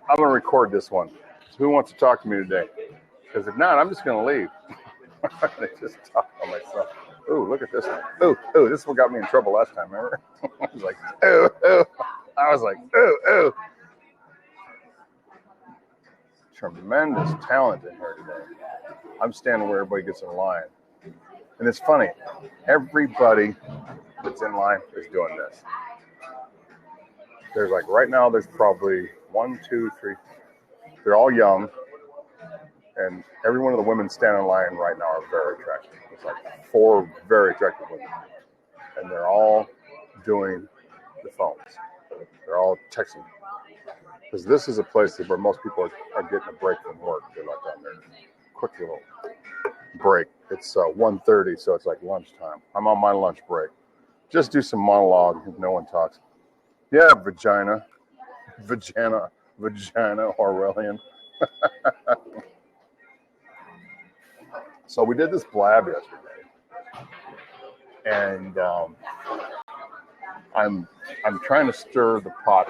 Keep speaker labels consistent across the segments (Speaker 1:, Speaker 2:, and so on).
Speaker 1: I'm going to record this one. So who wants to talk to me today? Because if not, I'm just going to leave. I'm going to just talk to myself. Ooh, look at this one. Ooh, this one got me in trouble last time, remember? I was like, ooh. I was like, ooh. Tremendous talent in here today. I'm standing where everybody gets in line. And it's funny. Everybody that's in line is doing this. There's like, right now, there's probably 1, 2, 3. They're all young. And every one of the women standing in line right now are very attractive. It's like 4 very attractive women. And they're all doing the phones. They're all texting. Because this is a place where most people are getting a break from work. They're like on their quick little break. It's 1:30, so it's like lunchtime. I'm on my lunch break. Just do some monologue if no one talks. Yeah, vagina, Aurelian. So we did this blab yesterday, and I'm trying to stir the pot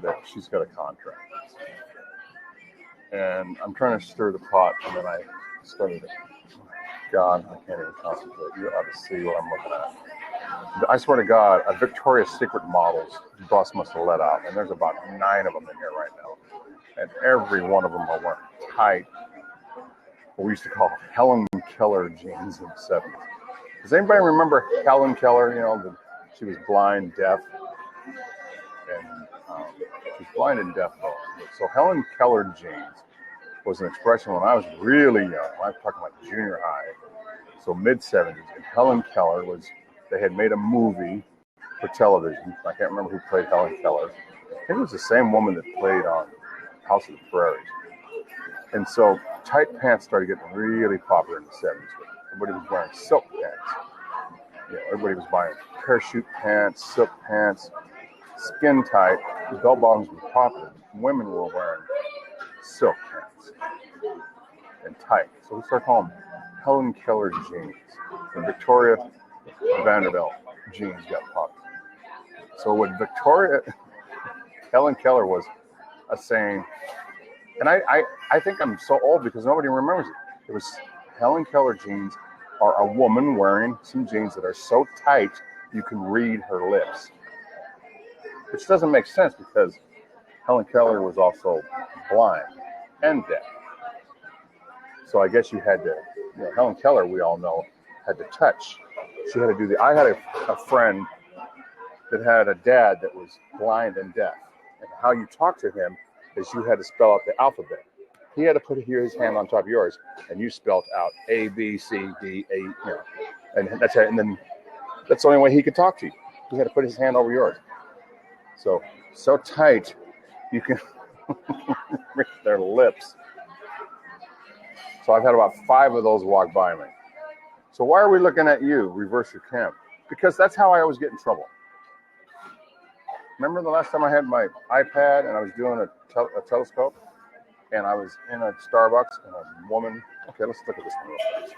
Speaker 1: that she's got a contract, and I'm trying to stir the pot, and then I started it. God, I can't even concentrate. You ought to see what I'm looking at. I swear to God, a Victoria's Secret model's bus must have let out, and there's about 9 of them in here right now, and every one of them are wearing tight, what we used to call Helen Keller jeans in the 70s. Does anybody remember Helen Keller? You know, she was blind, deaf, and she's blind and deaf both. So Helen Keller jeans was an expression when I was really young. I was talking about junior high, so mid-70s. And Helen Keller they had made a movie for television. I can't remember who played Helen Keller. I think it was the same woman that played on House of the Prairies. And so tight pants started getting really popular in the 70s. Everybody was wearing silk pants. You know, everybody was buying parachute pants, silk pants, skin tight. The bell bottoms were popular. Women were wearing silk pants and tight. So we started calling them Helen Keller jeans. And Victoria Vanderbilt jeans got popular. So when Helen Keller was a saying, and I think I'm so old because nobody remembers it. It was Helen Keller jeans are a woman wearing some jeans that are so tight you can read her lips. Which doesn't make sense because Helen Keller was also blind and deaf. So I guess you had to, Helen Keller, we all know, had to touch. She had to do I had a friend that had a dad that was blind and deaf. And how you talk to him is you had to spell out the alphabet. He had to put his hand on top of yours, and you spelled out A, B, C, D, A, and that's it. And then that's the only way he could talk to you. He had to put his hand over yours. So tight, you can reach their lips. So I've had about 5 of those walk by me. So why are we looking at you? Reverse your cam. Because that's how I always get in trouble. Remember the last time I had my iPad and I was doing a telescope? And I was in a Starbucks and a woman. Okay, let's look at this one real fast.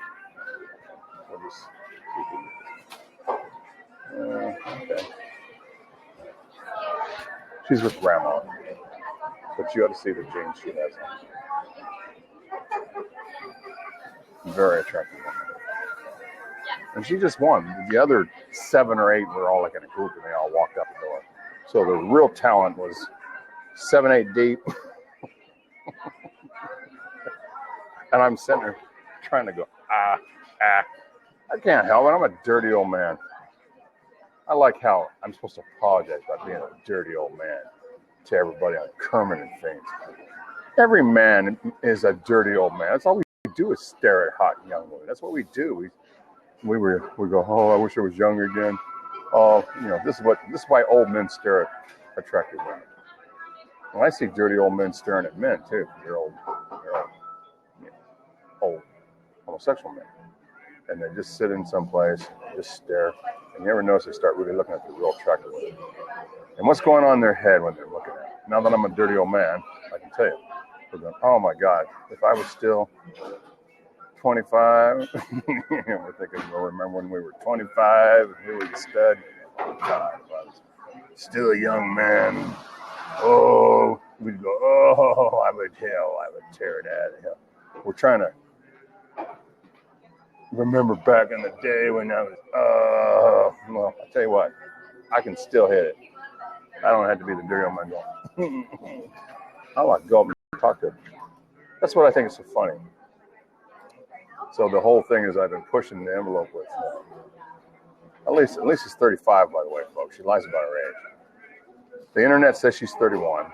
Speaker 1: Okay. She's with Grandma. But you ought to see the jeans she has on. Very attractive woman. And she just won. The other 7 or 8 were all like in a group and they all walked out the door. So the real talent was 7, 8 deep. And I'm sitting there trying to go, I can't help it. I'm a dirty old man. I like how I'm supposed to apologize about being a dirty old man to everybody on Kermit and Faint. Every man is a dirty old man. That's all we do is stare at hot young women. That's what we do. We go, oh, I wish I was younger again. Oh, this is why old men stare at attractive women. Well, I see dirty old men staring at men too. They're old homosexual men, and they just sit in some place, just stare, and you ever notice they start really looking at the real attractive women. And what's going on in their head when they're looking at it? Now that I'm a dirty old man, I can tell you, they're going, oh my God, if I was still 25, we're thinking, well, remember when we were 25 and we were the stud? Oh God, if I was still a young man, oh, we'd go, oh, I would tear it out of hell. We're trying to remember back in the day when I was, well, I tell you what, I can still hit it. I don't have to be the dirty on my goal. I like to go up and talk to him. That's what I think is so funny. So the whole thing is I've been pushing the envelope with. At least she's 35, by the way, folks. She lies about her age. The internet says she's 31.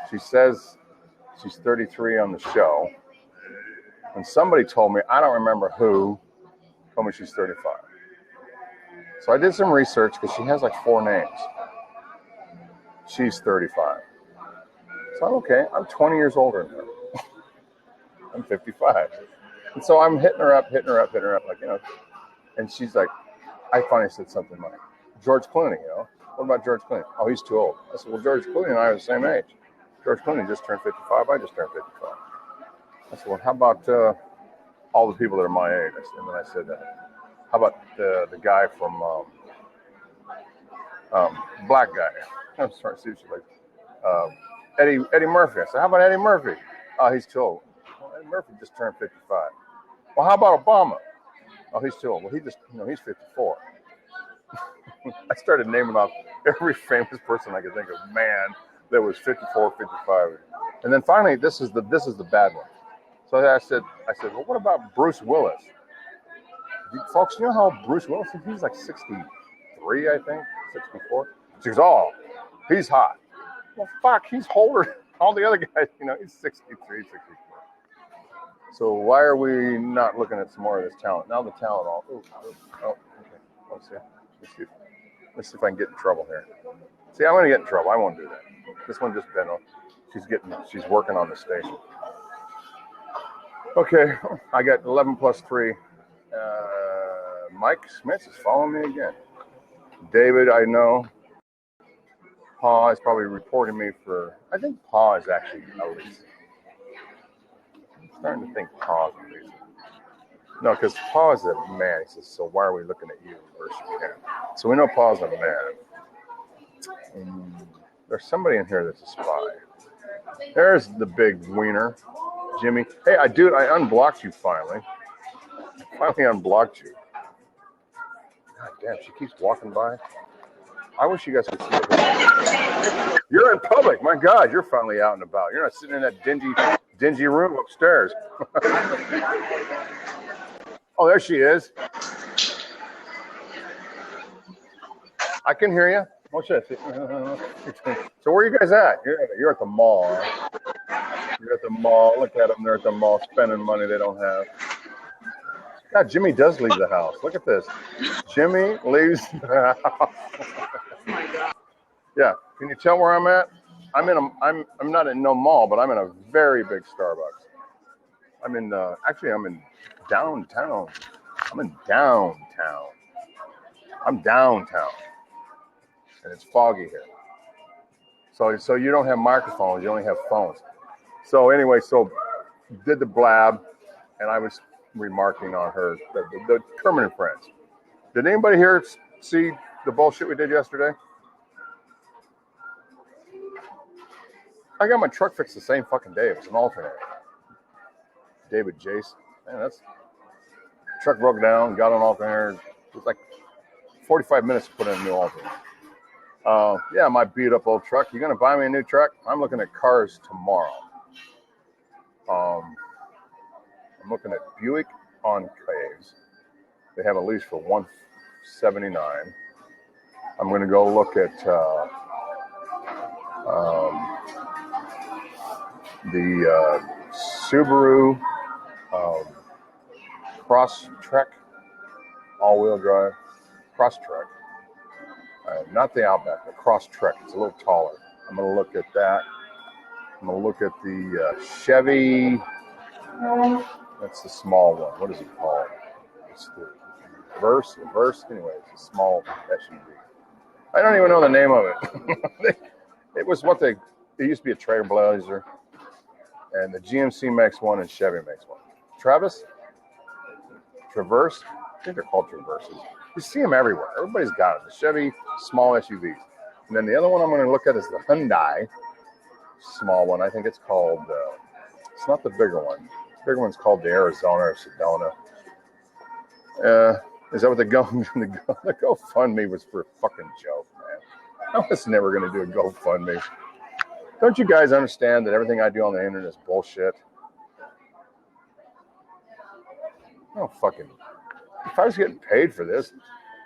Speaker 1: She says she's 33 on the show. And somebody told me, I don't remember who, told me she's 35. So I did some research because she has like 4 names. She's 35. So I'm okay. I'm 20 years older than her. I'm 55. And so I'm hitting her up, like, you know. And she's like, I finally said something like, George Clooney, you know. What about George Clooney? Oh, he's too old. I said, well, George Clooney and I are the same age. George Clooney just turned 55. I just turned 55. I said, well, how about all the people that are my age? And then I said, how about the guy from Black Guy? I'm sorry, see what she's like. Eddie Murphy. I said, how about Eddie Murphy? Oh, he's too old. Well, Eddie Murphy just turned 55. Well, how about Obama? Oh, he's too old. Well, he's 54. I started naming off every famous person I could think of, man, that was 54, 55. And then finally, this is the bad one. So I said, well, what about Bruce Willis? Folks, you know how Bruce Willis is? He's like 63, I think, 64. She goes, oh, he's hot. Well, fuck, he's older. All the other guys, you know, he's 63, 64. So why are we not looking at some more of this talent? Now the talent okay. Let's see if I can get in trouble here. See, I'm going to get in trouble. I won't do that. This one just been on. She's working on the station. Okay, I got 11 plus 3. Mike Smith is following me again. David, I know. Pa is probably reporting me for, I think Pa is actually Elise. I'm starting to think Pa is Elise. No, because Pa is a man. He says, so why are we looking at you versus him? So we know Pa's a man. There's somebody in here that's a spy. There's the big wiener, Jimmy. Hey, I unblocked you finally. I finally unblocked you. God damn, she keeps walking by. I wish you guys could see her. You're in public. My God, you're finally out and about. You're not sitting in that dingy room upstairs. Oh, there she is. I can hear you. What's that? So where are you guys at? You're at the mall. Huh? You're at the mall. Look at them. They're at the mall spending money they don't have. God, Jimmy does leave the house. Look at this. Jimmy leaves the house. Oh my God. Yeah. Can you tell where I'm at? I'm not in no mall, but I'm in a very big Starbucks. I'm in downtown. I'm downtown. And it's foggy here. So you don't have microphones, you only have phones. So anyway, did the blab, and I was remarking on her, the permanent friends. Did anybody here see the bullshit we did yesterday? I got my truck fixed the same fucking day. It was an alternator. David Jace. Man, truck broke down, got an alternator. It was like 45 minutes to put in a new alternator. Yeah, my beat up old truck. You gonna buy me a new truck? I'm looking at cars tomorrow. I'm looking at Buick Enclaves. They have a lease for $179. I'm gonna go look at the Subaru Crosstrek, all-wheel drive Crosstrek. Not the Outback, the Crosstrek. It's a little taller. I'm going to look at that. I'm going to look at the Chevy. That's the small one. What is it called? It's the Verse. Anyway, it's a small SUV. I don't even know the name of it. It was it used to be a Trailblazer. And the GMC makes one and Chevy makes one. Traverse? I think they're called Traverses. You see them everywhere. Everybody's got it. The Chevy small SUVs. And then the other one I'm going to look at is the Hyundai small one. I think it's called, it's not the bigger one. The bigger one's called the Arizona or Sedona. Is that what the GoFundMe was for a fucking joke, man? I was never going to do a GoFundMe. Don't you guys understand that everything I do on the internet is bullshit? Oh, fucking. If I was getting paid for this,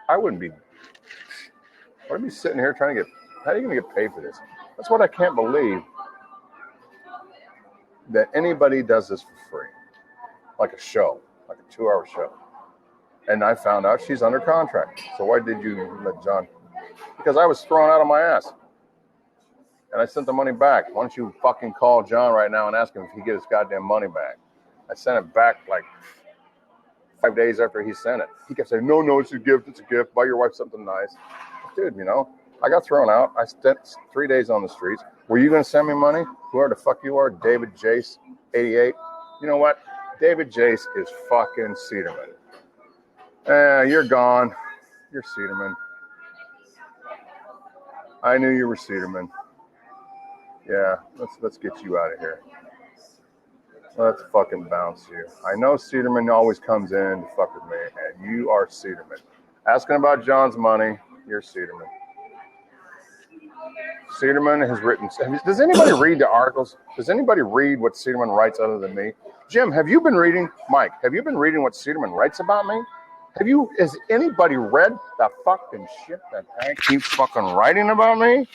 Speaker 1: I wouldn't be sitting here trying to get, how are you going to get paid for this? That's what I can't believe, that anybody does this for free. Like a show, like a 2-hour show. And I found out she's under contract. So why did you let John? Because I was thrown out of my ass. And I sent the money back. Why don't you fucking call John right now and ask him if he get his goddamn money back? I sent it back like 5 days after he sent it. He kept saying, no, it's a gift, buy your wife something nice. Dude, you know, I got thrown out. I spent 3 days on the streets. Were you going to send me money? Whoever the fuck you are, David Jace, 88. You know what? David Jace is fucking Cedarman. You're gone. You're Cedarman. I knew you were Cedarman. Yeah, let's get you out of here. Let's fucking bounce you. I know Cedarman always comes in to fuck with me, and you are Cedarman. Asking about John's money, you're Cedarman. Cedarman has written. Does anybody read the articles? Does anybody read what Cedarman writes other than me? Jim, have you been reading? Mike, have you been reading what Cedarman writes about me? Has anybody read the fucking shit that Hank keeps fucking writing about me?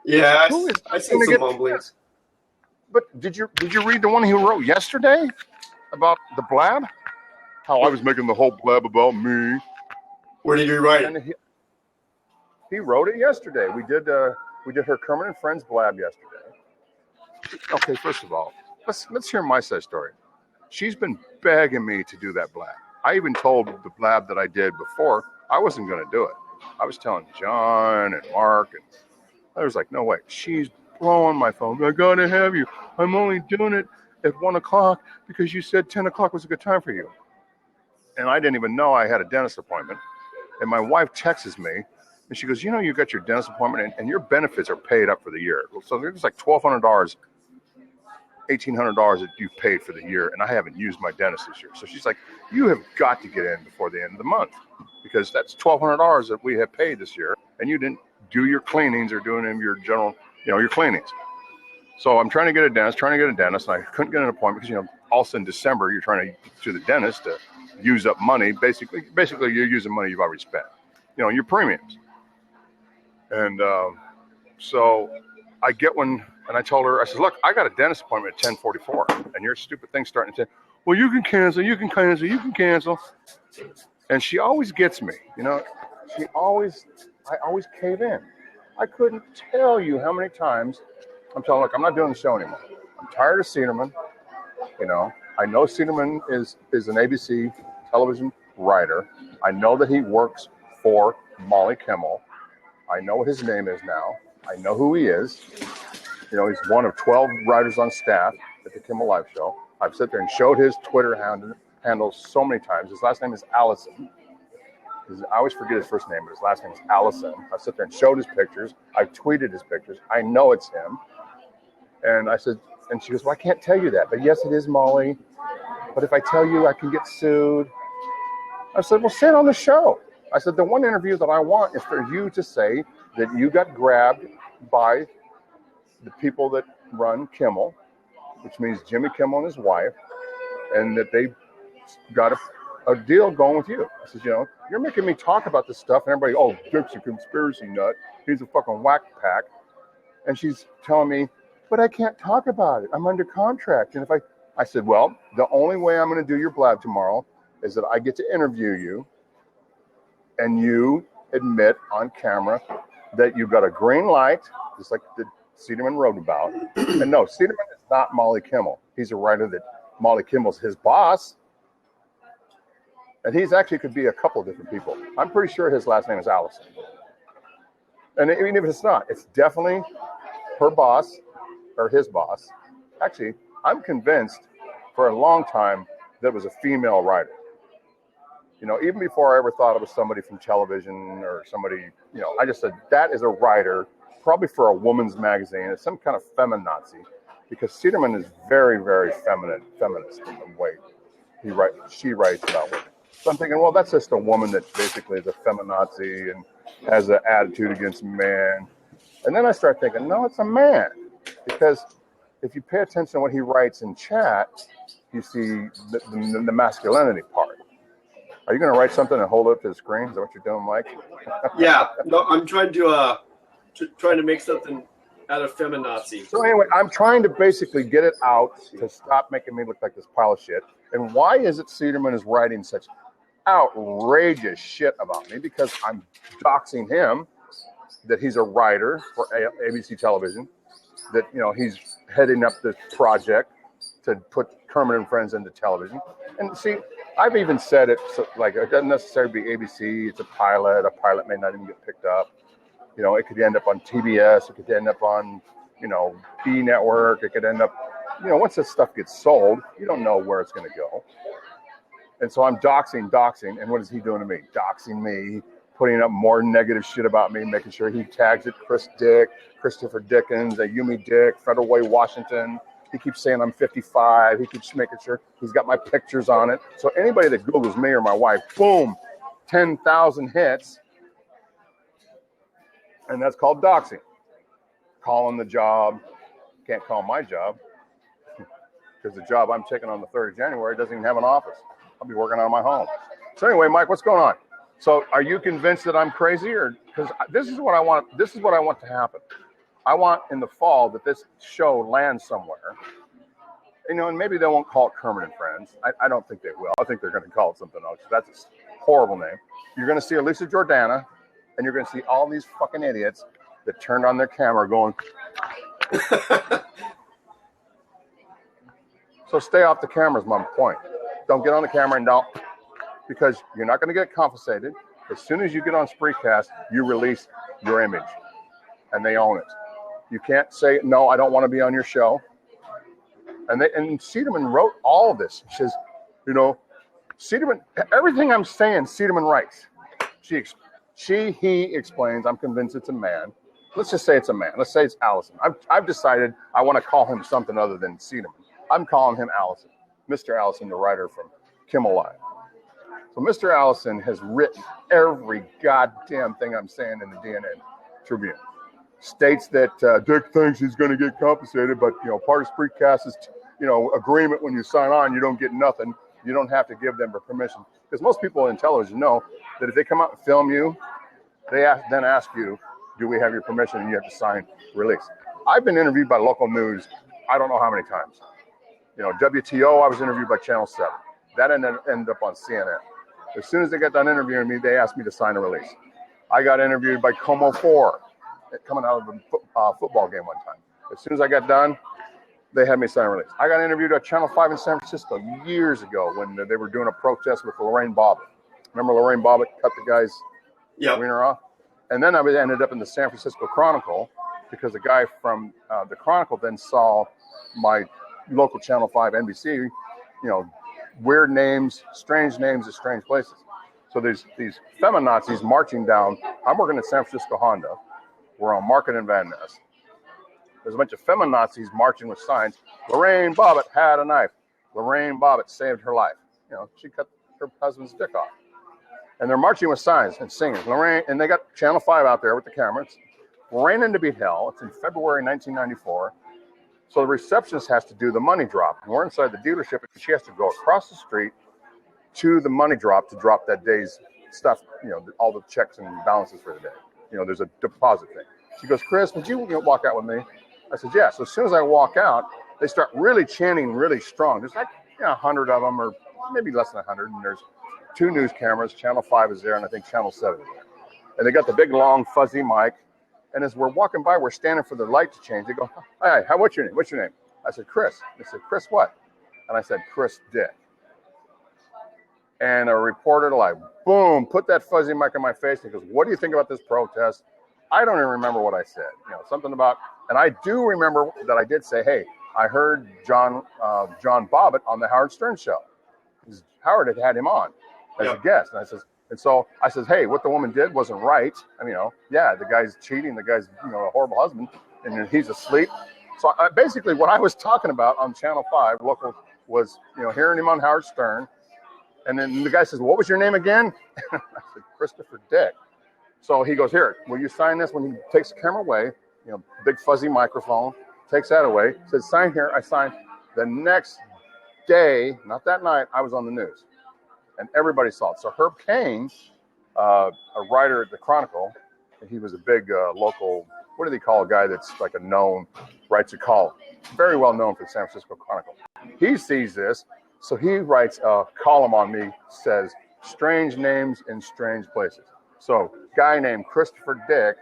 Speaker 2: Yeah, I seen some mumblings.
Speaker 1: But did you read the one he wrote yesterday about the blab? How I was making the whole blab about me.
Speaker 2: Where did you write it?
Speaker 1: He wrote it yesterday. We did her Kermit and Friends blab yesterday. Okay, first of all, let's hear my side story. She's been begging me to do that blab. I even told the blab that I did before I wasn't going to do it. I was telling John and Mark, and I was like, no way. She's blowing my phone. I got to have you. I'm only doing it at 1 o'clock because you said 10 o'clock was a good time for you. And I didn't even know I had a dentist appointment. And my wife texts me, and she goes, you know, you got your dentist appointment, and your benefits are paid up for the year. So there's like $1,200, $1,800 that you've paid for the year, and I haven't used my dentist this year. So she's like, you have got to get in before the end of the month because that's $1,200 that we have paid this year, and you didn't do your cleanings or doing your general, your cleanings. So I'm trying to get a dentist, and I couldn't get an appointment because, also in December, you're trying to to the dentist to use up money. Basically, you're using money you've already spent, your premiums. And so I get one, and I told her, I said, look, I got a dentist appointment at 10:44, and your stupid thing's starting to say, well, you can cancel. And she always gets me, I always cave in. I couldn't tell you how many times I'm telling, look, I'm not doing the show anymore. I'm tired of Cedarman. I know Cedarman is an ABC television writer. I know that he works for Molly Kimmel. I know what his name is now. I know who he is. He's one of 12 writers on staff at the Kimmel Live Show. I've sat there and showed his Twitter handle so many times. His last name is Allison. I always forget his first name, but his last name is Allison. I've sat there and showed his pictures. I've tweeted his pictures. I know it's him. And I said, and she goes, well, I can't tell you that. But yes, it is Molly. But if I tell you, I can get sued. I said, well, say it on the show. I said, the one interview that I want is for you to say that you got grabbed by the people that run Kimmel, which means Jimmy Kimmel and his wife, and that they got a deal going with you. I said, you're making me talk about this stuff, and everybody, oh, Dick's a conspiracy nut. He's a fucking whack pack. And she's telling me, but I can't talk about it. I'm under contract. And I said, well, the only way I'm going to do your blab tomorrow is that I get to interview you, and you admit on camera that you've got a green light, just like the Cedarman wrote about. And no, Cedarman is not Molly Kimmel. He's a writer that Molly Kimmel's his boss. And he's actually could be a couple of different people. I'm pretty sure his last name is Allison. And even if it's not, it's definitely her boss or his boss. Actually, I'm convinced for a long time that it was a female writer. Even before I ever thought it was somebody from television or somebody, I just said, that is a writer probably for a woman's magazine. It's some kind of feminazi, because Cederman is very, very feminist in the way she writes about women. So I'm thinking, well, that's just a woman that basically is a feminazi and has an attitude against men. And then I start thinking, no, it's a man, because if you pay attention to what he writes in chat, you see the masculinity part. Are you going to write something and hold it up to the screen? Is that what you're doing, Mike?
Speaker 2: Yeah. No, I'm trying to make something out of feminazi.
Speaker 1: So anyway, I'm trying to basically get it out to stop making me look like this pile of shit. And why is it Cederman is writing such outrageous shit about me? Because I'm doxing him, that he's a writer for ABC television, that, you know, he's heading up this project to put Kermit and Friends into television. And see, I've even said it, so, like, it doesn't necessarily be ABC. It's a pilot. A pilot may not even get picked up. You know, it could end up on TBS. It could end up on, you know, B Network. It could end up, you know, once this stuff gets sold, you don't know where it's going to go. And so I'm doxing. And what is he doing to me? Doxing me, putting up more negative shit about me, making sure he tags it Chris Dick, Christopher Dickens, Ayumi Dick, Federal Way, Washington. He keeps saying I'm 55. He keeps making sure he's got my pictures on it. So anybody that Googles me or my wife, boom, 10,000 hits. And that's called doxing. Calling the job. Can't call my job, because the job I'm taking on the 3rd of January doesn't even have an office. I'll be working out of my home. So anyway, Mike, what's going on? So are you convinced that I'm crazy? Or because this is what I want. This is what I want to happen. I want in the fall that this show lands somewhere. You know, and maybe they won't call it Kermit and Friends. I don't think they will. I think they're going to call it something else. That's a horrible name. You're going to see Elisa Jordana, and you're going to see all these fucking idiots that turned on their camera going. So stay off the camera is my point. Don't get on the camera and don't, because you're not going to get compensated. As soon as you get on Spreecast, you release your image, and they own it. You can't say, no, I don't want to be on your show. And Cederman wrote all of this. She says, you know, Cederman, everything I'm saying, Cederman writes. He explains. I'm convinced it's a man. Let's just say it's a man. Let's say it's Allison. I've decided I want to call him something other than Cederman. I'm calling him Allison. Mr. Allison, the writer from Kimmel Live. So Mr. Allison has written every goddamn thing I'm saying in the DNA Tribune. States that Dick thinks he's going to get compensated, but, you know, part of Spreecast is, you know, agreement when you sign on, you don't get nothing. You don't have to give them permission. Because most people in television know that if they come out and film you, they then ask you, do we have your permission? And you have to sign release. I've been interviewed by local news, I don't know how many times. You know, WTO, I was interviewed by Channel 7. That ended up on CNN. As soon as they got done interviewing me, they asked me to sign a release. I got interviewed by Como 4, coming out of a football game one time. As soon as I got done, they had me sign a release. I got interviewed at Channel 5 in San Francisco years ago when they were doing a protest with Lorraine Bobbitt. Remember Lorraine Bobbitt cut the guy's wiener off? And then I ended up in the San Francisco Chronicle, because the guy from the Chronicle then saw my local Channel 5 NBC, you know, weird names, strange names at strange places. So there's these feminazis marching down. I'm working at San Francisco Honda. We're on Market and Van Ness. There's a bunch of feminazis marching with signs. Lorraine Bobbitt had a knife. Lorraine Bobbitt saved her life. You know, she cut her husband's dick off. And they're marching with signs and singing. Lorraine, and they got Channel 5 out there with the cameras. Raining to beat hell. It's in February 1994. So the receptionist has to do the money drop. And we're inside the dealership, and she has to go across the street to the money drop to drop that day's stuff, you know, all the checks and balances for the day. You know, there's a deposit thing. She goes, Chris, would you walk out with me? I said, yeah. So as soon as I walk out, they start really chanting really strong. There's like 100 of them, or maybe less than 100. And there's 2 news cameras. Channel 5 is there, and I think Channel 7 is there. And they got the big, long, fuzzy mic. And as we're walking by, we're standing for the light to change. They go, hi, what's your name? What's your name? I said, Chris. They said, Chris what? And I said, Chris Dick. And a reporter, like, boom, put that fuzzy mic in my face. And he goes, what do you think about this protest? I don't even remember what I said. You know, something about, and I do remember that I did say, hey, I heard John Bobbitt on the Howard Stern show. Howard had him on as a guest. And I says, And so I says, hey, what the woman did wasn't right. I mean, yeah, the guy's cheating, the guy's, a horrible husband, and he's asleep. So basically what I was talking about on Channel 5, local, was, hearing him on Howard Stern. And then the guy says, what was your name again? I said, Christopher Dick. So he goes, here, will you sign this? When he takes the camera away, big fuzzy microphone, takes that away, says, sign here. I signed. The next day, not that night, I was on the news. And everybody saw it. So Herb Cain, a writer at the Chronicle, he was a big local, what do they call a guy that's like a known, writes a column, very well known for the San Francisco Chronicle. He sees this, so he writes a column on me, says, strange names in strange places. So guy named Christopher Dick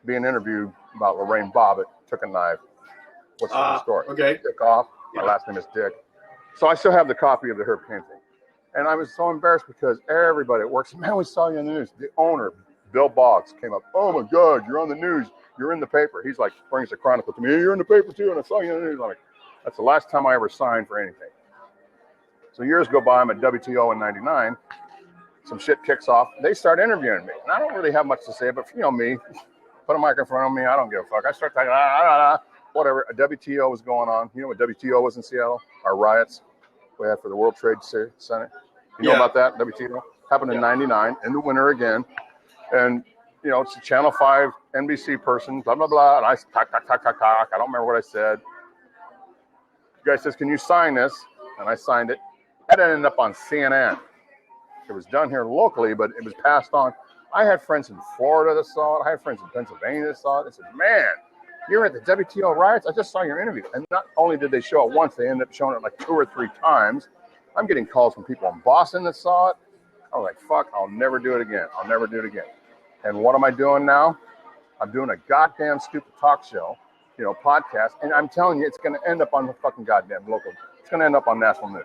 Speaker 1: being interviewed about Lorraine Bobbitt, took a knife. What's the story?
Speaker 2: Okay.
Speaker 1: Dick off. My last name is Dick. So I still have the copy of the Herb Cain thing. And I was so embarrassed because everybody at work said, man, we saw you on the news. The owner, Bill Boggs, came up, oh my God, you're on the news. You're in the paper. He's like, brings the Chronicle to me. You're in the paper too, and I saw you on the news. I'm like, that's the last time I ever signed for anything. So years go by, I'm at WTO in 99. Some shit kicks off. They start interviewing me. And I don't really have much to say, but me, put a mic in front of me, I don't give a fuck. I start talking, whatever. A WTO was going on. You know what WTO was in Seattle? Our riots we had for the World Trade Center. You know about that? WTO? Happened in 99, in the winter again. And, it's a Channel 5 NBC person, blah, blah, blah. And I talk. I don't remember what I said. The guy says, can you sign this? And I signed it. That ended up on CNN. It was done here locally, but it was passed on. I had friends in Florida that saw it. I had friends in Pennsylvania that saw it. They said, man, you're at the WTO riots? I just saw your interview. And not only did they show it once, they ended up showing it like 2 or 3 times. I'm getting calls from people in Boston that saw it. I was like, fuck, I'll never do it again. I'll never do it again. And what am I doing now? I'm doing a goddamn stupid talk show, podcast. And I'm telling you, it's going to end up on the fucking goddamn local. It's going to end up on national news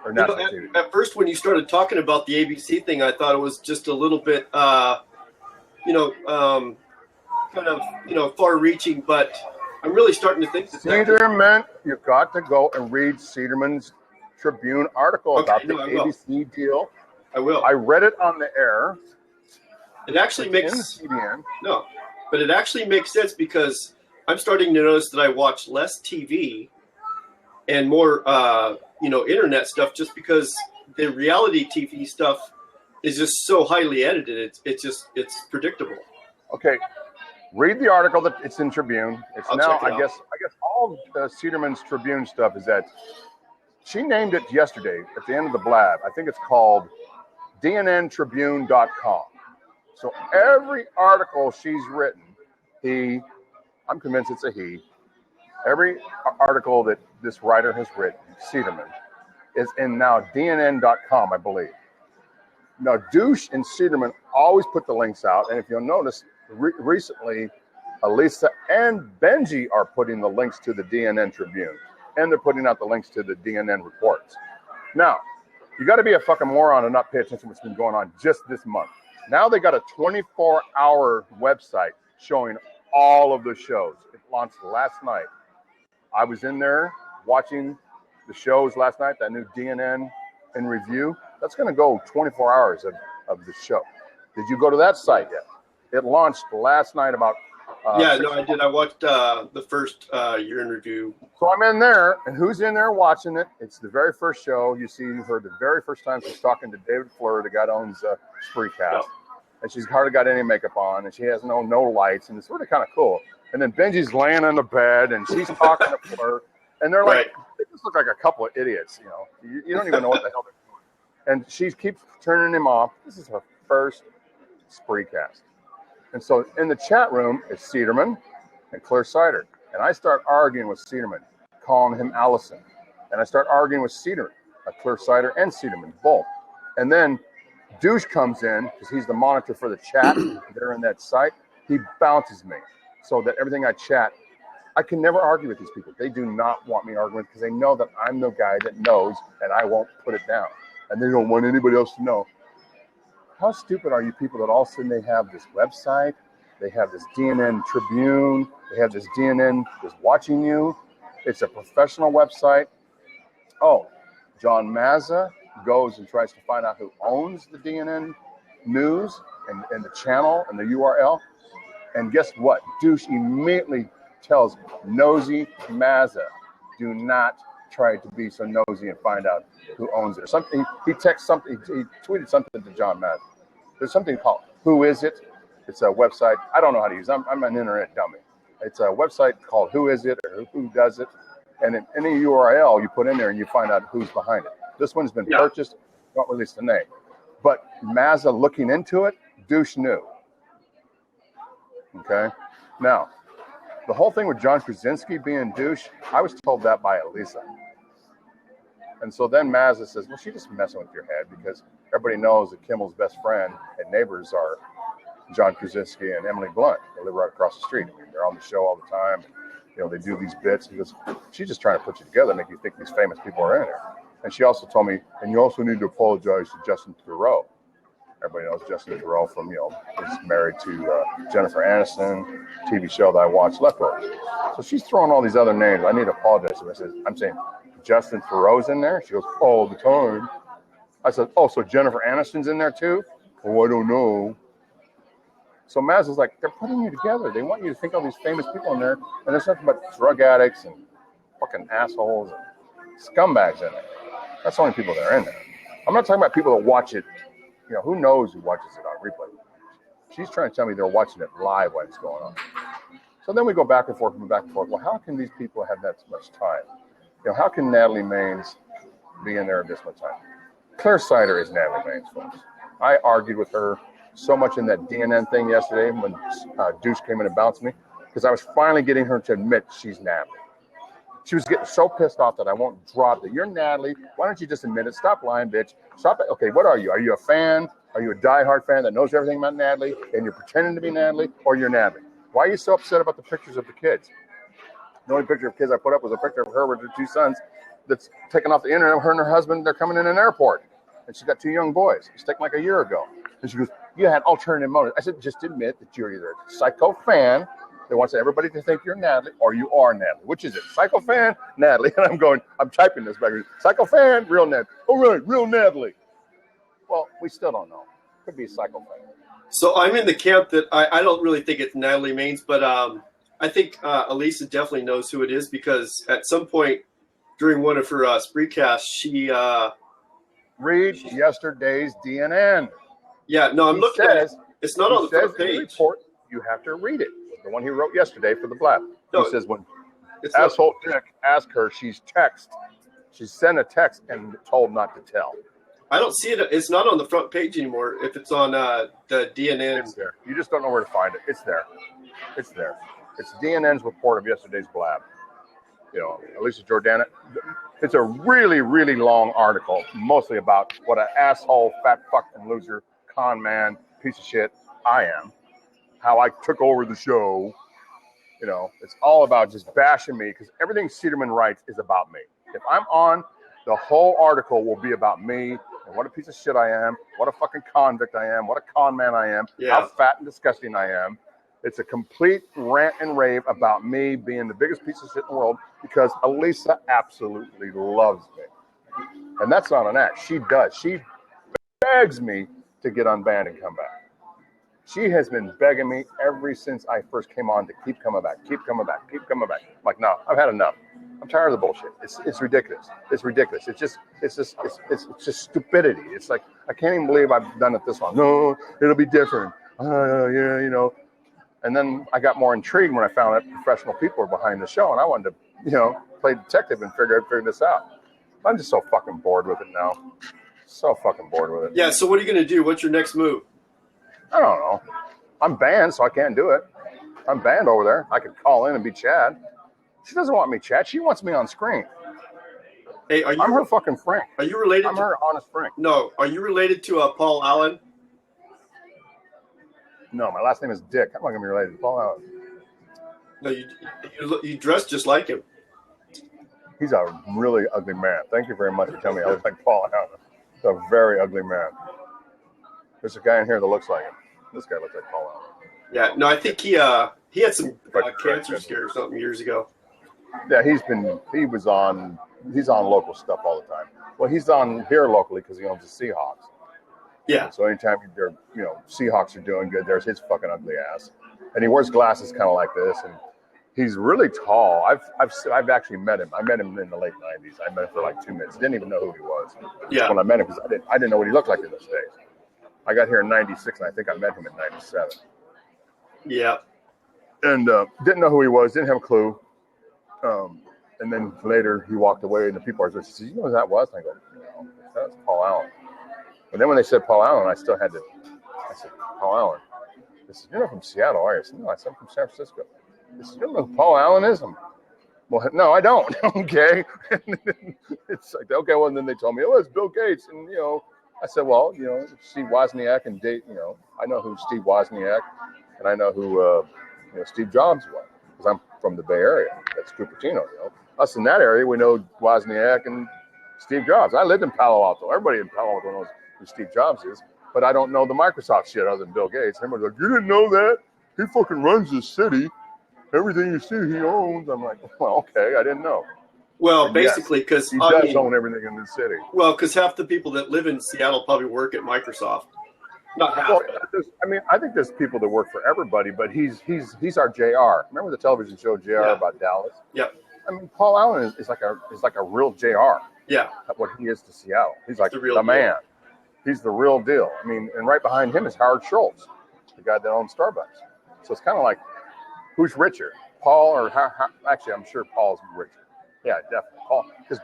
Speaker 1: or national TV.
Speaker 2: At first, when you started talking about the ABC thing, I thought it was just a little bit, kind of, far-reaching. But I'm really starting to think that
Speaker 1: Cederman, you've got to go and read Cederman's Tribune article about the ABC deal.
Speaker 2: I will.
Speaker 1: I read it on the air.
Speaker 2: It actually makes but it actually makes sense because I'm starting to notice that I watch less TV and more, internet stuff just because the reality TV stuff is just so highly edited. It's predictable.
Speaker 1: Okay, read the article that it's in Tribune. It's
Speaker 2: I'll
Speaker 1: now,
Speaker 2: check it
Speaker 1: I guess all Cederman's Tribune stuff is that she named it yesterday at the end of the blab. I think it's called DNNtribune.com. So every article she's written, I'm convinced it's a he, every article that this writer has written, Cederman, is in now DNN.com, I believe. Now, Douche and Cederman always put the links out, and if you'll notice, recently, Elisa and Benji are putting the links to the DNN Tribune, and they're putting out the links to the DNN reports. Now, you got to be a fucking moron and not pay attention to what's been going on just this month. Now they got a 24-hour website showing all of the shows. It launched last night. I was in there watching the shows last night, that new DNN in review. That's going to go 24 hours of the show. Did you go to that site yet? It launched last night about...
Speaker 2: I did. I watched the first year in review.
Speaker 1: So I'm in there, and who's in there watching it? It's the very first show. You heard the very first time she's talking to David Fleur, the guy that owns Spreecast. Yep. And she's hardly got any makeup on, and she has no lights, and it's really kind of cool. And then Benji's laying on the bed, and she's talking to Fleur, and they're like, they just look like a couple of idiots, You don't even know what the hell they're doing. And she keeps turning him off. This is her first Spreecast. And so in the chat room is Cederman and Claire Sider. And I start arguing with Cederman, calling him Allison. And I start arguing with Cederman, Claire Sider and Cederman, both. And then Douche comes in, because he's the monitor for the chat. They're in that site. He bounces me so that everything I chat, I can never argue with these people. They do not want me arguing because they know that I'm the guy that knows and I won't put it down. And they don't want anybody else to know. How stupid are you people that all of a sudden they have this website, they have this DNN Tribune, they have this DNN that's watching you. It's a professional website. Oh, John Mazza goes and tries to find out who owns the DNN news and the channel and the URL. And guess what? Douche immediately tells nosy Mazza, do not try to be so nosy and find out who owns it. Or something. He texted something. He tweeted something to John Mazza. There's something called Who Is It? It's a website. I don't know how to use it. I'm an internet dummy. It's a website called Who Is It or Who Does It. And in any URL you put in there and you find out who's behind it. This one's been purchased. Don't release the name. But Mazza looking into it, Douche knew. Okay? Now, the whole thing with John Krasinski being Douche, I was told that by Elisa. And so then Mazza says, well, she's just messing with your head because everybody knows that Kimmel's best friend and neighbors are John Krasinski and Emily Blunt. They live right across the street. I mean, they're on the show all the time. You know, they do these bits. He goes, she's just trying to put you together, make you think these famous people are in there. And she also told me, and you also need to apologize to Justin Theroux. Everybody knows Justin Theroux from, he's married to Jennifer Aniston, TV show that I watched, Leftovers. So she's throwing all these other names. I need to apologize to her. I'm saying, Justin Theroux's in there? She goes, all the time. I said, oh, so Jennifer Aniston's in there too? Oh, I don't know. So Mazza's like, they're putting you together. They want you to think all these famous people in there, and there's nothing but drug addicts and fucking assholes and scumbags in there. That's the only people that are in there. I'm not talking about people that watch it. Who knows who watches it on replay? She's trying to tell me they're watching it live while it's going on. So then we go back and forth and back and forth. Well, how can these people have that much time? How can Natalie Maines be in there this much time? Claire Sider is Natalie Maines, folks. I argued with her so much in that DNN thing yesterday when Douche came in and bounced me because I was finally getting her to admit she's Natalie. She was getting so pissed off that I won't drop it. You're Natalie. Why don't you just admit it? Stop lying, bitch. Stop it. Okay, what are you? Are you a fan? Are you a diehard fan that knows everything about Natalie and you're pretending to be Natalie, or you're Natalie? Why are you so upset about the pictures of the kids? The only picture of kids I put up was a picture of her with her two sons that's taken off the internet. Her and her husband, they're coming in an airport. And she's got two young boys. It's taken like a year ago. And she goes, you had alternative motives. I said, just admit that you're either a psycho fan that wants everybody to think you're Natalie, or you are Natalie. Which is it? Psycho fan, Natalie. And I'm typing this back. Psycho fan, real Natalie. All right, real Natalie. Well, we still don't know. Could be a psycho fan.
Speaker 2: So I'm in the camp that I don't really think it's Natalie Maines, but I think Elisa definitely knows who it is because at some point during one of her spreecasts, she
Speaker 1: read yesterday's DNN.
Speaker 2: Yeah, no, I'm looking at it. It's not on the front page.
Speaker 1: In the report, you have to read it. The one he wrote yesterday for the Blab.
Speaker 2: No,
Speaker 1: he says when asshole Dick asked her, she sent a text and told not to tell.
Speaker 2: I don't see it. It's not on the front page anymore. If it's on the DNN.
Speaker 1: It's there. You just don't know where to find it. It's there. It's there. It's DNN's report of yesterday's Blab. Alicia Jordana. It's a really, really long article, mostly about what an asshole, fat fuck and loser, con man, piece of shit I am. How I took over the show. It's all about just bashing me because everything Cederman writes is about me. If I'm on, the whole article will be about me and what a piece of shit I am, what a fucking convict I am, what a con man I am, how fat and disgusting I am. It's a complete rant and rave about me being the biggest piece of shit in the world because Elisa absolutely loves me. And that's not an act. She does. She begs me to get unbanned and come back. She has been begging me ever since I first came on to keep coming back, keep coming back, keep coming back. I'm like, no, I've had enough. I'm tired of the bullshit. It's ridiculous. It's ridiculous. It's just stupidity. It's like, I can't even believe I've done it this long. No, it'll be different. And then I got more intrigued when I found that professional people were behind the show, and I wanted to, play detective and figure this out. I'm just so fucking bored with it now. So fucking bored with it.
Speaker 2: Yeah. So what are you gonna do? What's your next move?
Speaker 1: I don't know. I'm banned, so I can't do it. I'm banned over there. I could call in and be Chad. She doesn't want me Chad. She wants me on screen.
Speaker 2: Hey,
Speaker 1: I'm her fucking friend.
Speaker 2: Are you related?
Speaker 1: I'm her honest friend.
Speaker 2: No. Are you related to Paul Allen?
Speaker 1: No, my last name is Dick. I'm not gonna be related to Paul Allen.
Speaker 2: No, you dress just like him.
Speaker 1: He's a really ugly man. Thank you very much for telling me I look like Paul Allen. He's a very ugly man. There's a guy in here that looks like him. This guy looks like Paul Allen.
Speaker 2: Yeah, no, I think he had some cancer scare or something years ago.
Speaker 1: Yeah, he's on local stuff all the time. Well, he's on here locally because he owns the Seahawks.
Speaker 2: Yeah.
Speaker 1: So anytime they're, Seahawks are doing good, there's his fucking ugly ass, and he wears glasses kind of like this, and he's really tall. I've actually met him. I met him in the late '90s. I met him for like 2 minutes. Didn't even know who he was.
Speaker 2: Yeah.
Speaker 1: When I met him, because I didn't know what he looked like in those days. I got here in '96, and I think I met him in '97.
Speaker 2: Yeah. And
Speaker 1: didn't know who he was. Didn't have a clue. And then later he walked away, and the people are just, you know who that was? And I go, no, that's Paul Allen. And then when they said Paul Allen, I still had to. I said, Paul Allen. They said, you're not from Seattle, are you? I said, no, I said, I'm from San Francisco. They said, you don't know who Paul Allen is? Well, no, I don't. Okay. It's like, okay, well, and then they told me, it's Bill Gates. And, I said, well, Steve Wozniak and Dave, I know who Steve Wozniak, and I know who, Steve Jobs was, because I'm from the Bay Area. That's Cupertino, Us in that area, we know Wozniak and Steve Jobs. I lived in Palo Alto. Everybody in Palo Alto knows who Steve Jobs is, but I don't know the Microsoft shit other than Bill Gates. Everybody's like, you didn't know that? He fucking runs this city. Everything you see, he owns. I'm like, well, okay, I didn't know.
Speaker 2: Well, and basically, because
Speaker 1: he does own everything in this city.
Speaker 2: Well, because half the people that live in Seattle probably work at Microsoft. Not half.
Speaker 1: Well, I think there's people that work for everybody, but he's our JR. Remember the television show JR about Dallas?
Speaker 2: Yeah.
Speaker 1: I mean, Paul Allen is like a real JR.
Speaker 2: Yeah.
Speaker 1: What he is to Seattle. He's like
Speaker 2: the
Speaker 1: man. He's the real deal. I mean, and right behind him is Howard Schultz, the guy that owns Starbucks. So it's kind of like, who's richer, Paul or actually, I'm sure Paul's richer. Yeah, definitely Paul. Because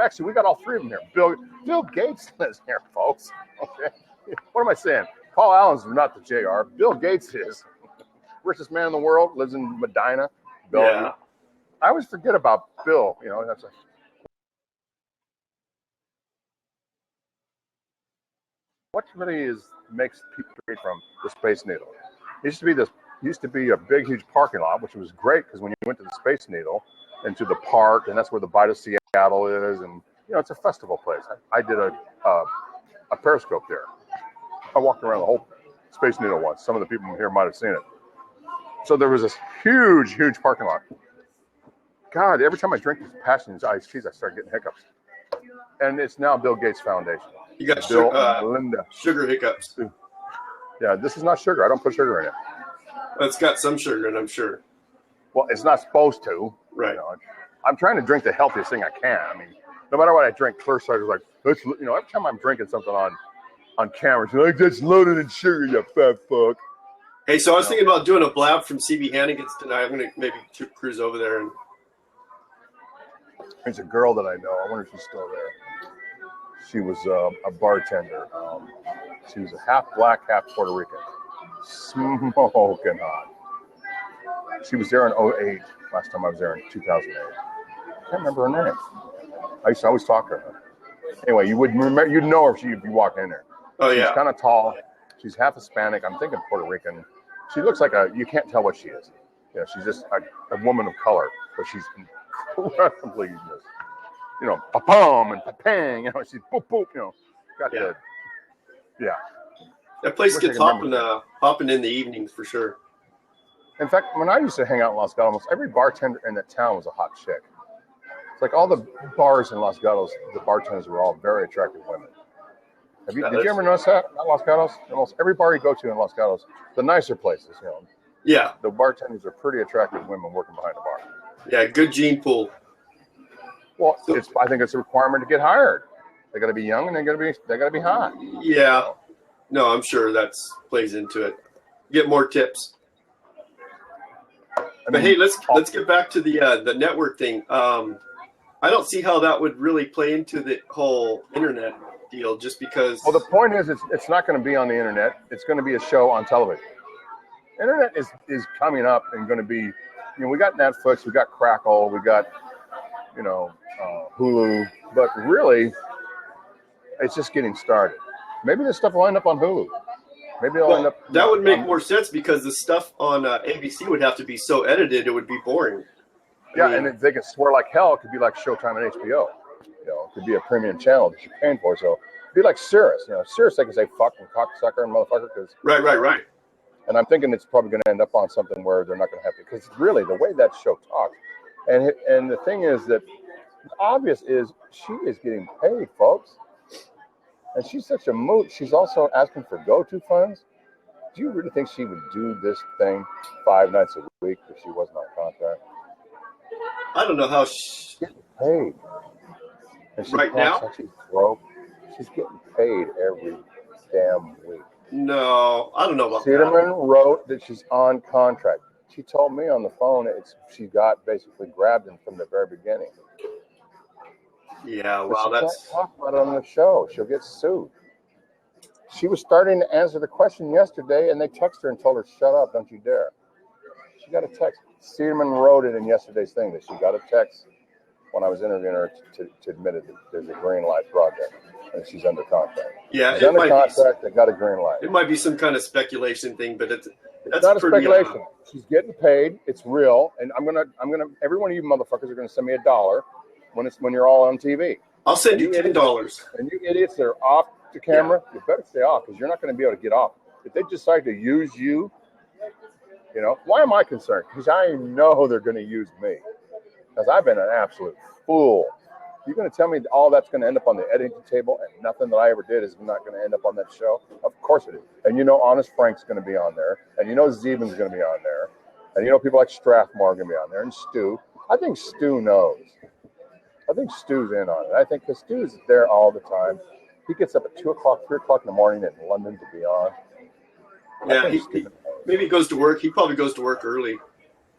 Speaker 1: actually, we got all three of them here. Bill Gates lives here, folks. Okay. What am I saying? Paul Allen's not the JR. Bill Gates is. Richest man in the world, lives in Medina. Bellevue. Yeah. I always forget about Bill. That's like, what really makes people from the Space Needle? It used to be a big, huge parking lot, which was great because when you went to the Space Needle and to the park, and that's where the Bite of Seattle is, and it's a festival place. I did a Periscope there. I walked around the whole Space Needle once. Some of the people here might have seen it. So there was this huge, huge parking lot. God, every time I drink these passionate iced teas, I start getting hiccups. And it's now Bill Gates Foundation.
Speaker 2: You got
Speaker 1: Bill and Linda.
Speaker 2: Sugar hiccups.
Speaker 1: Yeah, this is not sugar. I don't put sugar in it.
Speaker 2: It's got some sugar in it, I'm sure.
Speaker 1: Well, it's not supposed to.
Speaker 2: Right.
Speaker 1: I'm trying to drink the healthiest thing I can. I mean, no matter what I drink, clear cider is like, every time I'm drinking something on camera, it's like, that's loaded in sugar, you fat fuck.
Speaker 2: Hey, so I was thinking about doing a blab from CB Hannigan's tonight. I'm going to maybe cruise over there. And
Speaker 1: there's a girl that I know. I wonder if she's still there. She was a bartender. She was a half black, half Puerto Rican. Smoking hot. She was there in 2008. Last time I was there in 2008. I can't remember her name. I used to always talk to her. Anyway, you would remember. You'd know her if you'd be walking in there.
Speaker 2: Oh yeah.
Speaker 1: She's kind of tall. She's half Hispanic. I'm thinking Puerto Rican. She looks like you can't tell what she is. She's just a woman of color, but she's incredibly just, pa-pum and pa-pang, she's boop, boop, got the, yeah.
Speaker 2: That place gets hopping in the evenings for sure.
Speaker 1: In fact, when I used to hang out in Los Gatos, every bartender in that town was a hot chick. It's like all the bars in Los Gatos, the bartenders were all very attractive women. Did you ever notice that at Los Gatos? Almost every bar you go to in Los Gatos, the nicer places,
Speaker 2: Yeah.
Speaker 1: The bartenders are pretty attractive women working behind the bar.
Speaker 2: Yeah, good gene pool.
Speaker 1: Well, I think it's a requirement to get hired. They got to be young and they got to be hot.
Speaker 2: Yeah. No, I'm sure that plays into it. Get more tips. But hey, let's get back to the network thing. I don't see how that would really play into the whole internet deal, just because. Well,
Speaker 1: the point is, it's not going to be on the internet. It's going to be a show on television. Internet is coming up and going to be. We got Netflix, we got Crackle, we got Hulu, but really, it's just getting started. Maybe this stuff will end up on Hulu. Maybe it'll end up.
Speaker 2: That would make more sense because the stuff on ABC would have to be so edited it would be boring.
Speaker 1: And if they can swear like hell, it could be like Showtime and HBO. It could be a premium channel that you're paying for. So it'd be like Sirius. Sirius, they can say fuck and cocksucker and motherfucker.
Speaker 2: Right.
Speaker 1: And I'm thinking it's probably going to end up on something where they're not going to have to, because really the way that show talks, and the thing is that the obvious is she is getting paid, folks. And she's such a moot. She's also asking for go-to funds. Do you really think she would do this thing 5 nights a week if she wasn't on contract?
Speaker 2: I don't know how.
Speaker 1: She's getting paid. And she
Speaker 2: Right now?
Speaker 1: She's broke. She's getting paid every damn week.
Speaker 2: No, I don't know about
Speaker 1: Cedarman wrote that she's on contract. She told me on the phone she got basically grabbed him from the very beginning.
Speaker 2: Yeah,
Speaker 1: but
Speaker 2: well,
Speaker 1: she can't talk about it on the show. She'll get sued. She was starting to answer the question yesterday, and they texted her and told her, "Shut up, don't you dare." She got a text. Cedarman wrote it in yesterday's thing that she got a text when I was interviewing her to admit it that there's a green light project and she's under contract.
Speaker 2: Yeah,
Speaker 1: she's under contract. They got a green light.
Speaker 2: It might be some kind of speculation thing, but that's
Speaker 1: not a speculation. She's getting paid. It's real, and I'm gonna. Every one of you motherfuckers are gonna send me $1 when you're all on TV.
Speaker 2: I'll send you $10.
Speaker 1: And you idiots that are off the camera, you better stay off because you're not going to be able to get off. If they decide to use you, why am I concerned? Because I know they're going to use me. Because I've been an absolute fool. You're going to tell me all that's going to end up on the editing table and nothing that I ever did is not going to end up on that show? Of course it is. And Honest Frank's going to be on there. And Zeban's going to be on there. And people like Strathmore are going to be on there. And Stu. I think Stu knows. I think Stu's in on it. I think because Stu's there all the time. He gets up at 2 o'clock, 3 o'clock in the morning in London to be on.
Speaker 2: Yeah, maybe he goes to work. He probably goes to work early.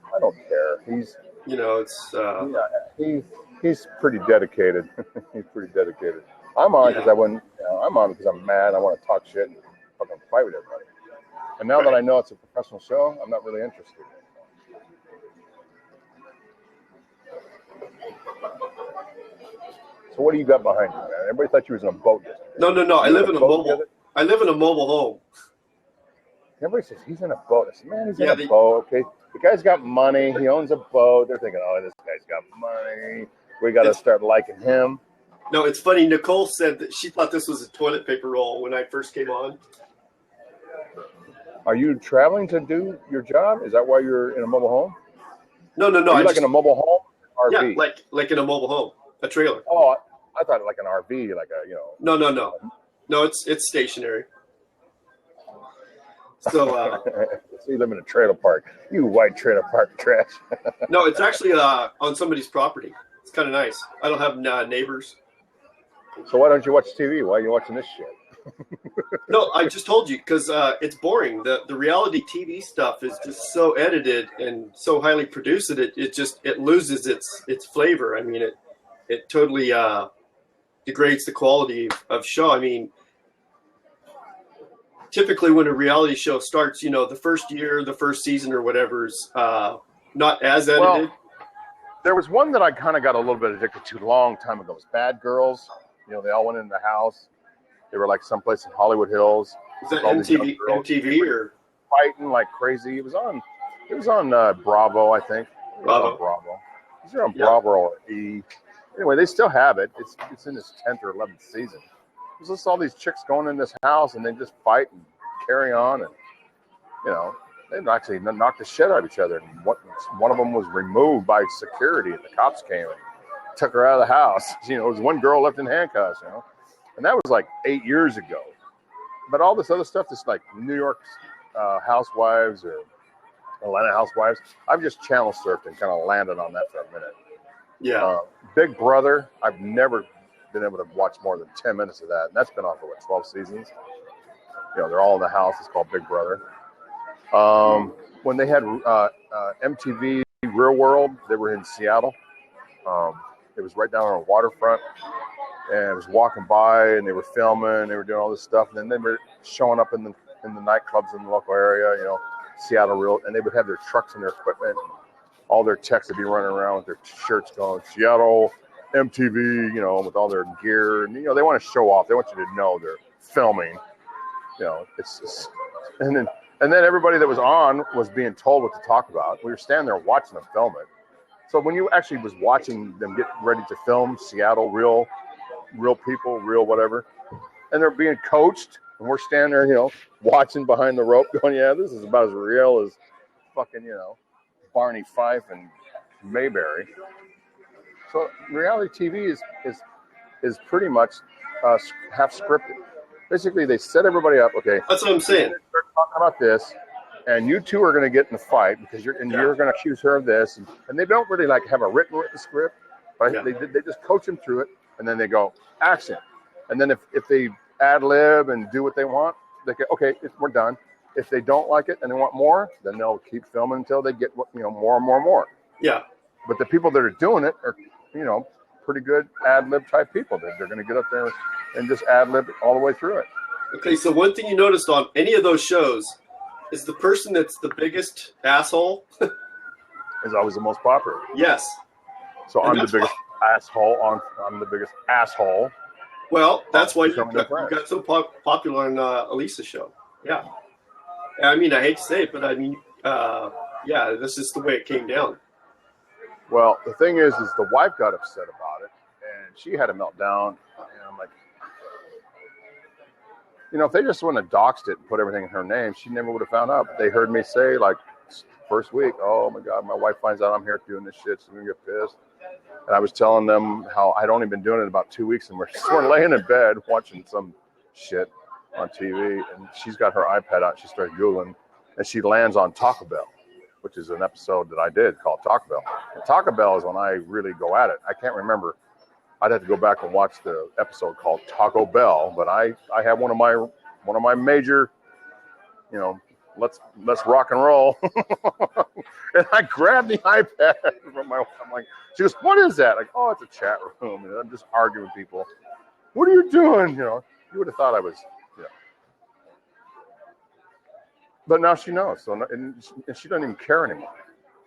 Speaker 1: I don't care. He's, he's pretty dedicated. He's pretty dedicated. I'm on because I'm on because I'm mad. I want to talk shit and fucking fight with everybody. And now that I know it's a professional show, I'm not really interested. So what do you got behind you, man? Everybody thought you was in a boat.
Speaker 2: No. I live in a mobile home.
Speaker 1: Everybody says he's in a boat. I said, man, he's in a boat. Okay, the guy's got money. He owns a boat. They're thinking, oh, this guy's got money. We got to start liking him.
Speaker 2: No, it's funny. Nicole said that she thought this was a toilet paper roll when I first came on.
Speaker 1: Are you traveling to do your job? Is that why you're in a mobile home?
Speaker 2: No.
Speaker 1: Are you in a mobile home? RV?
Speaker 2: Yeah, like in a mobile home. A trailer.
Speaker 1: Oh, I thought like an RV, like a
Speaker 2: No. No, it's stationary. So,
Speaker 1: so you live in a trailer park. You white trailer park trash.
Speaker 2: No, it's actually on somebody's property. It's kind of nice. I don't have neighbors.
Speaker 1: So why don't you watch TV? Why are you watching this shit?
Speaker 2: No, I just told you because it's boring. The reality TV stuff is just so edited and so highly produced that it loses its flavor. I mean, it totally degrades the quality of show. I mean, typically when a reality show starts, the first year, the first season or whatever is not as edited.
Speaker 1: Well, there was one that I kind of got a little bit addicted to a long time ago. It was Bad Girls. They all went in the house. They were like someplace in Hollywood Hills.
Speaker 2: Is that MTV or
Speaker 1: fighting like crazy? It was on Bravo, I think.
Speaker 2: Bravo.
Speaker 1: Is there on Bravo or E? Anyway, they still have it. It's in its 10th or 11th season. There's just all these chicks going in this house and they just fight and carry on, and they actually knocked the shit out of each other. And one of them was removed by security, and the cops came and took her out of the house. There was one girl left in handcuffs. And that was like 8 years ago. But all this other stuff, this like New York Housewives or Atlanta Housewives, I've just channel surfed and kind of landed on that for a minute.
Speaker 2: Yeah.
Speaker 1: Big Brother, I've never been able to watch more than 10 minutes of that. And that's been on for 12 seasons. They're all in the house. It's called Big Brother. When they had MTV Real World, they were in Seattle. It was right down on the waterfront. And I was walking by, and they were filming. They were doing all this stuff, and then they were showing up in the nightclubs in the local area. Seattle Real, and they would have their trucks and their equipment. All their techs would be running around with their shirts going Seattle MTV, with all their gear, and they want to show off. They want you to know they're filming. It's just, and then everybody that was on was being told what to talk about. We were standing there watching them film it. So when you actually was watching them get ready to film Seattle real people, real whatever, and they're being coached, and we're standing there, watching behind the rope going, yeah, this is about as real as fucking, Barney Fife and Mayberry. So reality TV is pretty much half scripted. Basically, they set everybody up. Okay,
Speaker 2: that's what I'm saying.
Speaker 1: Start talking about this, and you two are going to get in the fight because you're going to accuse her of this, and they don't really like have a written script, but they just coach them through it, and then they go action, and then if they ad lib and do what they want, they go, okay, we're done. If they don't like it and they want more, then they'll keep filming until they get more and more and more.
Speaker 2: Yeah.
Speaker 1: But the people that are doing it are pretty good ad lib type people. They're going to get up there and just ad lib all the way through it.
Speaker 2: Okay, so one thing you noticed on any of those shows is the person that's the biggest asshole
Speaker 1: is always the most popular.
Speaker 2: Yes.
Speaker 1: So I'm the biggest asshole. I'm the biggest asshole.
Speaker 2: Well, that's why you got so popular on Elisa's show. Yeah. I mean, I hate to say it, but I mean, this is the way it came down.
Speaker 1: Well, the thing is the wife got upset about it, and she had a meltdown. And I'm like, if they just wouldn't have doxed it and put everything in her name, she never would have found out. But they heard me say, like, first week, oh, my God, my wife finds out I'm here doing this shit. She's going to get pissed. And I was telling them how I'd only been doing it about 2 weeks, and we're laying in bed watching some shit on TV, and she's got her iPad out. She started Googling, and she lands on Taco Bell, which is an episode that I did called Taco Bell. And Taco Bell is when I really go at it. I can't remember. I'd have to go back and watch the episode called Taco Bell, but I have one of my major, let's rock and roll. And I grabbed the iPad from my wife. I'm like, she goes, what is that? Like, oh, it's a chat room. And I'm just arguing with people. What are you doing? You would have thought I was, But now she knows. So, and she doesn't even care anymore.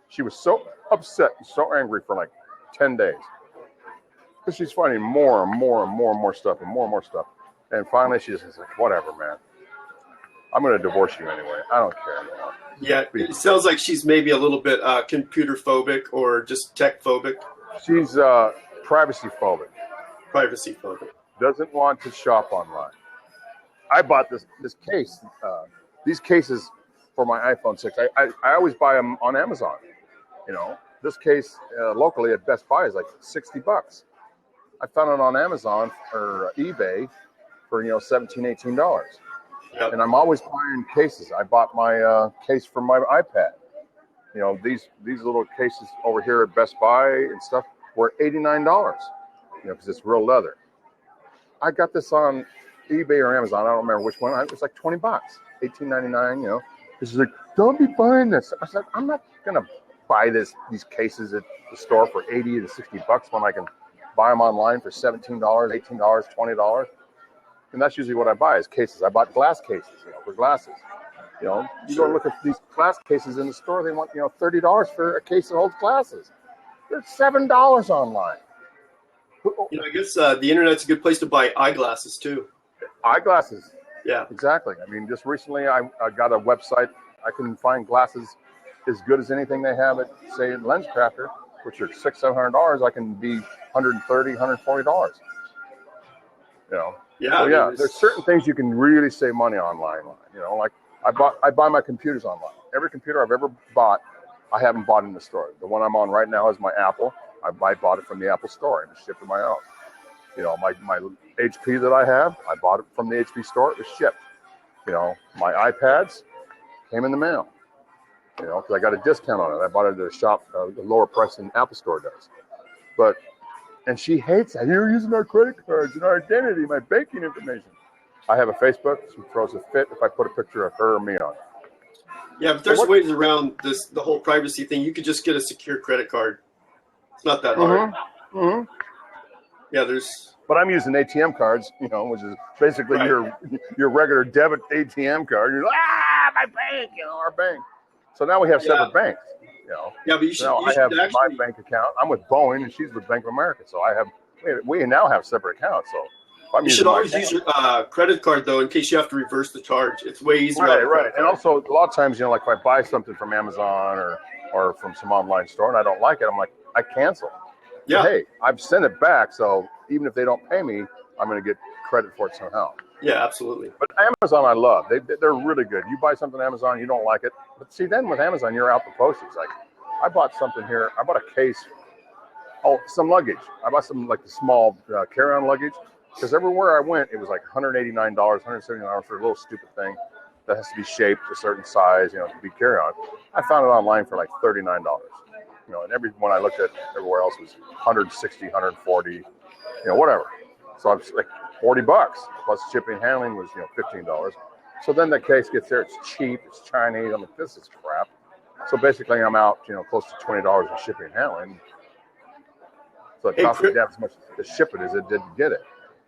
Speaker 1: She was so upset and so angry for like 10 days. Because she's finding more and more and more and more stuff and more stuff. And finally she just is like, whatever, man. I'm going to divorce you anyway. I don't care anymore.
Speaker 2: Yeah, it sounds like she's maybe a little bit computer phobic or just tech phobic.
Speaker 1: She's privacy phobic.
Speaker 2: Privacy phobic.
Speaker 1: Doesn't want to shop online. I bought this case. These cases for my iPhone 6, I always buy them on Amazon. This case locally at Best Buy is like $60. I found it on Amazon or eBay for $17, $18. Yep. And I'm always buying cases. I bought my case for my iPad. These little cases over here at Best Buy and stuff were $89. Because it's real leather. I got this on eBay or Amazon. I don't remember which one. It was like $20, $18.99. She's like, don't be buying this. I said, I'm not gonna buy these cases at the store for $80 to $60 when I can buy them online for $17, $18, $20. And that's usually what I buy is cases. I bought glass cases, for glasses. You go look at these glass cases in the store. They want $30 for a case that holds glasses. They're $7 online.
Speaker 2: I guess the internet's a good place to buy eyeglasses too.
Speaker 1: Eyeglasses.
Speaker 2: Yeah.
Speaker 1: Exactly. I mean, just recently I got a website. I can find glasses as good as anything they have at, say, in LensCrafter, which are $600-700. I can be $130, $140.
Speaker 2: Yeah.
Speaker 1: So, there's certain things you can really save money online. Like I buy my computers online. Every computer I've ever bought, I haven't bought in the store. The one I'm on right now is my Apple. I bought it from the Apple store and shipped to my house. My HP that I have, I bought it from the HP store. It was shipped. My iPads came in the mail. Because I got a discount on it. I bought it at a shop, the lower price than Apple store does. And she hates that. You're using our credit cards and our identity, my banking information. I have a Facebook. She throws a fit if I put a picture of her or me on it.
Speaker 2: Yeah, but there's ways around the whole privacy thing. You could just get a secure credit card. It's not that hard.
Speaker 1: Mm-hmm.
Speaker 2: Yeah,
Speaker 1: But I'm using ATM cards, which is basically your regular debit ATM card. You're like, my bank, our bank. So now we have separate banks.
Speaker 2: Yeah, but you should.
Speaker 1: I have my bank account. I'm with Boeing, and she's with Bank of America. So we now have separate accounts. So
Speaker 2: you should always use your credit card though, in case you have to reverse the charge. It's way easier.
Speaker 1: Right. And also a lot of times, like if I buy something from Amazon or from some online store and I don't like it, I'm like, I cancel. Yeah. But hey, I've sent it back, so even if they don't pay me, I'm going to get credit for it somehow.
Speaker 2: Yeah, absolutely.
Speaker 1: But Amazon, I love. They're really good. You buy something on Amazon, you don't like it. But see, then with Amazon, you're out the postage. Like, I bought something here. I bought a case. Oh, some luggage. I bought some like the small carry-on luggage. Because everywhere I went, it was like $189, $179 for a little stupid thing that has to be shaped a certain size, to be carry-on. I found it online for like $39. And every one I looked at everywhere else was 160, 140, whatever. So I'm like $40 plus shipping and handling was, $15. So then the case gets there, it's cheap, it's Chinese. I'm like, this is crap. So basically I'm out, close to $20 in shipping and handling. So it cost me as much to ship it as it did to get it.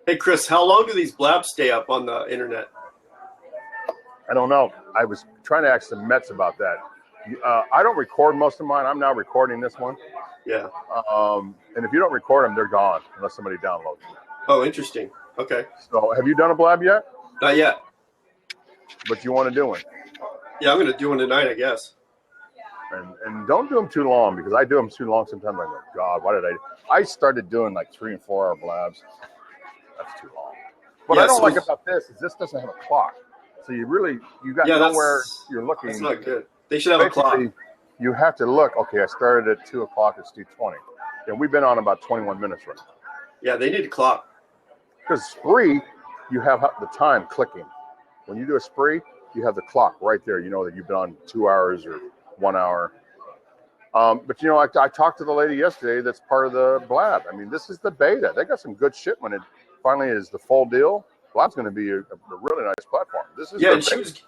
Speaker 2: Hey, Chris, how long do these blabs stay up on the internet?
Speaker 1: I don't know. I was trying to ask some Mets about that. I don't record most of mine. I'm now recording this one.
Speaker 2: Yeah.
Speaker 1: And if you don't record them, they're gone unless somebody downloads them.
Speaker 2: Oh, interesting. Okay.
Speaker 1: So have you done a blab yet?
Speaker 2: Not yet.
Speaker 1: But you want to do one?
Speaker 2: Yeah, I'm going to do one tonight, I guess.
Speaker 1: And don't do them too long, because I do them too long sometimes. I go, God, why did I started doing like 3 and 4 hour blabs. That's too long. What I don't like about this is this doesn't have a clock. So you got nowhere you're looking.
Speaker 2: That's not good. They should have a clock.
Speaker 1: You have to look, okay, I started at 2 o'clock, it's 2:20. And we've been on about 21 minutes right now.
Speaker 2: Yeah, they need a clock.
Speaker 1: Because spree, you have the time clicking. When you do a spree, you have the clock right there. You know that you've been on 2 hours or 1 hour. But I talked to the lady yesterday that's part of the blab. I mean, this is the beta. They got some good shit when it finally is the full deal. Blab's going to be a really nice platform. This is
Speaker 2: and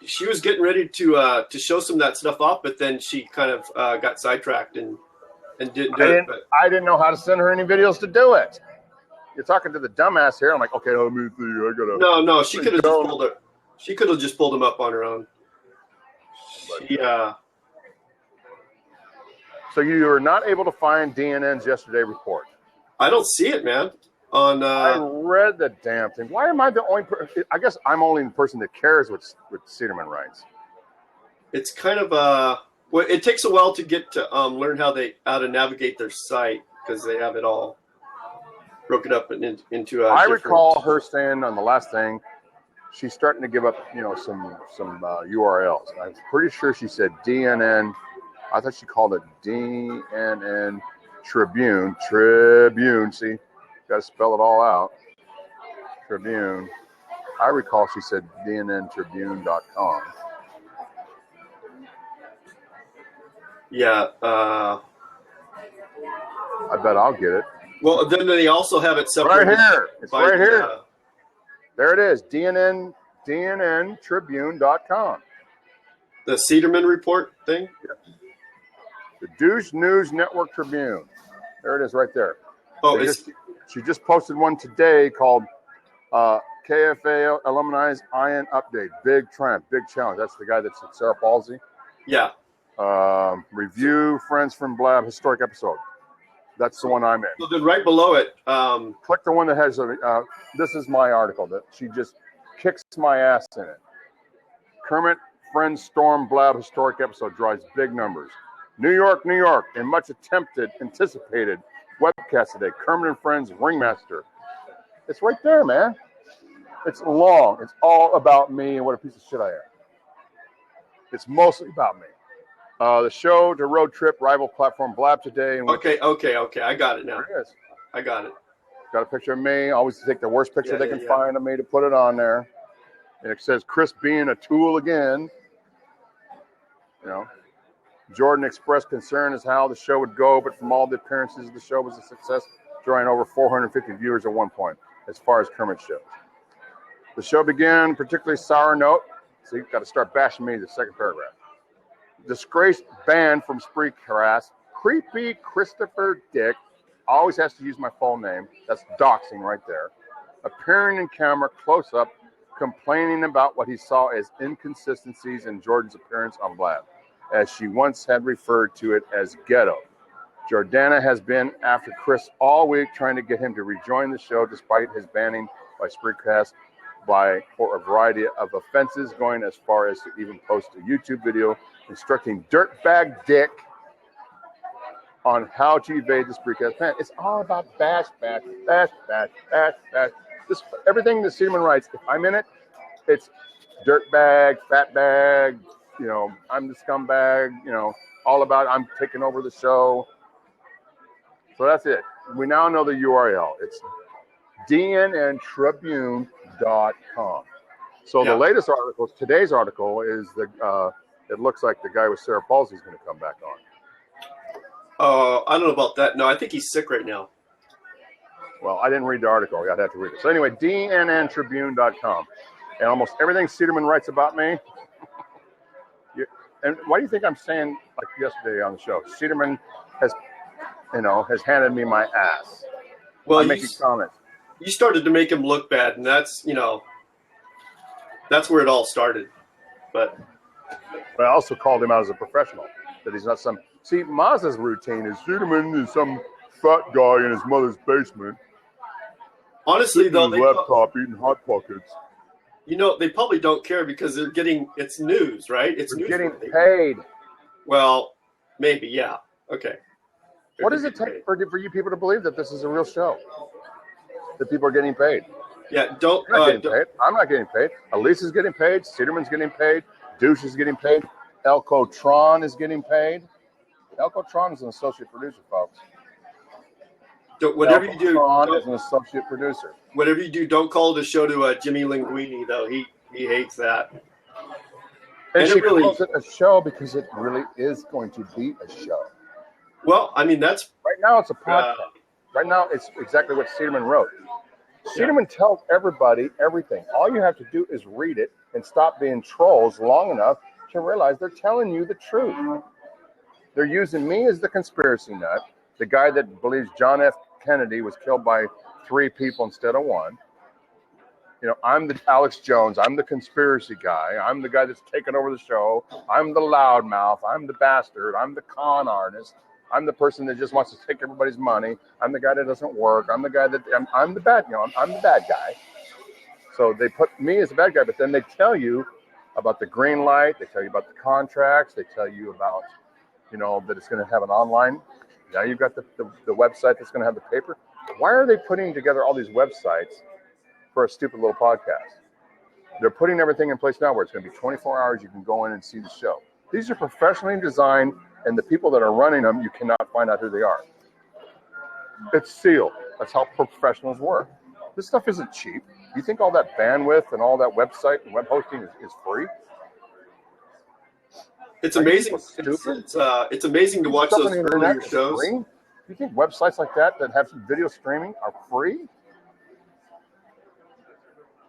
Speaker 2: she was getting ready to show some of that stuff off, but then she kind of got sidetracked and didn't do it. But
Speaker 1: I didn't know how to send her any videos to do it. You're talking to the dumbass here. I'm like, okay, let me see. I gotta.
Speaker 2: No, she could have just pulled her. She could have just pulled them up on her own.
Speaker 1: So you were not able to find DNN's yesterday report.
Speaker 2: I don't see it, man.
Speaker 1: I read the damn thing. Why am I the only person? I guess I'm only the person that cares what Cederman writes.
Speaker 2: It's kind of well, it takes a while to get to learn how to navigate their site, because they have it all broken up into.
Speaker 1: I recall her saying on the last thing, she's starting to give up, some URLs. I'm pretty sure she said DNN. I thought she called it DNN Tribune. Tribune. See. Got to spell it all out. Tribune. I recall she said dnntribune.com.
Speaker 2: Yeah.
Speaker 1: I bet I'll get it.
Speaker 2: Well, then they also have it separate.
Speaker 1: Right here. It's right here. There it is. dnntribune.com.
Speaker 2: The Cederman report thing?
Speaker 1: Yes. The Douche News Network Tribune. There it is right there.
Speaker 2: Oh,
Speaker 1: she just posted one today called KFA Alumni's Iron Update. Big trend, big challenge. That's the guy that's at Sarah Palsy.
Speaker 2: Yeah.
Speaker 1: Review Friends from Blab historic episode. That's the one I'm in.
Speaker 2: So then right below it.
Speaker 1: Click the one that has, this is my article that she just kicks my ass in it. Kermit Friends Storm Blab historic episode drives big numbers. New York, and much anticipated webcast today. Kermit and Friends Ringmaster. It's right there, man. It's long. It's all about me and what a piece of shit I am. It's mostly about me. The show to road trip rival platform Blab today.
Speaker 2: Okay. I got it now.
Speaker 1: There it is.
Speaker 2: I got it.
Speaker 1: Got a picture of me. Always take the worst picture they can find of me to put it on there. And it says Chris being a tool again. Jordan expressed concern as how the show would go, but from all the appearances, the show was a success, drawing over 450 viewers at one point, as far as Kermit's show. The show began particularly sour note, so you've got to start bashing me, the second paragraph. Disgraced banned from Spreecast, creepy Christopher Dick, always has to use my full name, that's doxing right there, appearing in camera close up, complaining about what he saw as inconsistencies in Jordan's appearance on Blab, as she once had referred to it as ghetto. Jordana has been after Chris all week, trying to get him to rejoin the show despite his banning by Spreecast for a variety of offenses, going as far as to even post a YouTube video instructing Dirtbag Dick on how to evade the Spreecast ban. It's all about bash. This, everything that Cederman writes, if I'm in it, it's dirtbag, fat bag, I'm the scumbag, all about I'm taking over the show. So that's it. We now know the URL. It's DNNtribune.com. So the latest article, today's article, is it looks like the guy with cerebral palsy is going to come back on.
Speaker 2: I don't know about that. No, I think he's sick right now.
Speaker 1: Well, I didn't read the article. I'd have to read it. So anyway, DNNtribune.com. And almost everything Cederman writes about me. And why do you think I'm saying, like yesterday on the show, Cederman has handed me my ass.
Speaker 2: Well,
Speaker 1: I'm making comments.
Speaker 2: You started to make him look bad, and that's where it all started. But
Speaker 1: I also called him out as a professional, that he's not some. See, Maz's routine is Cederman is some fat guy in his mother's basement.
Speaker 2: Honestly, though,
Speaker 1: laptop eating Hot Pockets.
Speaker 2: They probably don't care because it's news, right? It's
Speaker 1: They're
Speaker 2: news
Speaker 1: getting paid.
Speaker 2: Well, maybe, yeah. Okay.
Speaker 1: What does it take for you people to believe that this is a real show? That people are getting paid?
Speaker 2: Yeah,
Speaker 1: I'm not getting paid. Elise is getting paid. Cederman's getting paid. Douche is getting paid. Elko Tron is getting paid. Elko Tron is an associate producer, folks.
Speaker 2: Whatever you do,
Speaker 1: Tron is an associate producer.
Speaker 2: Whatever you do, don't call the show to Jimmy Linguini, though. He hates that.
Speaker 1: And she calls it a show because it really is going to be a show.
Speaker 2: Well, I mean, that's...
Speaker 1: Right now, it's a podcast. Right now, it's exactly what Cederman wrote. Cederman tells everybody everything. All you have to do is read it and stop being trolls long enough to realize they're telling you the truth. They're using me as the conspiracy nut, the guy that believes John F. Kennedy was killed by 3 people instead of 1. I'm the Alex Jones. I'm the conspiracy guy. I'm the guy that's taken over the show. I'm the loudmouth. I'm the bastard. I'm the con artist. I'm the person that just wants to take everybody's money. I'm the guy that doesn't work. I'm the guy that I'm the bad. I'm the bad guy. So they put me as the bad guy, but then they tell you about the green light. They tell you about the contracts. They tell you about, that it's going to have an online. Now you've got the website that's going to have the paper. Why are they putting together all these websites for a stupid little podcast? They're putting everything in place now where it's going to be 24 hours. You can go in and see the show. These are professionally designed, and the people that are running them, you cannot find out who they are. It's sealed. That's how professionals work. This stuff isn't cheap. You think all that bandwidth and all that website and web hosting is free?
Speaker 2: It's amazing. It's amazing to watch those earlier shows.
Speaker 1: Do you think websites like that have some video streaming are free?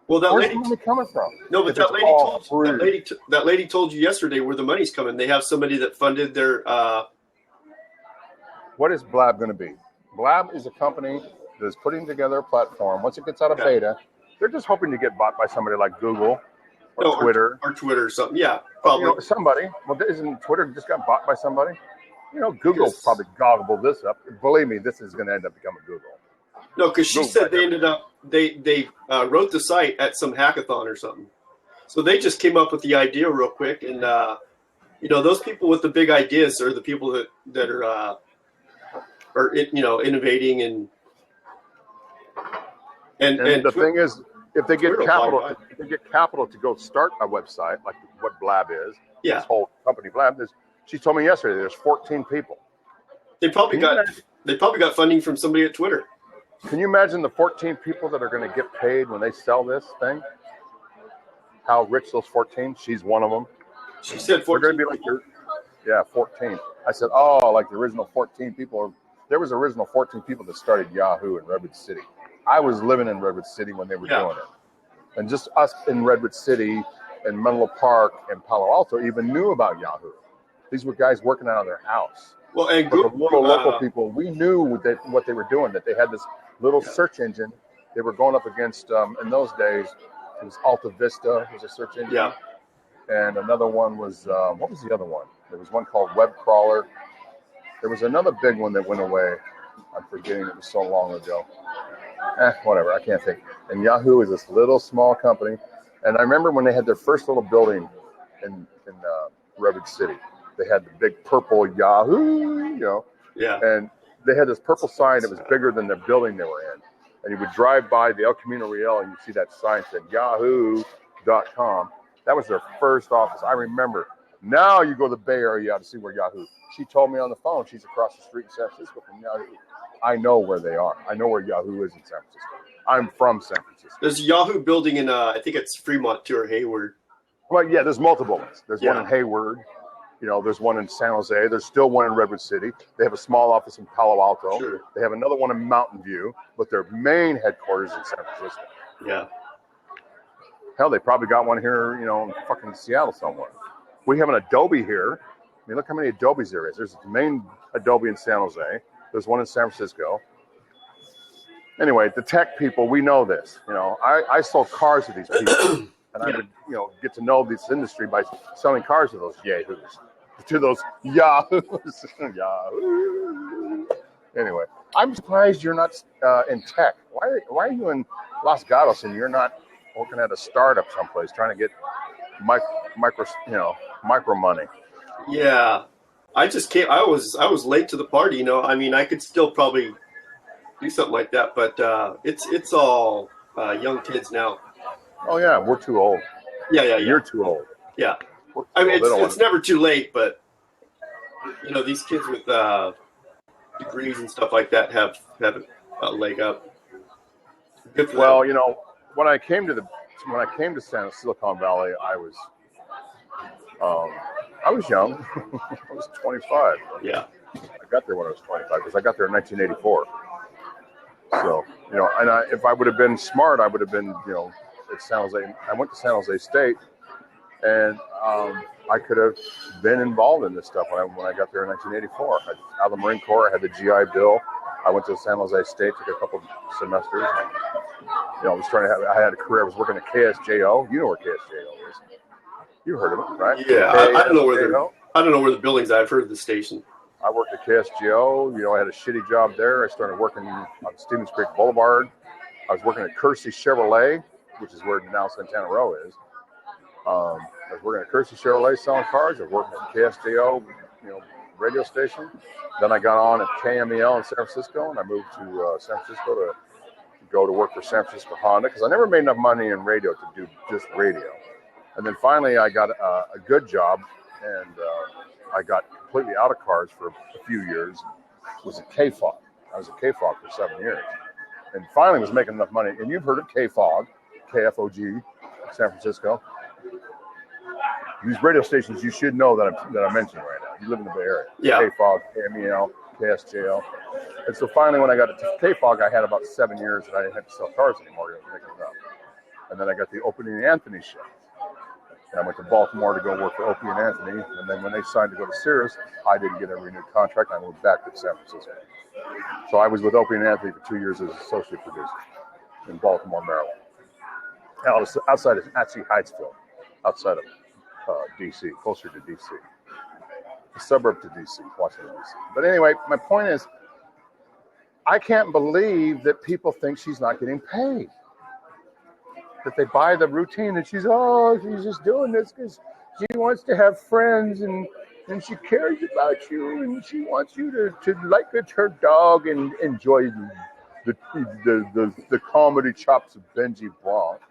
Speaker 2: Well,
Speaker 1: where's the money coming from?
Speaker 2: No, but that lady told you yesterday where the money's coming. They have somebody that funded their.
Speaker 1: What is Blab going to be? Blab is a company that is putting together a platform. Once it gets out of beta, they're just hoping to get bought by somebody like Google or Twitter.
Speaker 2: Or Twitter or something. Yeah, probably.
Speaker 1: Somebody. Well, isn't Twitter just got bought by somebody? Google probably gobbled this up. Believe me, this is going to end up becoming Google.
Speaker 2: No, because she said they ended up they wrote the site at some hackathon or something. So they just came up with the idea real quick, and those people with the big ideas are the people that are innovating and
Speaker 1: the thing is, if they get capital to go start a website like what Blab is, this whole company Blab is. She told me yesterday there's 14 people. They probably
Speaker 2: got funding from somebody at Twitter.
Speaker 1: Can you imagine the 14 people that are going to get paid when they sell this thing? How rich those 14? She's one of them.
Speaker 2: She said 14.
Speaker 1: They're going to be like 14. I said, like the original 14 people. There was original 14 people that started Yahoo in Redwood City. I was living in Redwood City when they were doing it. And just us in Redwood City and Menlo Park and Palo Alto even knew about Yahoo. These were guys working out of their house.
Speaker 2: Well, and
Speaker 1: the little local people, we knew what they were doing, that they had this little search engine. They were going up against, in those days, it was Alta Vista was a search engine.
Speaker 2: Yeah.
Speaker 1: And another one was, what was the other one? There was one called Web Crawler. There was another big one that went away. I'm forgetting, it was so long ago. Whatever, I can't think. And Yahoo is this little small company. And I remember when they had their first little building in Redwood City. They had the big purple Yahoo,
Speaker 2: Yeah.
Speaker 1: And they had this purple sign that was bigger than the building they were in. And you would drive by the El Camino Real and you'd see that sign said yahoo.com. That was their first office. I remember. Now you go to the Bay Area to see where Yahoo. She told me on the phone she's across the street in San Francisco from Yahoo. I know where they are. I know where Yahoo is in San Francisco. I'm from San Francisco.
Speaker 2: There's a Yahoo building in, I think it's Fremont too, or Hayward.
Speaker 1: Well, yeah, there's multiple ones. There's one in Hayward. There's one in San Jose. There's still one in Redwood City. They have a small office in Palo Alto.
Speaker 2: Sure.
Speaker 1: They have another one in Mountain View, but their main headquarters is in San Francisco.
Speaker 2: Yeah.
Speaker 1: Hell, they probably got one here, in fucking Seattle somewhere. We have an Adobe here. I mean, look how many Adobes there is. There's the main Adobe in San Jose. There's one in San Francisco. Anyway, the tech people, we know this. I sold cars to these people, and I would, get to know this industry by selling cars to those yahoos. To those yahoos. Yahoo. Anyway, I'm surprised you're not in tech. Why are you in Los Gatos and you're not working at a startup someplace trying to get micro money?
Speaker 2: Yeah, I just came. I was late to the party. I mean, I could still probably do something like that, but it's all young kids now.
Speaker 1: Oh yeah, we're too old.
Speaker 2: Yeah.
Speaker 1: You're too old.
Speaker 2: Yeah. I mean, it's never too late, but these kids with degrees and stuff like that have a leg up. Good for them.
Speaker 1: when I came to Silicon Valley, I was young. I was 25.
Speaker 2: Yeah.
Speaker 1: I got there when I was 25 because I got there in 1984. So, and if I would have been smart, I would have been, at San Jose. I went to San Jose State, and I could have been involved in this stuff when I got there in 1984. Out of the Marine Corps, I had the GI Bill. I went to San Jose State, took a couple of semesters. And, I had a career. I was working at KSJO. You know where KSJO is. You heard of it, right?
Speaker 2: Yeah, I don't know where the buildings. I've heard of the station.
Speaker 1: I worked at KSGO. I had a shitty job there. I started working on Stevens Creek Boulevard. I was working at Kersey Chevrolet, which is where now Santana Row is. I was working at Kersey Chevrolet selling cars. I was working at KSGO, radio station. Then I got on at KMEL in San Francisco, and I moved to San Francisco to go to work for San Francisco Honda because I never made enough money in radio to do just radio. And then finally I got a good job, and I got completely out of cars for a few years. It was at KFOG. I was at KFOG for 7 years. And finally was making enough money. And you've heard of KFOG, KFOG, San Francisco. These radio stations you should know that I'm mentioning right now. You live in the Bay Area.
Speaker 2: Yeah.
Speaker 1: KFOG, KMEL, KSJL. And so finally when I got to KFOG, I had about 7 years that I didn't have to sell cars anymore. I was making enough. And then I got the Opie and Anthony show. And I went to Baltimore to go work for Opie and Anthony. And then when they signed to go to Sirius, I didn't get a renewed contract. I moved back to San Francisco. So I was with Opie and Anthony for 2 years as associate producer in Baltimore, Maryland. Outside of Heightsville, outside of D.C., closer to D.C. A suburb to D.C., Washington, D.C. But anyway, my point is, I can't believe that people think she's not getting paid. That they buy the routine that she's just doing this because she wants to have friends and she cares about you and she wants you to like her dog and enjoy the comedy chops of Benji Blanc.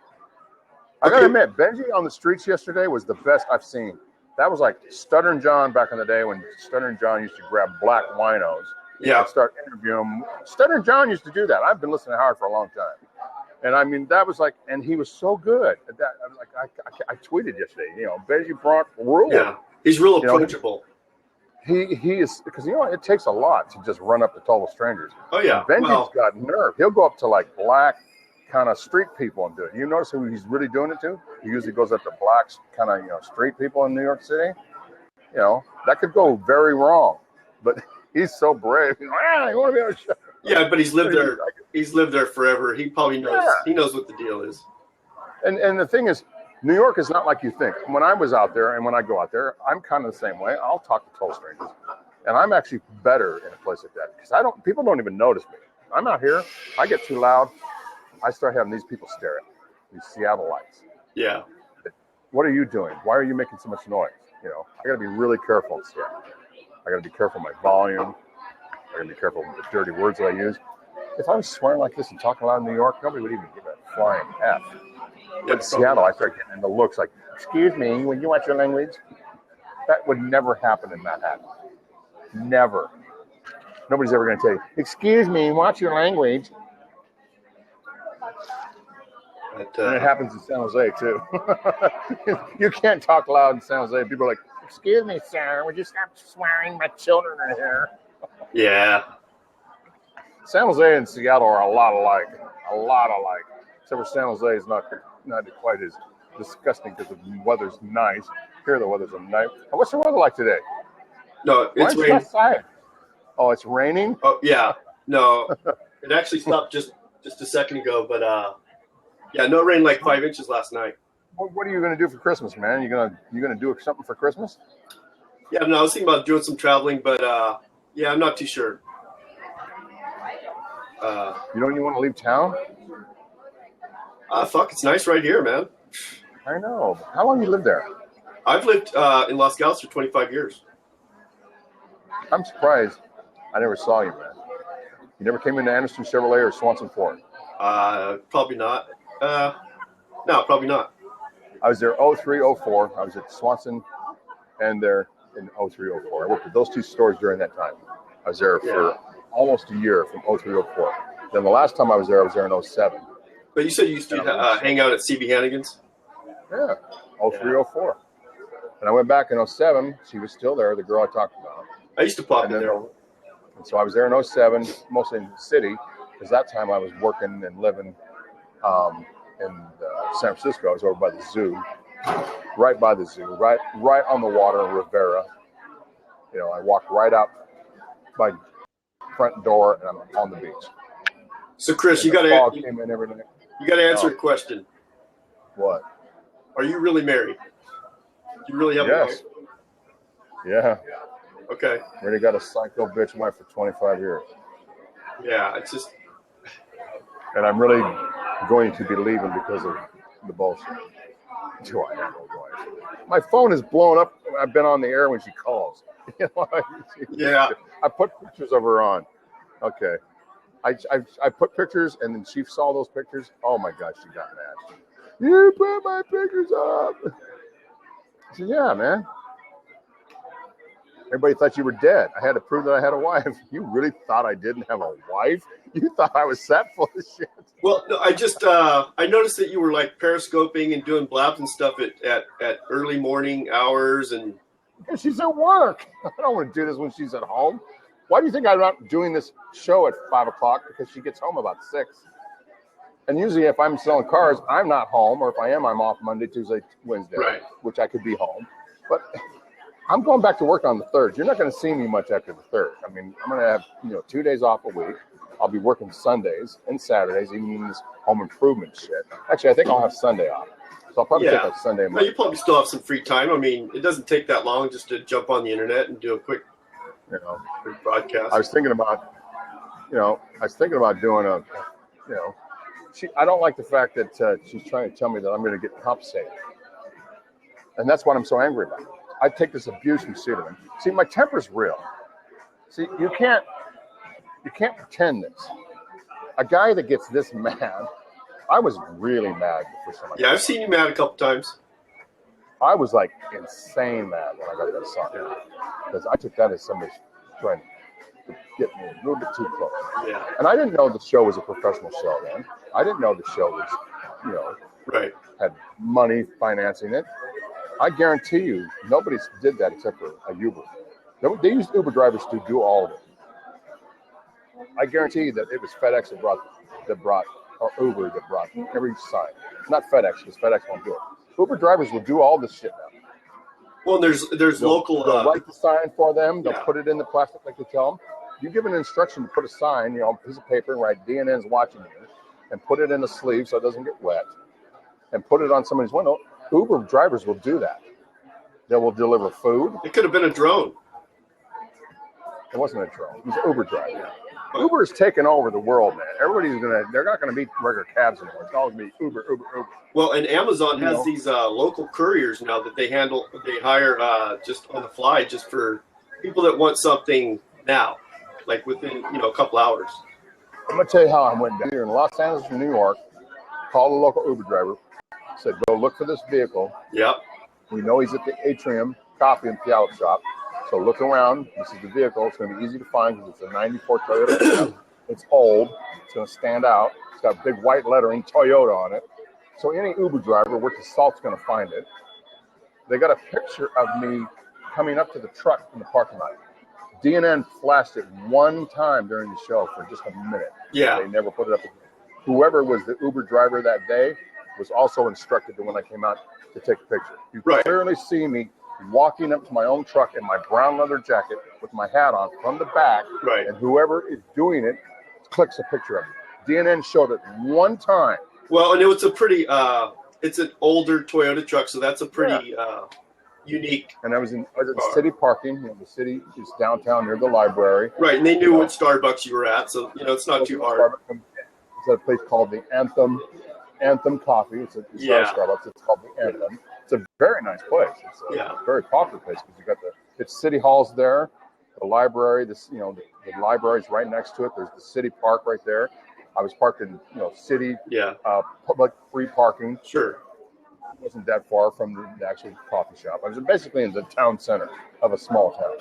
Speaker 1: I gotta admit, Benji on the streets yesterday was the best I've seen. That was like Stuttering John back in the day when Stuttering John used to grab black winos and start interviewing them. Stuttering John used to do that. I've been listening to Howard for a long time. And I mean, that was like, and he was so good. I tweeted yesterday, Benji Bronk ruled. Yeah,
Speaker 2: he's real approachable.
Speaker 1: He is, because it takes a lot to just run up to total strangers.
Speaker 2: Oh yeah,
Speaker 1: and Benji's got nerve. He'll go up to like black kind of street people and do it. You notice who he's really doing it to? He usually goes up to black kind of street people in New York City. That could go very wrong, but he's so brave. He's like, you want to be on a show?
Speaker 2: Yeah, but he's lived there. He's lived there forever. He probably knows. Yeah. He knows what the deal is.
Speaker 1: And the thing is, New York is not like you think. When I was out there and when I go out there, I'm kind of the same way. I'll talk to total strangers, and I'm actually better in a place like that because people don't even notice me. I'm out here. I get too loud. I start having these people stare at me. These Seattleites.
Speaker 2: Yeah.
Speaker 1: What are you doing? Why are you making so much noise? I got to be really careful in Seattle. I got to be careful with my volume. I got to be careful with the dirty words that I use. If I was swearing like this and talking loud in New York, nobody would even give a flying F. But in Seattle, I start getting the looks like, excuse me, will you watch your language? That would never happen in Manhattan. Never. Nobody's ever going to tell you, excuse me, watch your language. And it happens in San Jose too. You can't talk loud in San Jose. People are like, "Excuse me, sir, would you stop swearing? My children are here."
Speaker 2: Yeah.
Speaker 1: San Jose and Seattle are a lot alike. Except for San Jose is not quite as disgusting because the weather's nice. Here the weather's nice. What's the weather like today?
Speaker 2: No, it's raining.
Speaker 1: Outside? Oh, it's raining?
Speaker 2: Oh, yeah. No, it actually stopped just a second ago, but yeah, no rain like 5 inches last night.
Speaker 1: What are you going to do for Christmas, man? You gonna do something for Christmas?
Speaker 2: Yeah, no, I was thinking about doing some traveling, but yeah, I'm not too sure.
Speaker 1: You don't even want to leave town?
Speaker 2: Fuck, it's nice right here, man.
Speaker 1: I know. How long you lived there?
Speaker 2: I've lived in Los Gatos for 25 years.
Speaker 1: I'm surprised I never saw you, man. You never came into Anderson Chevrolet or Swanson Ford?
Speaker 2: Probably not. No, probably not.
Speaker 1: I was there 03, 04. I was at Swanson and there in 03, 04. I worked at those two stores during that time. I was there for almost a year from 03, 04. Then the last time I was there in 07.
Speaker 2: But you said you used to hang out at CB Hannigan's?
Speaker 1: Yeah, 03, 04. And I went back in 07. She was still there, the girl I talked about.
Speaker 2: I used to pop in there.
Speaker 1: And so I was there in 07, mostly in the city, because that time I was working and living in San Francisco. I was over by the zoo, right by the zoo, right on the water in Rivera. You know, I walked right out my front door and I'm on the beach.
Speaker 2: So Chris, you got to answer a question.
Speaker 1: What?
Speaker 2: Are you really married? Do you really have a wife?
Speaker 1: Yeah.
Speaker 2: Okay.
Speaker 1: Really got a psycho bitch wife for 25 years.
Speaker 2: Yeah, it's just.
Speaker 1: And I'm really going to be leaving because of the bullshit. Do I have a wife? My phone is blown up. I've been on the air when she calls.
Speaker 2: Yeah.
Speaker 1: I put pictures of her on. Okay. I put pictures and then she saw those pictures. Oh my God, she got mad. You put my pictures up. I said, yeah, man. Everybody thought you were dead. I had to prove that I had a wife. You really thought I didn't have a wife? You thought I was that full of shit.
Speaker 2: Well, no, I just I noticed that you were like periscoping and doing blabs and stuff at early morning hours and.
Speaker 1: Because she's at work. I don't want to do this when she's at home. Why do you think I'm not doing this show at 5 o'clock? Because she gets home about 6. And usually if I'm selling cars, I'm not home. Or if I am, I'm off Monday, Tuesday, Wednesday, which I could be home. But I'm going back to work on the 3rd. You're not going to see me much after the 3rd. I mean, I'm going to have 2 days off a week. I'll be working Sundays and Saturdays, even in this home improvement shit. Actually, I think I'll have Sunday off. So I'll probably take a Sunday.
Speaker 2: But you probably still have some free time. I mean, it doesn't take that long just to jump on the internet and do a quick, quick broadcast.
Speaker 1: I was thinking about doing a, I don't like the fact that she's trying to tell me that I'm going to get compensated. And that's what I'm so angry about. I take this abuse from Cedarman. See, my temper's real. See, you can't pretend this. A guy that gets this mad, I was really mad before somebody.
Speaker 2: Yeah, I've seen you mad a couple times.
Speaker 1: I was like insane mad when I got that song. Because I took that as somebody trying to get me a little bit too close.
Speaker 2: Yeah.
Speaker 1: And I didn't know the show was a professional show then. I didn't know the show was, had money financing it. I guarantee you, nobody did that except for a Uber. They used Uber drivers to do all of it. I guarantee you that it was FedEx that brought, or Uber that brought every sign. Not FedEx, because FedEx won't do it. Uber drivers will do all this shit now.
Speaker 2: Well, there's local.
Speaker 1: They'll write the sign for them. They'll put it in the plastic like they tell them. You give an instruction to put a sign, a piece of paper, and write DNN's watching you, and put it in a sleeve so it doesn't get wet, and put it on somebody's window. Uber drivers will do that. They will deliver food.
Speaker 2: It could have been a drone.
Speaker 1: It wasn't a drone. It was an Uber driver. Yeah. Uber's taken over the world, man. They're not gonna be regular cabs anymore. It's all gonna be Uber.
Speaker 2: Well, and Amazon has these local couriers now that they hire just on the fly, just for people that want something now, like within a couple hours.
Speaker 1: I'm gonna tell you how I went down here in Los Angeles or New York. Called a local Uber driver. Said, go look for this vehicle.
Speaker 2: Yep.
Speaker 1: We know he's at the Atrium Coffee and Piano Shop. So look around. This is the vehicle. It's going to be easy to find because it's a 94 Toyota. It's old. It's going to stand out. It's got big white lettering Toyota on it. So any Uber driver worth his salt's going to find it. They got a picture of me coming up to the truck in the parking lot. DNN flashed it one time during the show for just a minute.
Speaker 2: Yeah.
Speaker 1: They never put it up again. Whoever was the Uber driver that day was also instructed that when I came out to take a picture. You clearly see me walking up to my own truck in my brown leather jacket with my hat on from the back, and whoever is doing it clicks a picture of me. DNN showed it one time.
Speaker 2: Well, and it was a pretty, it's an older Toyota truck, so that's a pretty unique.
Speaker 1: And I was in city parking. You know, the city is downtown near the library.
Speaker 2: Right, and they knew what Starbucks you were at, so it's not too hard.
Speaker 1: It's at a place called the Anthem Coffee. It's not Starbucks. It's called the Anthem. It's a very nice place. It's a very popular place because you got it's City Hall's there, the library. The library's right next to it. There's the city park right there. I was parked in city public free parking.
Speaker 2: Sure.
Speaker 1: It wasn't that far from the actual coffee shop. I was basically in the town center of a small town.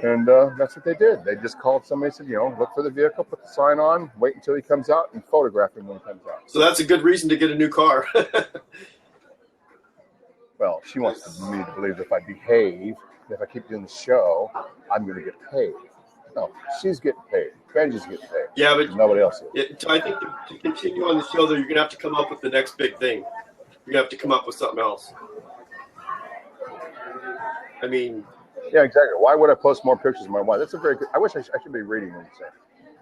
Speaker 1: And that's what they did. They just called somebody and said, look for the vehicle, put the sign on, wait until he comes out, and photograph him when he comes out.
Speaker 2: So that's a good reason to get a new car.
Speaker 1: Well, she wants me to believe if I behave, if I keep doing the show, I'm going to get paid. No, she's getting paid. Benji's getting paid.
Speaker 2: Yeah, but
Speaker 1: nobody else is.
Speaker 2: I think to continue on the show, though, you're going to have to come up with the next big thing. You're going to have to come up with something else. I mean...
Speaker 1: Yeah, exactly. Why would I post more pictures of my wife? That's a very good... I wish I should be reading what you're saying.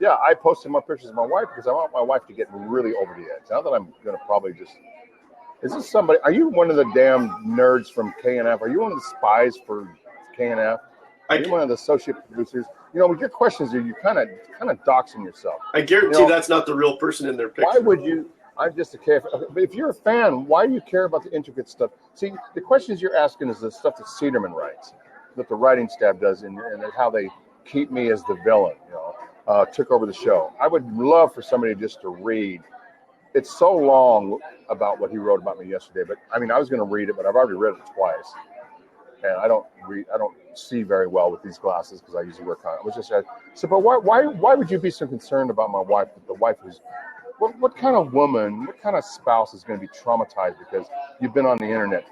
Speaker 1: Yeah, I posted more pictures of my wife because I want my wife to get really over the edge. Now that I'm going to probably just... Is this somebody... Are you one of the damn nerds from KNF? Are you one of the spies for KNF? Are you one of the associate producers? With your questions, you kind of doxing yourself.
Speaker 2: I guarantee that's not the real person in their picture.
Speaker 1: Why would you... I'm just a KF. If you're a fan, why do you care about the intricate stuff? See, the questions you're asking is the stuff that Cederman writes, that the writing staff does, and how they keep me as the villain, took over the show. I would love for somebody just to read. It's so long about what he wrote about me yesterday, but I was going to read it, but I've already read it twice. And I don't see very well with these glasses because I usually wear contact. It was just so, but why would you be so concerned about my wife? The wife who's what kind of woman, what kind of spouse is going to be traumatized because you've been on the internet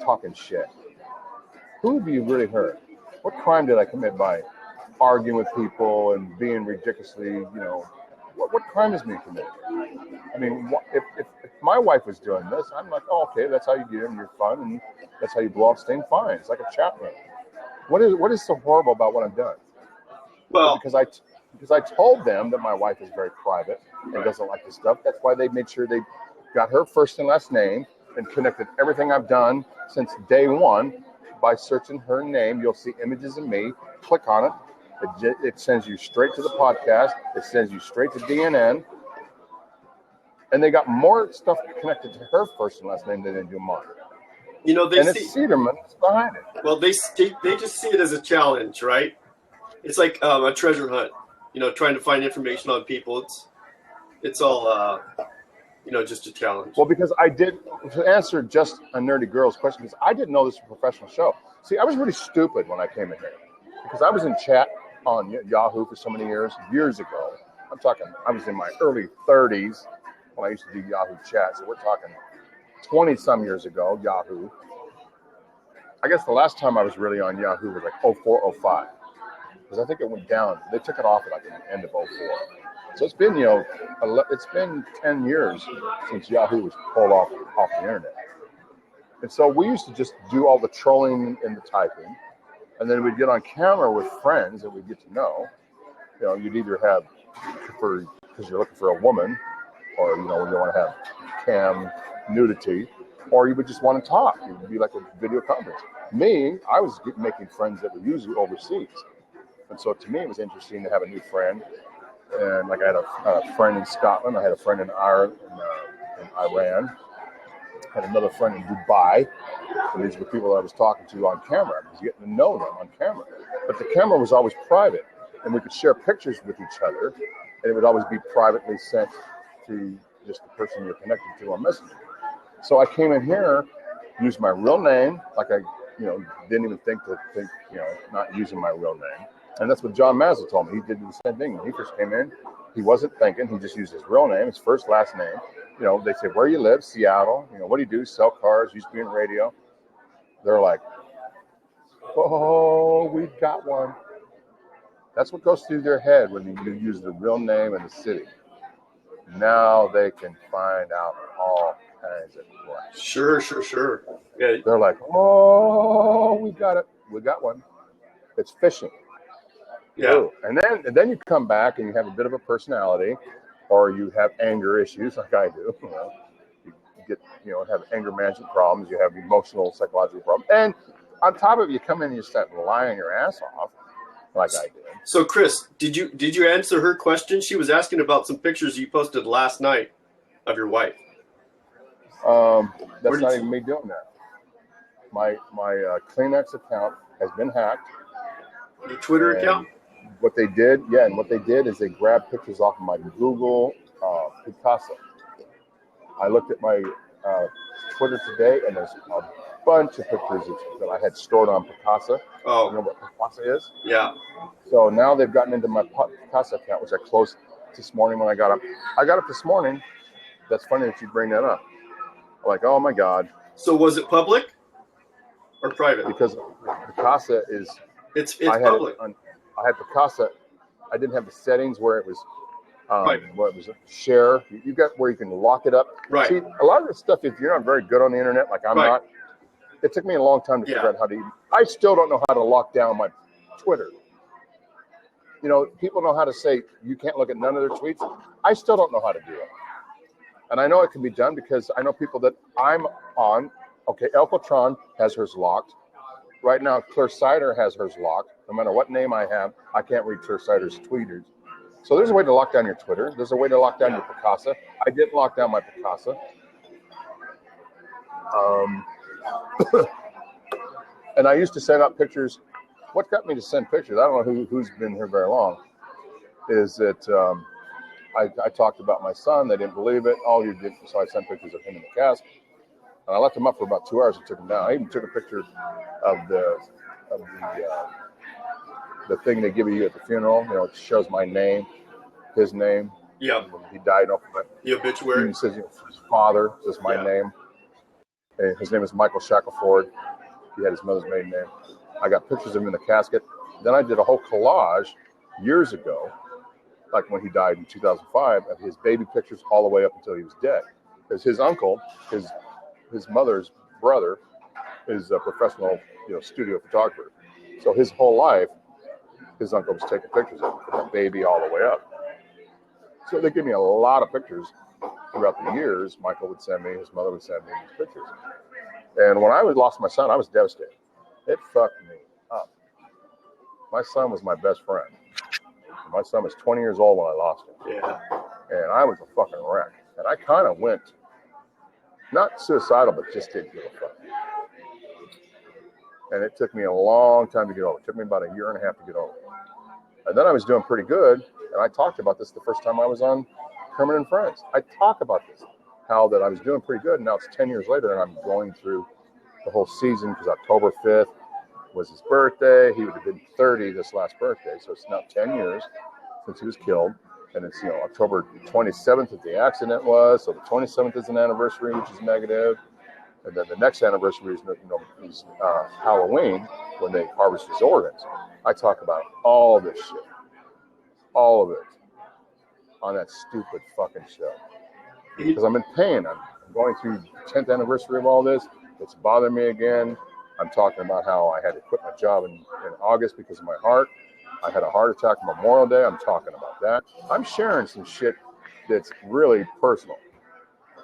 Speaker 1: talking shit? Who have you really hurt? What crime did I commit by arguing with people and being ridiculously, what crime is being committed? If my wife was doing this, I'm like, oh, okay, that's how you do it, and you're fun, and that's how you blow off steam. Fine, it's like a chat room. What is so horrible about what I've done?
Speaker 2: Well,
Speaker 1: because I told them that my wife is very private and doesn't like this stuff. That's why they made sure they got her first and last name and connected everything I've done since day one. By searching her name, you'll see images of me. Click on it. It sends you straight to the podcast. It sends you straight to DNN. And they got more stuff connected to her first and last name than they do mine. It's Cederman behind it.
Speaker 2: Well, they just see it as a challenge, right? It's like a treasure hunt. Trying to find information on people. It's all just a challenge.
Speaker 1: Well, because to answer just a nerdy girl's question, because I didn't know this was a professional show. See, I was really stupid when I came in here because I was in chat on Yahoo for so many years ago. I'm talking, I was in my early 30s when I used to do Yahoo chat. So we're talking 20 some years ago, Yahoo. I guess the last time I was really on Yahoo was like 04, 05. Because I think it went down. They took it off at the end of 04. So it's been, it's been 10 years since Yahoo was pulled off the internet. And so we used to just do all the trolling and the typing. And then we'd get on camera with friends that we'd get to know. You'd either have, because you're looking for a woman, or, you want to have cam nudity, or you would just want to talk. It would be like a video conference. Me, I was making friends that were usually overseas. And so to me, it was interesting to have a new friend. And like I had a friend in Scotland, I had a friend in Iran, I had another friend in Dubai. And these were people that I was talking to on camera. I was getting to know them on camera. But the camera was always private, and we could share pictures with each other, and it would always be privately sent to just the person you're connected to on Messenger. So I came in here, used my real name, like I, didn't even think, not using my real name. And that's what John Mazza told me. He did the same thing. When he first came in, he wasn't thinking. He just used his real name, his first, last name. they say, where you live? Seattle. What do you do? Sell cars, used to be in radio. They're like, oh, we've got one. That's what goes through their head when you use the real name and the city. Now they can find out all kinds of crap.
Speaker 2: Sure. Yeah.
Speaker 1: They're like, oh, we got it. We got one. It's phishing.
Speaker 2: Yeah.
Speaker 1: Ooh. And then you come back and you have a bit of a personality, or you have anger issues like I do. You get, have anger management problems. You have emotional, psychological problems. And on top of it, you come in and you start lying your ass off like I did.
Speaker 2: So, Chris, did you answer her question? She was asking about some pictures you posted last night of your wife.
Speaker 1: That's not even me doing that. My Kleenex account has been hacked.
Speaker 2: Your Twitter account?
Speaker 1: What they did is they grabbed pictures off of my Google Picasa. I looked at my Twitter today, and there's a bunch of pictures that I had stored on Picasa.
Speaker 2: Oh.
Speaker 1: You know what Picasa is?
Speaker 2: Yeah.
Speaker 1: So now they've gotten into my Picasa account, which I closed this morning when I got up. I got up this morning. That's funny that you bring that up. I'm like, oh my God.
Speaker 2: So was it public or private?
Speaker 1: Because Picasa is...
Speaker 2: It's public.
Speaker 1: I had Picasa. I didn't have the settings where it was where it was share. You got where you can lock it up.
Speaker 2: Right.
Speaker 1: See, a lot of this stuff, if you're not very good on the internet, like I'm not, it took me a long time to figure out how to. I still don't know how to lock down my Twitter. People know how to say you can't look at none of their tweets. I still don't know how to do it. And I know it can be done because I know people that I'm on. Okay, Elcotron has hers locked. Right now, Clear Cider has hers locked. No matter what name I have, I can't read Clear Cider's tweeters. So there's a way to lock down your Twitter. There's a way to lock down your Picasa. I didn't lock down my Picasa. And I used to send out pictures. What got me to send pictures, I don't know who's been here very long, is that I talked about my son. They didn't believe it. Oh, you did. So I sent pictures of him in the casket. And I left him up for about 2 hours and took him down. I even took a picture of the thing they give you at the funeral. It shows my name, his name.
Speaker 2: Yeah.
Speaker 1: He died off of it.
Speaker 2: The obituary.
Speaker 1: He says his father says my name. And his name is Michael Shackelford. He had his mother's maiden name. I got pictures of him in the casket. Then I did a whole collage years ago, like when he died in 2005, of his baby pictures all the way up until he was dead. Because his uncle, his mother's brother, is a professional, studio photographer. So his whole life, his uncle was taking pictures of him from the baby all the way up. So they give me a lot of pictures throughout the years. Michael would send me, his mother would send me these pictures. And when I lost my son, I was devastated. It fucked me up. My son was my best friend. My son was 20 years old when I lost him.
Speaker 2: Yeah.
Speaker 1: And I was a fucking wreck. And I kind of went, not suicidal, but just didn't give a fuck. And it took me a long time to get over. It took me about a year and a half to get over. And then I was doing pretty good. And I talked about this the first time I was on Herman and Friends. I talk about this, how that I was doing pretty good. And now it's 10 years later and I'm going through the whole season because October 5th was his birthday. He would have been 30 this last birthday. So it's now 10 years since he was killed. And it's, October 27th that the accident was. So the 27th is an anniversary, which is negative. And then the next anniversary is Halloween, when they harvest his organs. I talk about all this shit, all of it, on that stupid fucking show. Because I'm in pain. I'm going through the 10th anniversary of all this. It's bothering me again. I'm talking about how I had to quit my job in August because of my heart. I had a heart attack Memorial Day. I'm talking about that. I'm sharing some shit that's really personal.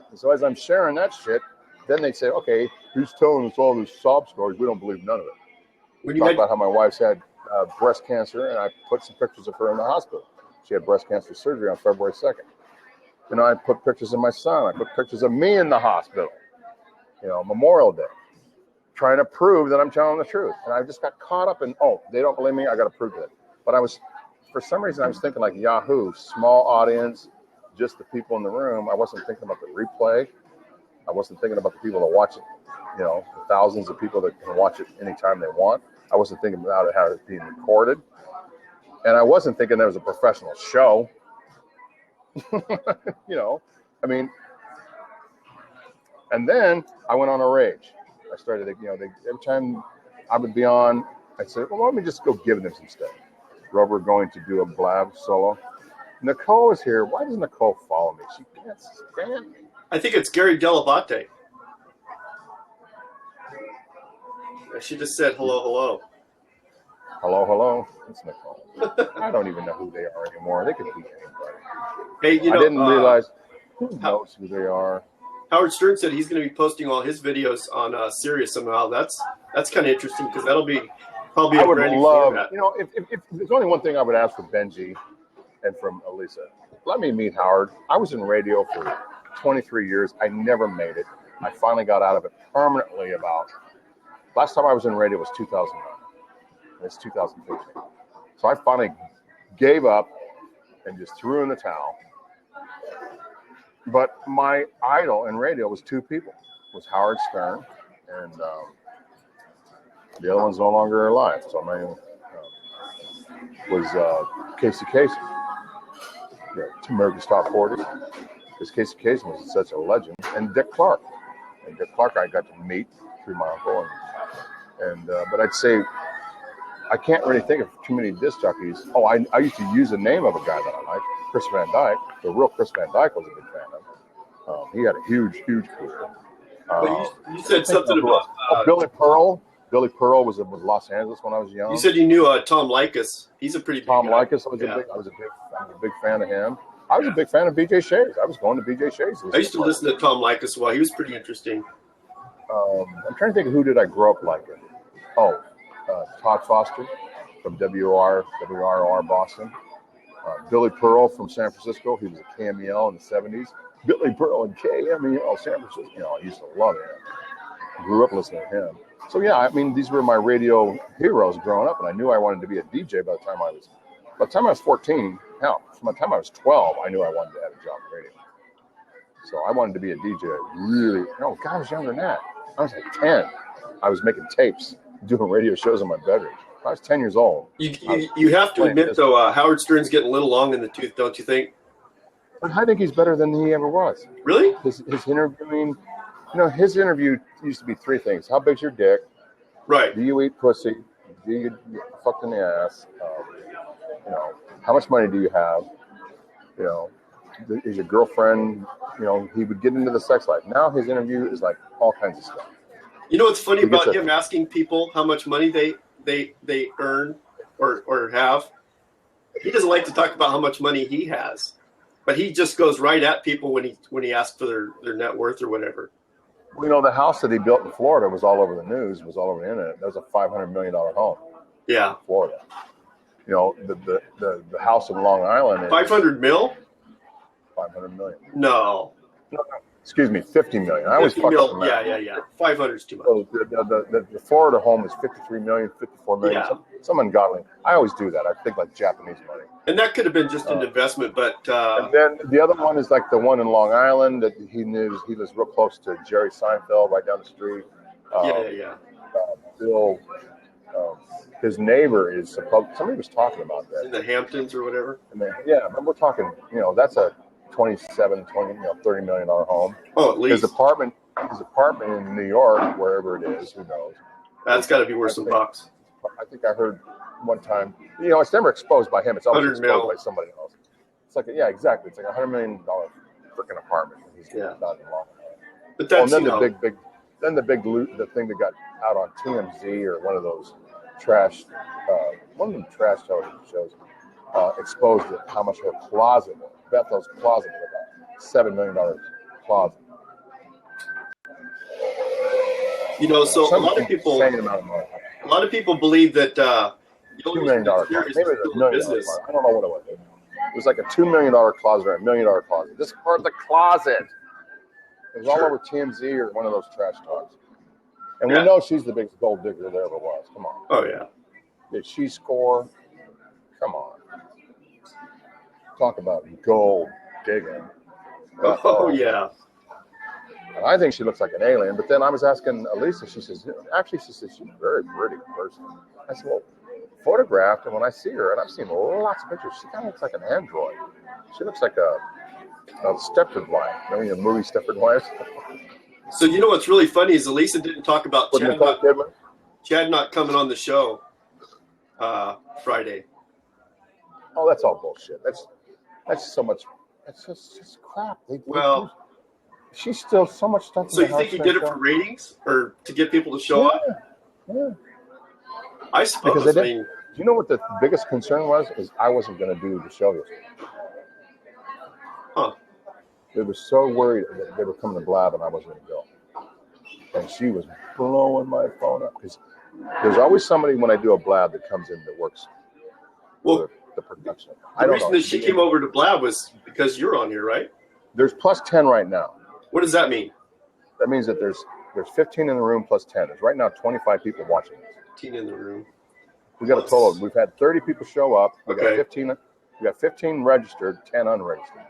Speaker 1: And so as I'm sharing that shit, then they say, okay, he's telling us all these sob stories. We don't believe none of it. We talk about how my wife's had breast cancer, and I put some pictures of her in the hospital. She had breast cancer surgery on February 2nd. I put pictures of my son. I put pictures of me in the hospital, Memorial Day, trying to prove that I'm telling the truth. And I just got caught up in, they don't believe me, I got to prove it. But for some reason, I was thinking like Yahoo, small audience, just the people in the room. I wasn't thinking about the replay. I wasn't thinking about the people that watch it, the thousands of people that can watch it anytime they want. I wasn't thinking about how it's being recorded. And I wasn't thinking there was a professional show. And then I went on a rage. I started, every time I would be on, I'd say, well, let me just go give them some stuff. Rover going to do a blab solo. Nicole is here. Why does Nicole follow me? She can't stand me.
Speaker 2: I think it's Gary Delabate. She just said hello, hello.
Speaker 1: Hello, hello. It's Nicole. I don't even know who they are anymore. They could be anybody.
Speaker 2: Hey,
Speaker 1: I didn't realize who knows who they are.
Speaker 2: Howard Stern said he's going to be posting all his videos on Sirius somehow. That's kind of interesting because that'll be probably
Speaker 1: I would love,
Speaker 2: format.
Speaker 1: if there's only one thing I would ask for Benji and from Elisa, let me meet Howard. I was in radio for 23 years. I never made it. I finally got out of it permanently last time I was in radio was 2009. It's 2015. So I finally gave up and just threw in the towel. But my idol in radio was two people. It was Howard Stern, and the other one's no longer alive. So my was Casey Kasem, America's Top 40. Because Casey Kasem was such a legend, and Dick Clark. And Dick Clark I got to meet through my uncle, but I'd say I can't really think of too many disc jockeys. Oh, I used to use the name of a guy that I liked, Chris Van Dyke. The real Chris Van Dyke was a big fan of. He had a huge career.
Speaker 2: You said something about
Speaker 1: Billy Pearl. Billy Pearl was in Los Angeles when I was young.
Speaker 2: You said you knew Tom Likas. He's a pretty big
Speaker 1: Tom
Speaker 2: guy.
Speaker 1: Likas. I was a big fan of him. I was a big fan of BJ Shays. I was going to BJ Shays.
Speaker 2: I used to listen to Tom Likas a while. He was pretty interesting.
Speaker 1: I'm trying to think of who did I grow up liking. Oh, Todd Foster from WROR Boston. Billy Pearl from San Francisco. He was a KMEL in the 70s. Billy Pearl and KMEL San Francisco. I used to love him. Grew up listening to him. So yeah, I mean, these were my radio heroes growing up, and I knew I wanted to be a DJ by the time I was 14. Hell, from the time I was 12, I knew I wanted to have a job in radio. So I wanted to be a DJ. God, I was younger than that. I was like 10. I was making tapes, doing radio shows in my bedroom. I was 10 years old.
Speaker 2: You have to admit, though, Howard Stern's getting a little long in the tooth, don't you think?
Speaker 1: But I think he's better than he ever was.
Speaker 2: Really?
Speaker 1: His interviewing, his interview used to be three things. How big's your dick?
Speaker 2: Right.
Speaker 1: Do you eat pussy? Do you get fucked in the ass? How much money do you have? Is your girlfriend, he would get into the sex life. Now his interview is like all kinds of stuff.
Speaker 2: You know what's funny about him asking people how much money they earn or have? He doesn't like to talk about how much money he has. But he just goes right at people when he asks for their net worth or whatever.
Speaker 1: Well, the house that he built in Florida was all over the news, was all over the internet. That was a $500 million home.
Speaker 2: Yeah.
Speaker 1: In Florida. The house in Long Island.
Speaker 2: 500 mil?
Speaker 1: 500 million.
Speaker 2: No.
Speaker 1: Excuse me, 50 million. I always fuck up the math.
Speaker 2: Yeah. 500 is too much.
Speaker 1: So the Florida home is 53 million, 54 million, some ungodly. I always do that. I think like Japanese money.
Speaker 2: And that could have been just an investment, but...
Speaker 1: and then the other one is like the one in Long Island that he lives real close to Jerry Seinfeld, right down the street. Bill, his neighbor is somebody was talking about that.
Speaker 2: In the Hamptons or whatever?
Speaker 1: But we're talking, that's a $27, $30 million home.
Speaker 2: Oh, at least.
Speaker 1: His apartment in New York, wherever it is, who knows?
Speaker 2: That's got to be worth some bucks.
Speaker 1: I think I heard one time, it's never exposed by him. It's always exposed by somebody else. It's like, exactly. It's like $100 million freaking apartment. He's not in Long Island.
Speaker 2: But that's,
Speaker 1: and then the big loot, the thing that got out on TMZ or one of those trash television shows, exposed how much her closet was. Bethel's closet was about $7 million closet.
Speaker 2: So a lot of people believe that
Speaker 1: $2 million closet. Maybe it was $1 million. I don't know what it was. It was like a $2 million closet or $1 million closet. This part of the closet. It was all over TMZ or one of those trash talks. And we know she's the biggest gold digger there ever was. Come on.
Speaker 2: Oh, yeah.
Speaker 1: Did she score? Come on. Talk about gold digging.
Speaker 2: Oh, yeah.
Speaker 1: I think she looks like an alien. But then I was asking Elisa, she says, she's a very pretty person. I said, well, photographed, and when I see her, and I've seen lots of pictures, she kind of looks like an android. She looks like a Stepford wife. Remember your movie Stepford Wives?
Speaker 2: So you know what's really funny is Elisa didn't talk about Chad not coming on the show Friday.
Speaker 1: Oh, that's all bullshit. That's so much. That's just crap. She's still so much stuff.
Speaker 2: So you think he did it for ratings or to get people to show up?
Speaker 1: Yeah.
Speaker 2: I suppose.
Speaker 1: Because do you know what the biggest concern was? Is I wasn't going to do the show yesterday.
Speaker 2: Huh.
Speaker 1: They were so worried that they were coming to Blab and I wasn't going to go. And she was blowing my phone up because there's always somebody when I do a Blab that comes in that works.
Speaker 2: Well,
Speaker 1: the production.
Speaker 2: The reason that she came over to Blab was because you're on here, right?
Speaker 1: There's plus 10 right now.
Speaker 2: What does that mean?
Speaker 1: That means that there's 15 in the room plus 10. There's right now 25 people watching this.
Speaker 2: 15 in the room.
Speaker 1: We got a total. We've had 30 people show up. We got 15. We got 15 registered, 10 unregistered.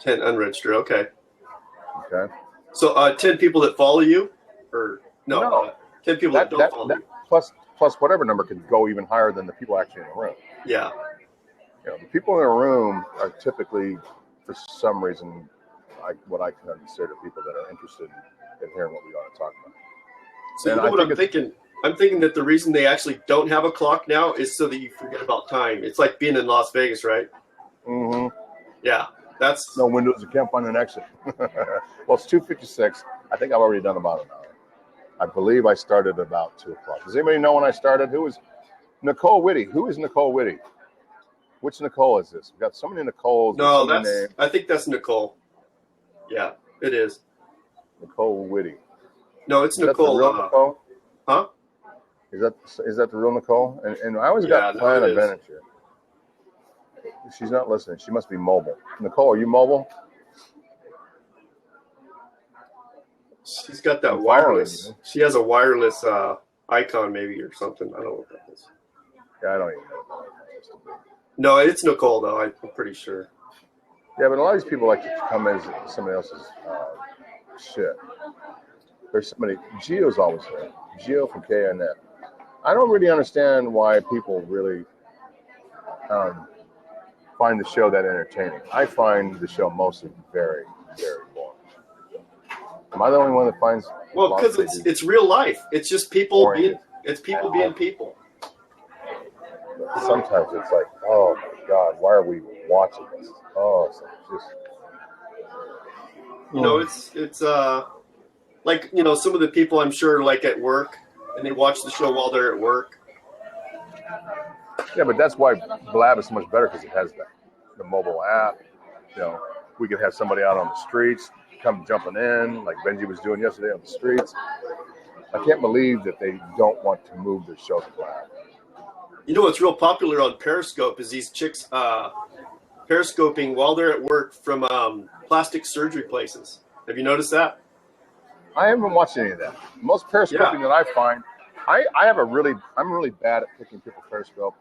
Speaker 2: 10 unregistered. Okay.
Speaker 1: Okay.
Speaker 2: So 10 people that follow you, or no. 10 people that don't follow you.
Speaker 1: Plus whatever number could go even higher than the people actually in the room.
Speaker 2: Yeah.
Speaker 1: The people in a room are typically, for some reason, what I can consider people that are interested in hearing what we want to talk about.
Speaker 2: So you know what I'm thinking? I'm thinking that the reason they actually don't have a clock now is so that you forget about time. It's like being in Las Vegas, right?
Speaker 1: Mm-hmm.
Speaker 2: Yeah. That's
Speaker 1: no windows. You can't find an exit. Well, it's 2:56. I think I've already done about an hour. I believe I started about 2 o'clock. Does anybody know when I started? Who was Nicole Whitty? Who is Nicole Whitty? Which Nicole is this? We've got so many Nicoles.
Speaker 2: No, I think that's Nicole. Yeah, it is.
Speaker 1: Nicole Whitty.
Speaker 2: No, it's Nicole.
Speaker 1: Is that the real Nicole?
Speaker 2: Huh?
Speaker 1: Is that the real Nicole? And I always got Plan Adventure. She's not listening. She must be mobile. Nicole, are you mobile?
Speaker 2: She's got that wireless. She has a wireless icon maybe or something. I don't know what that is.
Speaker 1: Yeah, I don't even know.
Speaker 2: No, it's Nicole though. I'm pretty sure.
Speaker 1: Yeah, but a lot of these people like to come in as somebody else's shit. There's somebody. Gio's always there. Gio from KNet. I don't really understand why people really find the show that entertaining. I find the show mostly very, very boring. Am I the only one that finds?
Speaker 2: Well, because it's real life. It's just people being. It's people being people.
Speaker 1: Sometimes it's like, oh my God, why are we watching this? Oh, it's just.
Speaker 2: It's like some of the people I'm sure like at work and they watch the show while they're at work.
Speaker 1: Yeah, but that's why Blab is so much better because it has the mobile app. We could have somebody out on the streets come jumping in like Benji was doing yesterday on the streets. I can't believe that they don't want to move their show to Blab.
Speaker 2: You know what's real popular on Periscope is these chicks periscoping while they're at work from plastic surgery places. Have you noticed that?
Speaker 1: I haven't watched any of that. Most periscoping that I find, I'm really bad at picking people Periscope.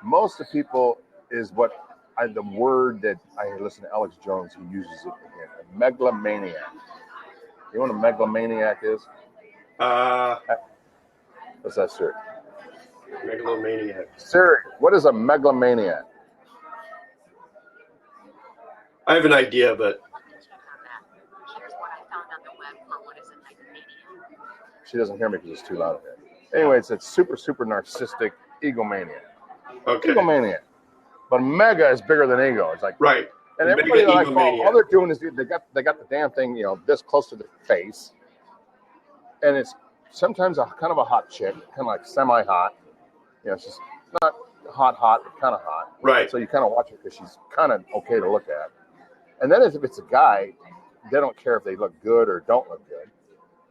Speaker 1: Most of the people is the word that I listen to Alex Jones, who uses it again, a megalomaniac. You know what a megalomaniac is? What's that, sir?
Speaker 2: Megalomaniac.
Speaker 1: Siri, what is a megalomaniac?
Speaker 2: I have an idea, but
Speaker 1: she doesn't hear me because it's too loud in here. Anyway, it's a super, super narcissistic egomaniac.
Speaker 2: Okay.
Speaker 1: Egomaniac. But mega is bigger than ego. It's like
Speaker 2: right.
Speaker 1: And everybody that I follow, all they're doing is they got the damn thing, this close to their face. And it's sometimes kind of a hot chick, kind of like semi-hot. She's not hot, but kind of hot.
Speaker 2: Right.
Speaker 1: So you kind of watch her because she's kind of okay to look at. And then if it's a guy, they don't care if they look good or don't look good.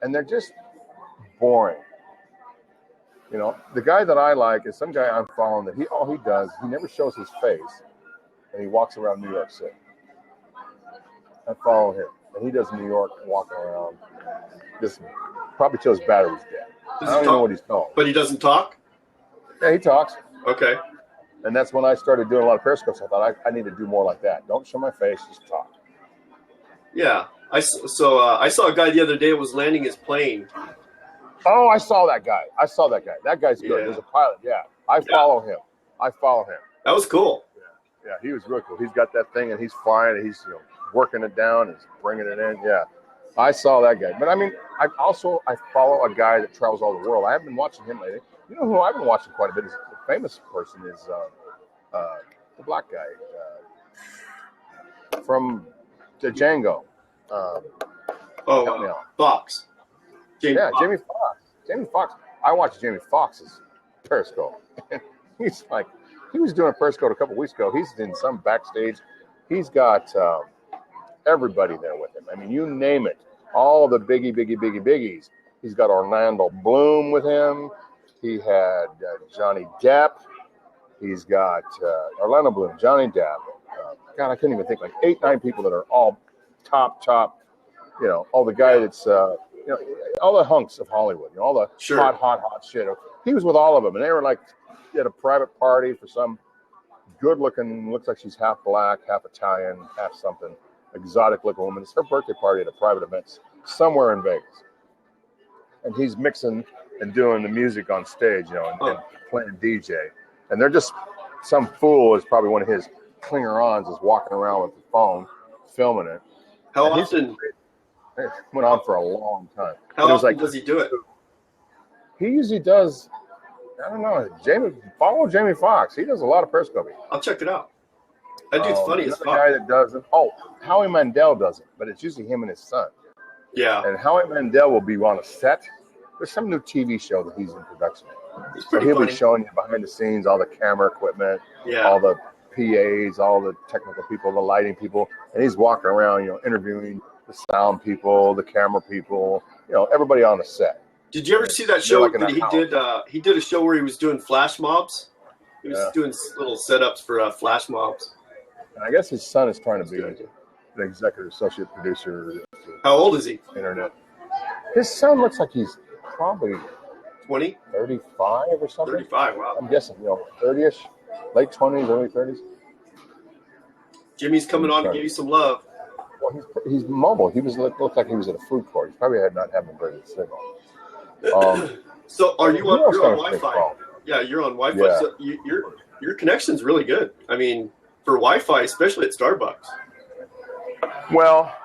Speaker 1: And they're just boring. The guy that I like is some guy I'm following that all he does, he never shows his face, and he walks around New York City. I follow him, and he does New York walking around. Just probably till his battery's dead. I don't even know what he's talking.
Speaker 2: But he doesn't talk?
Speaker 1: Yeah, he talks.
Speaker 2: Okay.
Speaker 1: And that's when I started doing a lot of periscopes. I thought I need to do more like that. Don't show my face, just talk.
Speaker 2: Yeah. I saw a guy the other day was landing his plane.
Speaker 1: Oh, I saw that guy. That guy's good.
Speaker 2: Yeah.
Speaker 1: There's a pilot. Yeah. I follow him.
Speaker 2: That was cool.
Speaker 1: Yeah, he was really cool. He's got that thing, and he's flying, and he's working it down, he's bringing it in. Yeah. I saw that guy. But I mean, I follow a guy that travels all the world. I have been watching him lately. You know who I've been watching quite a bit is the famous person is the black guy from the Django. Help me out.
Speaker 2: Fox.
Speaker 1: Jamie Foxx. Jamie Foxx. I watched Jamie Foxx's Periscope. He's like, he was doing a Periscope a couple weeks ago. He's in some backstage. He's got everybody there with him. I mean, you name it. All the biggies. He's got Orlando Bloom with him. He had Johnny Depp. He's got Orlando Bloom, Johnny Depp. God, I couldn't even think, like 8-9 people that are all top, you know, all the guy that's, you know, all the hunks of Hollywood, you know, all the hot shit. He was with all of them, and they were like at a private party for some good-looking, looks like she's half black, half Italian, half something, exotic-looking woman. It's her birthday party at a private event somewhere in Vegas. And he's mixing and doing the music on stage, you know, and playing DJ. And they're just, some fool is probably one of his clinger-ons is walking around with the phone, filming it.
Speaker 2: How often?
Speaker 1: It went on for a long time.
Speaker 2: How often does he do it?
Speaker 1: He usually does, I don't know, follow Jamie Foxx. He does a lot of periscoping.
Speaker 2: I'll check it out. That dude's funny as fuck.
Speaker 1: The guy that does it. Oh, Howie Mandel does it, but it's usually him and his son.
Speaker 2: Yeah.
Speaker 1: And Howie Mandel will be on a set. There's some new TV show that he's in production. So he'll be showing you behind the scenes all the camera equipment, all the PAs, all the technical people, the lighting people, and he's walking around, you know, interviewing the sound people, the camera people, you know, everybody on the set.
Speaker 2: Did you ever see that show that he did? He did a show where he was doing flash mobs. He was doing little setups for flash mobs.
Speaker 1: And I guess his son is trying to be an executive associate producer.
Speaker 2: How old is he?
Speaker 1: Internet. His son looks like he's probably
Speaker 2: 20,
Speaker 1: 35 or something.
Speaker 2: 35. Wow.
Speaker 1: I'm guessing, you know, 30ish, late 20s, early 30s.
Speaker 2: Jimmy's coming on to give you some love.
Speaker 1: Well, he's mobile. He looked like he was at a food court. He probably not having a very good signal.
Speaker 2: So are you're on Wi-Fi? Yeah, you're on Wi-Fi. Yeah. So your connection's really good. I mean, for Wi-Fi, especially at Starbucks.
Speaker 1: Well,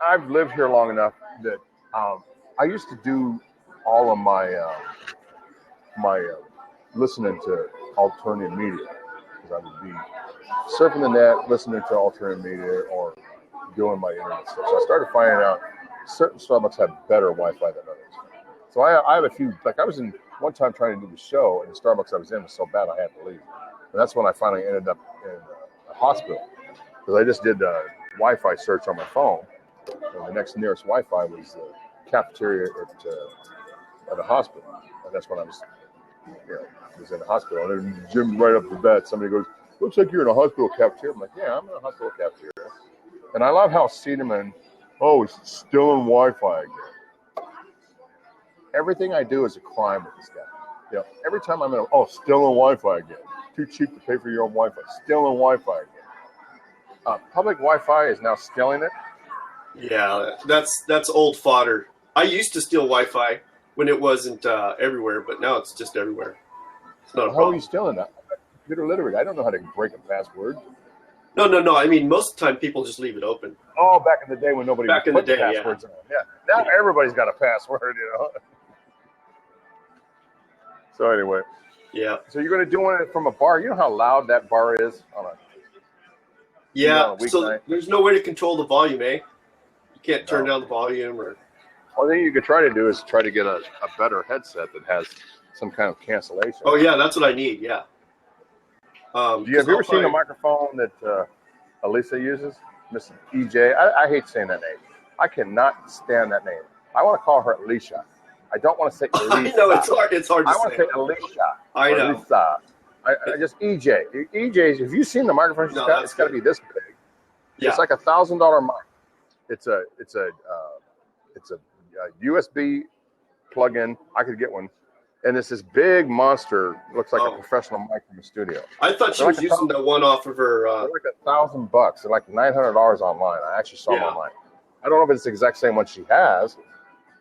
Speaker 1: I've lived here long enough that I used to do all of my listening to alternative media, because I would be surfing the net, listening to alternative media, or doing my internet stuff. So I started finding out certain Starbucks have better Wi-Fi than others. So I have a few, like I was in one time trying to do the show, and the Starbucks I was in was so bad I had to leave. And that's when I finally ended up in a hospital, because I just did a Wi-Fi search on my phone, and the next nearest Wi-Fi was the cafeteria at a hospital. And that's when I was, was in the hospital. And then Jim, right up the bat, somebody goes, "Looks like you're in a hospital cafeteria." I'm like, "Yeah, I'm in a hospital cafeteria." And I love how Cedarman, he's still in Wi-Fi again. Everything I do is a crime with this guy. Every time I'm in still in Wi-Fi again. Too cheap to pay for your own Wi-Fi. Still in Wi-Fi again. Public Wi-Fi is now stealing it.
Speaker 2: Yeah, that's old fodder. I used to steal Wi-Fi when it wasn't everywhere, but now it's just everywhere. It's not a problem.
Speaker 1: How are you stealing that? I'm computer literate. I don't know how to break a password.
Speaker 2: No. I mean, most of the time people just leave it open.
Speaker 1: Oh, back in the day when nobody put passwords on. Yeah. Now everybody's got a password, So anyway.
Speaker 2: Yeah.
Speaker 1: So you're going to do it from a bar. You know how loud that bar is on a
Speaker 2: so there's no way to control the volume, eh? You can't turn down the volume or.
Speaker 1: One thing you could try to do is try to get a better headset that has some kind of cancellation.
Speaker 2: Oh yeah, that's what I need. Yeah.
Speaker 1: Have you ever seen the microphone that Elisa uses, Miss EJ? I hate saying that name. I cannot stand that name. I want to call her Alicia. I don't want to say Elisa.
Speaker 2: I know it's hard. It's hard to say.
Speaker 1: I want to say Alicia.
Speaker 2: I know.
Speaker 1: Elisa. I just EJ. EJ. Have you seen the microphone she's got? It's got to be this big. Yeah. It's like $1,000 mic. It's a USB plug-in. I could get one, and it's this big monster. Looks like a professional mic from the studio.
Speaker 2: I thought she was using the one off of her.
Speaker 1: They're like $1,000. They're like $900 online. I actually saw them online. I don't know if it's the exact same one she has,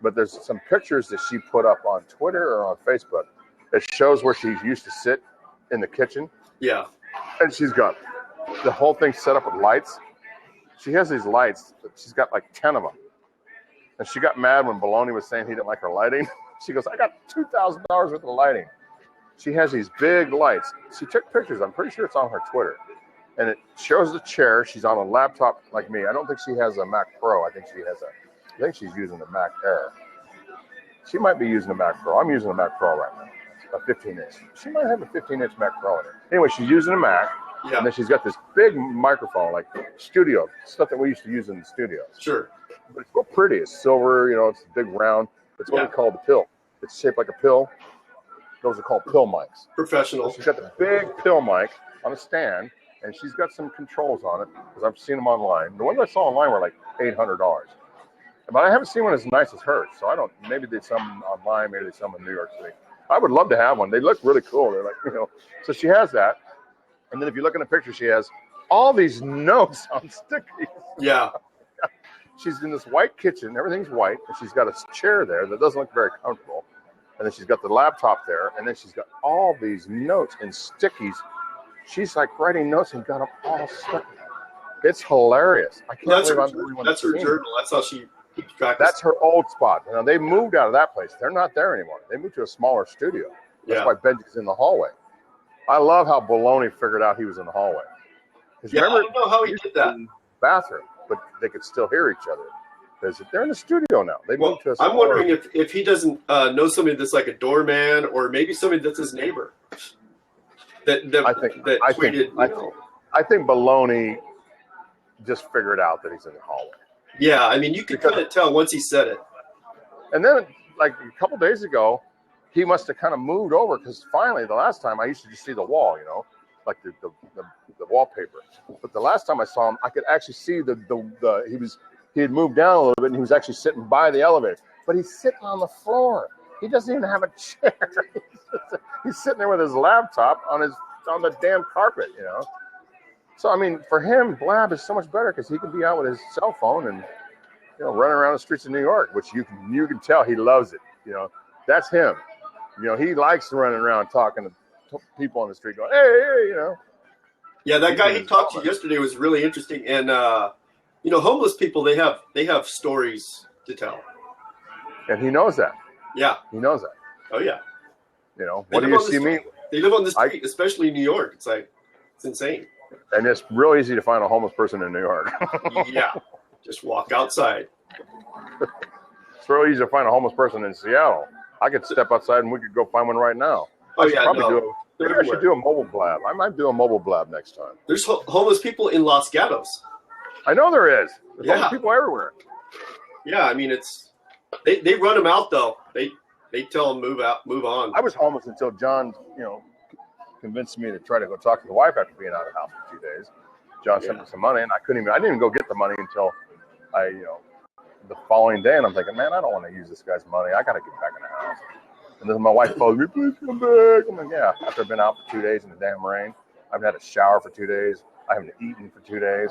Speaker 1: but there's some pictures that she put up on Twitter or on Facebook. It shows where she used to sit in the kitchen.
Speaker 2: Yeah.
Speaker 1: And she's got the whole thing set up with lights. She has these lights. She's got like 10 of them. And she got mad when Baloney was saying he didn't like her lighting. She goes, I got $2,000 worth of lighting. She has these big lights. She took pictures. I'm pretty sure it's on her Twitter. And it shows the chair. She's on a laptop like me. I don't think she has a Mac Pro. I think she's using the Mac Air. She might be using a Mac Pro. I'm using a Mac Pro right now, a 15-inch. She might have a 15-inch Mac Pro in it. Anyway, she's using a Mac, and then she's got this big microphone, like studio, stuff that we used to use in the studios.
Speaker 2: Sure.
Speaker 1: But it's real pretty. It's silver, it's a big round. It's what we call the pill. It's shaped like a pill. Those are called pill mics.
Speaker 2: Professional.
Speaker 1: So she's got the big pill mic on a stand, and she's got some controls on it, because I've seen them online. The ones I saw online were like $800. But I haven't seen one as nice as hers. So I don't, maybe they some online, maybe they some in New York City. I would love to have one. They look really cool. They're like, so she has that. And then if you look in the picture, she has all these notes on stickies.
Speaker 2: Yeah.
Speaker 1: She's in this white kitchen. Everything's white. And she's got a chair there that doesn't look very comfortable. And then she's got the laptop there. And then she's got all these notes and stickies. She's like writing notes and got them all stuck. It's hilarious. I can't believe I'm the only one.
Speaker 2: That's her journal. That's how she keeps track.
Speaker 1: That's her old spot. They moved out of that place. They're not there anymore. They moved to a smaller studio. That's why Benji's in the hallway. I love how Baloney figured out he was in the hallway.
Speaker 2: Yeah, I don't know how he did that.
Speaker 1: Bathroom, but they could still hear each other. Because they're in the studio now. They moved to a
Speaker 2: I'm wondering if he doesn't know somebody that's like a doorman, or maybe somebody that's his neighbor. I
Speaker 1: think Baloney just figured out that he's in the hallway.
Speaker 2: Yeah, I mean, you could kind of tell once he said it.
Speaker 1: And then, like a couple days ago, he must have kind of moved over, because finally, the last time I used to just see the wall, like the wallpaper. But the last time I saw him, I could actually see he had moved down a little bit, and he was actually sitting by the elevator. But he's sitting on the floor. He doesn't even have a chair. He's sitting there with his laptop on the damn carpet, So I mean, for him, Blab is so much better, because he can be out with his cell phone and running around the streets of New York, which you can tell he loves it. That's him. He likes running around talking to people on the street, going, hey.
Speaker 2: Yeah, that guy he talked to yesterday was really interesting, and homeless people, they have stories to tell,
Speaker 1: and he knows that.
Speaker 2: Yeah,
Speaker 1: he knows that.
Speaker 2: Oh yeah.
Speaker 1: What do you see me?
Speaker 2: They live on the street, especially in New York. It's insane.
Speaker 1: And it's real easy to find a homeless person in New York.
Speaker 2: Yeah, just walk outside.
Speaker 1: It's real easy to find a homeless person in Seattle. I could step outside and we could go find one right now.
Speaker 2: Oh yeah,
Speaker 1: maybe I should do a mobile blab. I might do a mobile blab next time.
Speaker 2: There's homeless people in Los Gatos.
Speaker 1: I know there is. There's homeless people everywhere.
Speaker 2: Yeah, I mean they run them out though. They tell them move on.
Speaker 1: I was homeless until John, convinced me to try to go talk to the wife after being out of the house for 2 days. John sent me some money, and I didn't even go get the money until the following day. And I'm thinking, man, I don't want to use this guy's money. I got to get back in the house. And then my wife called me, please come back. I'm like, yeah. After I've been out for 2 days in the damn rain, I haven't had a shower for 2 days. I haven't eaten for 2 days.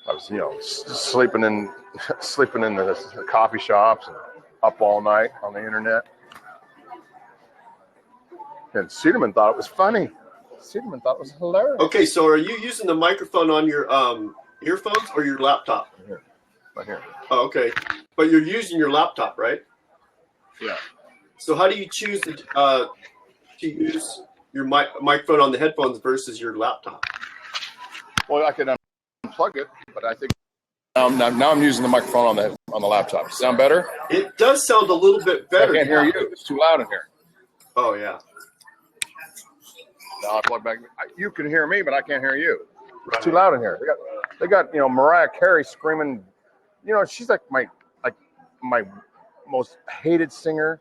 Speaker 1: I was, sleeping in the coffee shops and up all night on the internet. And Cedarman thought it was funny. Cedarman thought it was hilarious.
Speaker 2: Okay, so are you using the microphone on your earphones or your laptop?
Speaker 1: Right here.
Speaker 2: Oh, okay. But you're using your laptop, right?
Speaker 1: Yeah.
Speaker 2: So how do you choose to use your microphone on the headphones versus your laptop?
Speaker 1: Well, I can unplug it, but I think now I'm using the microphone on the laptop. Sound better?
Speaker 2: It does sound a little bit better.
Speaker 1: I can't hear you. It's too loud in here.
Speaker 2: Oh yeah.
Speaker 1: Now I plug back. You can hear me, but I can't hear you. It's too loud in here. They got Mariah Carey screaming. She's like my most hated singer,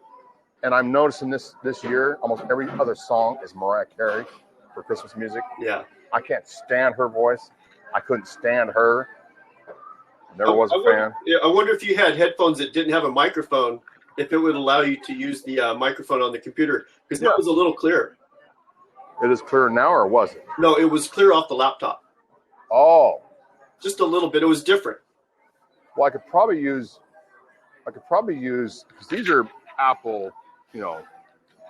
Speaker 1: and I'm noticing this year almost every other song is Mariah Carey for Christmas music.
Speaker 2: Yeah.
Speaker 1: I can't stand her voice. I couldn't stand her. Never was a fan.
Speaker 2: I wonder if you had headphones that didn't have a microphone, if it would allow you to use the microphone on the computer, because that was a little clearer.
Speaker 1: It is clear now, or was it?
Speaker 2: No, it was clear off the laptop.
Speaker 1: Oh.
Speaker 2: Just a little bit. It was different.
Speaker 1: Well, I could probably use, because these are Apple,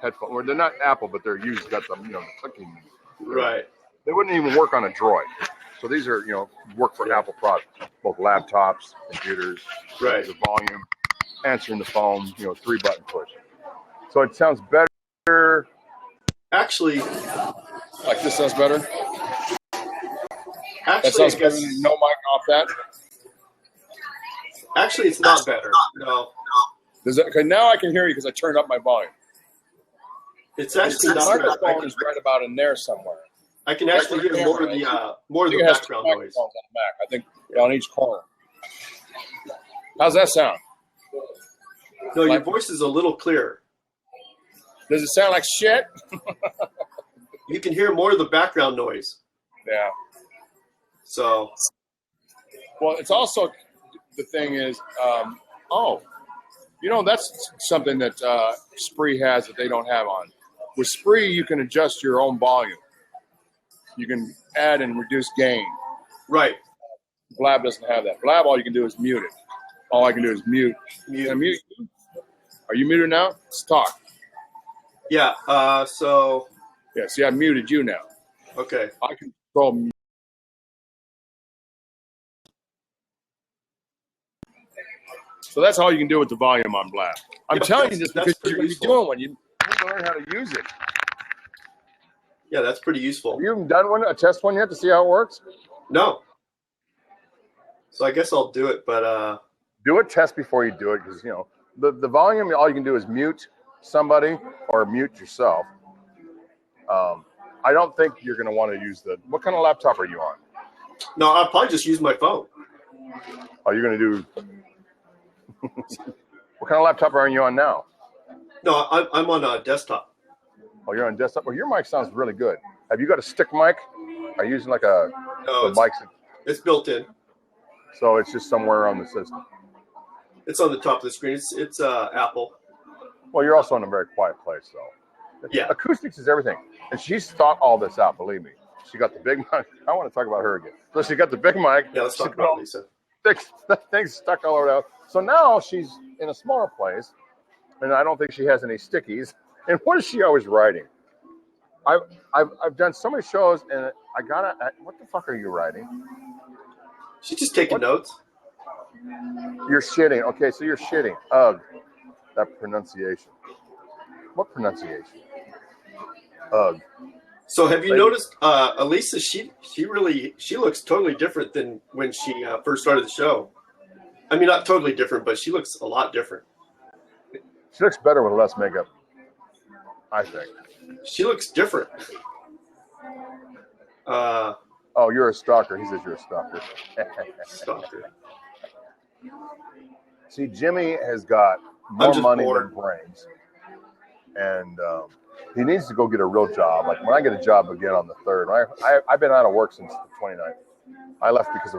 Speaker 1: headphones. Well, they're not Apple, but they're used, got the, the clicking.
Speaker 2: Right.
Speaker 1: They wouldn't even work on a Droid. So these are, work for Apple products, both laptops, computers,
Speaker 2: Right.
Speaker 1: the volume, answering the phone, 3-button push. So it sounds better.
Speaker 2: Actually,
Speaker 1: like this sounds better. That sounds better than no mic off that.
Speaker 2: Actually, it's not better. No.
Speaker 1: Okay, now I can hear you because I turned up my volume.
Speaker 2: It's actually
Speaker 1: the
Speaker 2: not
Speaker 1: microphone is right about in there somewhere.
Speaker 2: I can actually hear more of the background noise.
Speaker 1: On the Mac. I think on each corner. How's that sound?
Speaker 2: No, your voice is a little clearer.
Speaker 1: Does it sound like shit?
Speaker 2: You can hear more of the background noise.
Speaker 1: Yeah.
Speaker 2: So.
Speaker 1: Well, it's also, the thing is, that's something that Spree has that they don't have on. With Spree, you can adjust your own volume. You can add and reduce gain.
Speaker 2: Right.
Speaker 1: Blab doesn't have that. Blab, all you can do is mute it. All I can do is mute.
Speaker 2: Mute.
Speaker 1: Can I mute you? Are you muted now? Let's talk.
Speaker 2: Yeah. So.
Speaker 1: Yeah. See, I muted you now.
Speaker 2: Okay.
Speaker 1: I can control. So that's all you can do with the volume on Blab. I'm telling you this because you're doing one. You need to learn how to use it.
Speaker 2: Yeah, that's pretty useful.
Speaker 1: Have you even done a test one yet to see how it works?
Speaker 2: No. So I guess I'll do it, but
Speaker 1: do a test before you do it, because the volume, all you can do is mute somebody or mute yourself. I don't think you're going to want to use what kind of laptop are you on?
Speaker 2: No, I'll probably just use my phone.
Speaker 1: Are you going to do? What kind of laptop are you on now?
Speaker 2: No, I'm on a desktop.
Speaker 1: Oh, you're on desktop. Well, your mic sounds really good. Have you got a stick mic? Are you using like
Speaker 2: No, it's built in.
Speaker 1: So it's just somewhere on the system.
Speaker 2: It's on the top of the screen. It's Apple.
Speaker 1: Well, you're also in a very quiet place, though.
Speaker 2: Yeah.
Speaker 1: Acoustics is everything, and she's thought all this out. Believe me. She got the big mic. I want to talk about her again. So she got the big mic.
Speaker 2: Yeah, let's talk about Lisa.
Speaker 1: Things stuck all over the house. So now she's in a smaller place, and I don't think she has any stickies. And what is she always writing? I've done so many shows, and I gotta. What the fuck are you writing?
Speaker 2: She's just taking notes.
Speaker 1: You're shitting. Okay, so you're shitting. Ugh, that pronunciation. What pronunciation? Ugh.
Speaker 2: So have you noticed, Elisa? She looks totally different than when she first started the show. I mean, not totally different, but she looks a lot different.
Speaker 1: She looks better with less makeup, I think.
Speaker 2: She looks different.
Speaker 1: Oh, you're a stalker. He says you're a stalker.
Speaker 2: Stalker.
Speaker 1: See, Jimmy has got more money than brains, and he needs to go get a real job. Like when I get a job again on the 3rd, I've been out of work since the 29th. I left because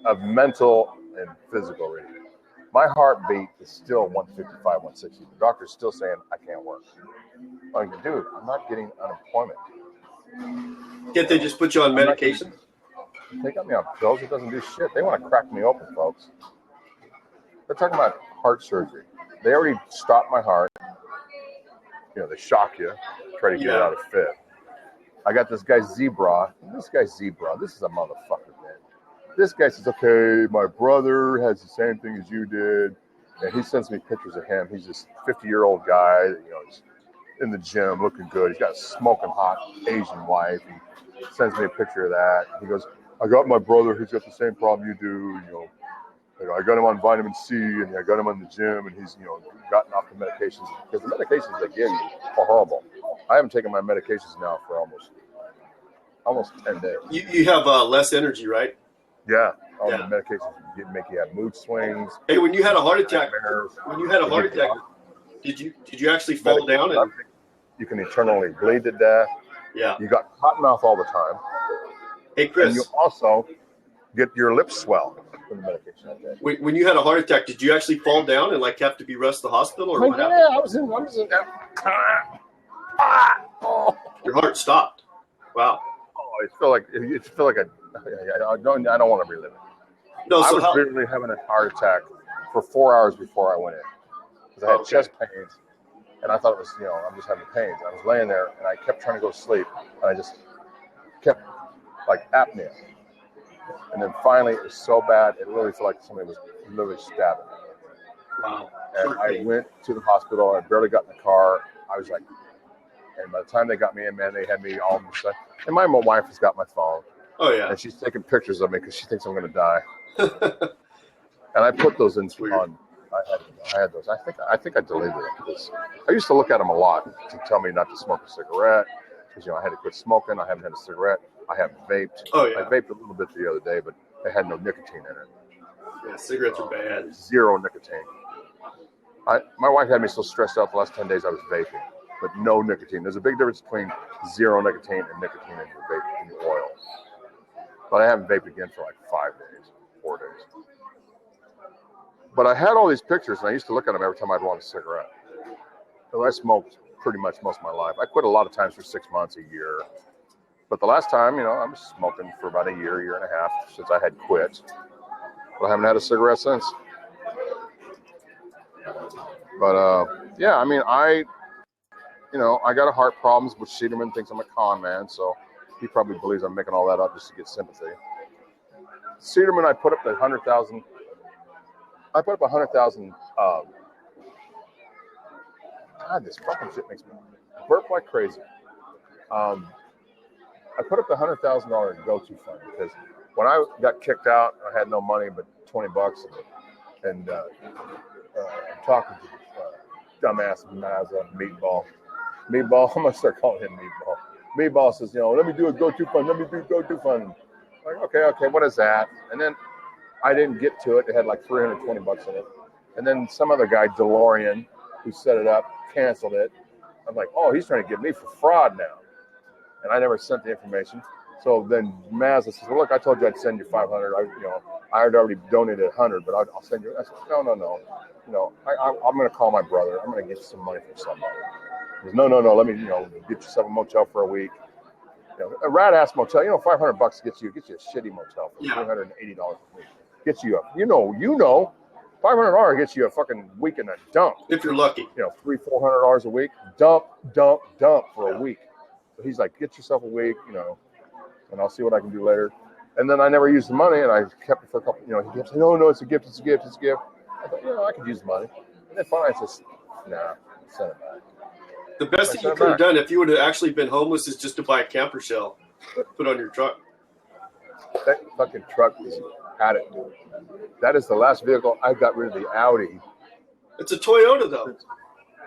Speaker 1: of mental and physical reasons. My heartbeat is still 155, 160. The doctor's still saying I can't work. I'm like, dude, I'm not getting unemployment.
Speaker 2: Can't they just put you on medication?
Speaker 1: They got me on pills. It doesn't do shit. They want to crack me open, folks. They're talking about heart surgery. They already stopped my heart. They shock you, try to get it out of fit. I got this guy Zebra. This is a motherfucker, man. This guy says, okay, my brother has the same thing as you did. And he sends me pictures of him. He's this 50-year-old guy that, he's in the gym looking good. He's got a smoking hot Asian wife. He sends me a picture of that. He goes, I got my brother who's got the same problem you do. I got him on vitamin C, and I got him on the gym, and he's, gotten off the medications. Because the medications they give you are horrible. I haven't taken my medications now for almost 10 days.
Speaker 2: You have less energy, right?
Speaker 1: Yeah. All the medications make you have mood swings.
Speaker 2: Hey, when you had a heart attack, did you actually fall down? And
Speaker 1: you can eternally bleed to death.
Speaker 2: Yeah.
Speaker 1: You got cotton mouth all the time.
Speaker 2: Hey, Chris.
Speaker 1: And you also get your lips swell from the medication I take.
Speaker 2: When you had a heart attack, did you actually fall down and have to be rushed to the hospital, or what happened?
Speaker 1: I was in.
Speaker 2: Your heart stopped. Wow.
Speaker 1: Oh, it felt like I don't want to relive it.
Speaker 2: No,
Speaker 1: I was literally having a heart attack for 4 hours before I went in because I had chest pains, and I thought it was I'm just having pains. I was laying there and I kept trying to go to sleep, and I just kept like apnea. And then finally, it was so bad, it really felt like somebody was literally stabbing me.
Speaker 2: Wow.
Speaker 1: And I went to the hospital. I barely got in the car. I was like, and by the time they got me in, man, they had me all upset. And my wife has got my phone.
Speaker 2: Oh, yeah.
Speaker 1: And she's taking pictures of me because she thinks I'm going to die. And I put those in on. I had those. I think I deleted them because I used to look at them a lot to tell me not to smoke a cigarette. Because I had to quit smoking. I haven't had a cigarette. I haven't vaped.
Speaker 2: Oh, yeah.
Speaker 1: I vaped a little bit the other day, but it had no nicotine in it.
Speaker 2: Yeah, cigarettes are bad.
Speaker 1: Zero nicotine. My wife had me so stressed out the last 10 days I was vaping, but no nicotine. There's a big difference between zero nicotine and nicotine in your vape, in your oil. But I haven't vaped again for like 4 days. But I had all these pictures, and I used to look at them every time I'd want a cigarette. Because I smoked pretty much most of my life. I quit a lot of times for 6 months, a year. But the last time, I was smoking for about a year and a half since I had quit. But I haven't had a cigarette since. But, yeah, I got a heart problems, which Cederman thinks I'm a con man, so he probably believes I'm making all that up just to get sympathy. Cederman, I put up 100,000. I put up 100,000. God, this fucking shit makes me burp like crazy. I put up the $100,000 go-to fund because when I got kicked out, I had no money but $20, and I'm talking to dumbass Mazza Meatball. I'm gonna start calling him Meatball. Meatball says, let me do a go-to fund. Let me do a go-to fund. I'm like, okay, what is that? And then I didn't get to it. It had like $320 in it. And then some other guy, DeLorean, who set it up, canceled it. I'm like, oh, he's trying to get me for fraud now. And I never sent the information. So then Mazda says, well, look, I told you I'd send you 500. I had already donated 100, but I'll send you. I said, no. I'm going to call my brother. I'm going to get you some money from somebody. He goes, no. Let me, get yourself a motel for a week. A rat-ass motel, $500 gets you a shitty motel for $380 a week. Gets you $500 gets you a fucking week in a dump.
Speaker 2: If you're lucky.
Speaker 1: $300-400 a week. Dump for a week. So he's like, get yourself a week, and I'll see what I can do later. And then I never used the money, and I kept it for a couple, he kept saying, no, it's a gift. I thought, I could use the money. And then finally I said, nah, send it back.
Speaker 2: The best that you could have done if you would have actually been homeless is just to buy a camper shell, put on your truck.
Speaker 1: That fucking truck is at it, dude. That is the last vehicle. I got rid of the Audi.
Speaker 2: It's a Toyota, though.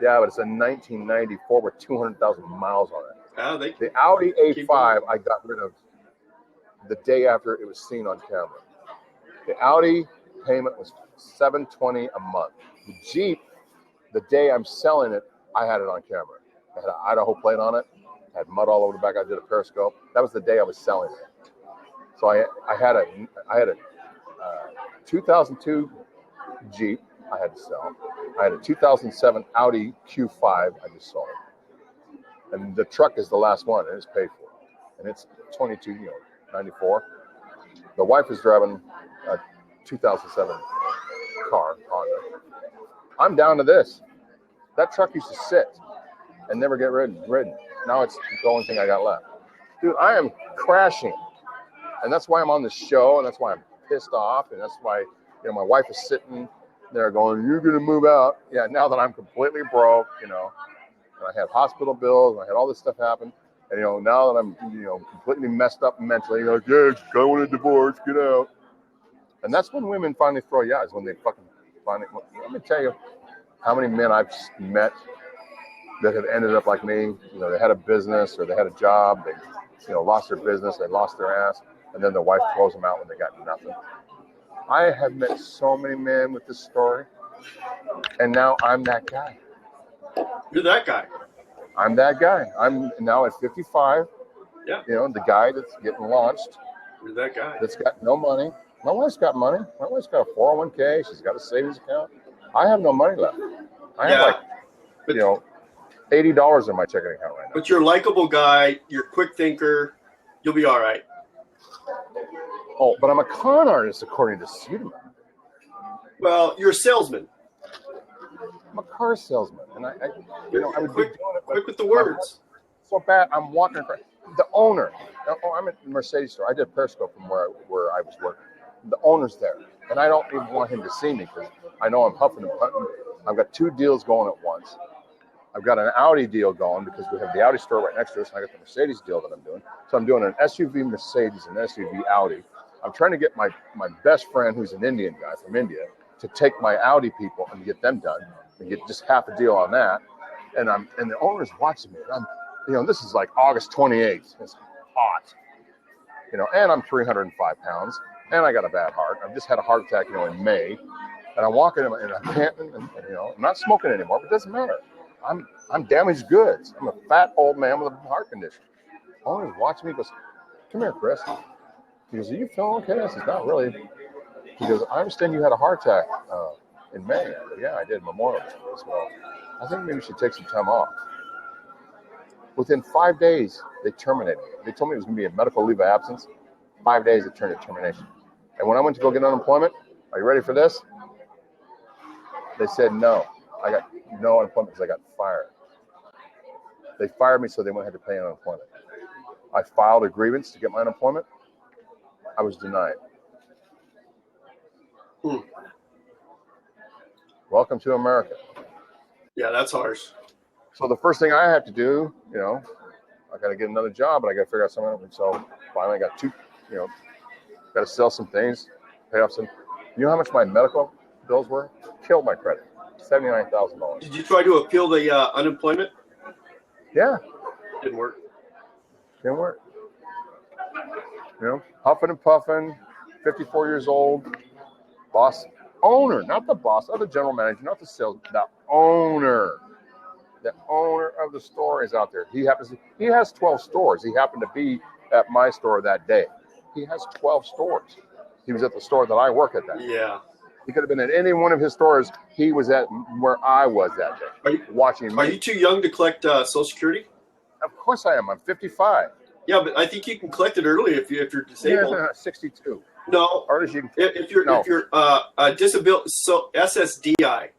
Speaker 1: Yeah, but it's a 1994 with 200,000 miles on it.
Speaker 2: The
Speaker 1: Audi A5 I got rid of the day after it was seen on camera. The Audi payment was $720 a month. The Jeep, the day I'm selling it, I had it on camera. It had an Idaho plate on it. It had mud all over the back. I did a periscope. That was the day I was selling it. So I had a 2002 Jeep I had to sell. I had a 2007 Audi Q5 I just sold. And the truck is the last one, and it's paid for. And it's 94. The wife is driving a 2007 car, Honda. I'm down to this. That truck used to sit and never get ridden. Now it's the only thing I got left. Dude, I am crashing. And that's why I'm on this show, and that's why I'm pissed off, and that's why, my wife is sitting there going, you're going to move out. Yeah, now that I'm completely broke, and I had hospital bills, and I had all this stuff happen, and, now that I'm, completely messed up mentally, you're like, yeah, I want a divorce, get out. And that's when women finally throw you out, is when they fucking finally, let me tell you how many men I've met that have ended up like me. They had a business or they had a job, they, lost their business, they lost their ass, and then the wife throws them out when they got nothing. I have met so many men with this story, and now I'm that guy.
Speaker 2: You're that guy.
Speaker 1: I'm that guy. I'm now at 55.
Speaker 2: Yeah.
Speaker 1: The guy that's getting launched.
Speaker 2: You're that guy.
Speaker 1: That's got no money. My wife's got money. My wife's got a 401k. She's got a savings account. I have no money left. I have $80 in my checking account right now.
Speaker 2: But you're a likable guy. You're a quick thinker. You'll be all right.
Speaker 1: Oh, but I'm a con artist, according to Cederman.
Speaker 2: Well, you're a salesman.
Speaker 1: I'm a car salesman, and I would be doing it.
Speaker 2: Quick with the words.
Speaker 1: So bad, I'm walking across. The owner. Oh, I'm at the Mercedes store. I did Periscope from where I was working. The owner's there, and I don't even want him to see me because I know I'm huffing and puffing. I've got 2 deals going at once. I've got an Audi deal going because we have the Audi store right next to us, and I got the Mercedes deal that I'm doing. So I'm doing an SUV Mercedes and an SUV Audi. I'm trying to get my best friend, who's an Indian guy from India, to take my Audi people and get them done and get just half a deal on that. And the owner's watching me. And this is like August 28th. It's hot, and I'm 305 pounds, and I got a bad heart. I've just had a heart attack, in May, and I'm walking and I'm panting, and I'm not smoking anymore, but it doesn't matter. I'm damaged goods. I'm a fat old man with a heart condition. Owner's watching me. He goes, "Come here, Chris." He goes, "Are you feeling okay?" I said, "Not really." He goes, "I understand you had a heart attack in May." I go, "Yeah, I did, Memorial Day." He goes, "Well, I think maybe you should take some time off." Within 5 days, they terminated me. They told me it was going to be a medical leave of absence. 5 days, it turned to termination. And when I went to go get unemployment, are you ready for this? They said no. I got no unemployment because I got fired. They fired me so they wouldn't have to pay unemployment. I filed a grievance to get my unemployment. I was denied. Welcome to America.
Speaker 2: Yeah, that's harsh.
Speaker 1: So the first thing I have to do, I got to get another job, but I got to figure out something. And so finally I got got to sell some things, pay off some. You know how much my medical bills were? Killed my credit. $79,000.
Speaker 2: Did you try to appeal the unemployment?
Speaker 1: Yeah.
Speaker 2: Didn't work.
Speaker 1: Didn't work. Huffing and puffing, 54 years old, boss, owner, not the boss, not the general manager, not the sales, the owner. The owner of the store is out there. He has 12 stores. He happened to be at my store that day. He has 12 stores. He was at the store that I work at that day.
Speaker 2: Yeah.
Speaker 1: He could have been at any one of his stores. He was at where I was that day, watching me.
Speaker 2: Are you too young to collect Social Security?
Speaker 1: Of course I am. I'm 55.
Speaker 2: Yeah, but I think you can collect it early if you're disabled.
Speaker 1: Yeah, 62.
Speaker 2: No.
Speaker 1: Or you can,
Speaker 2: if you're disability, so SSDI.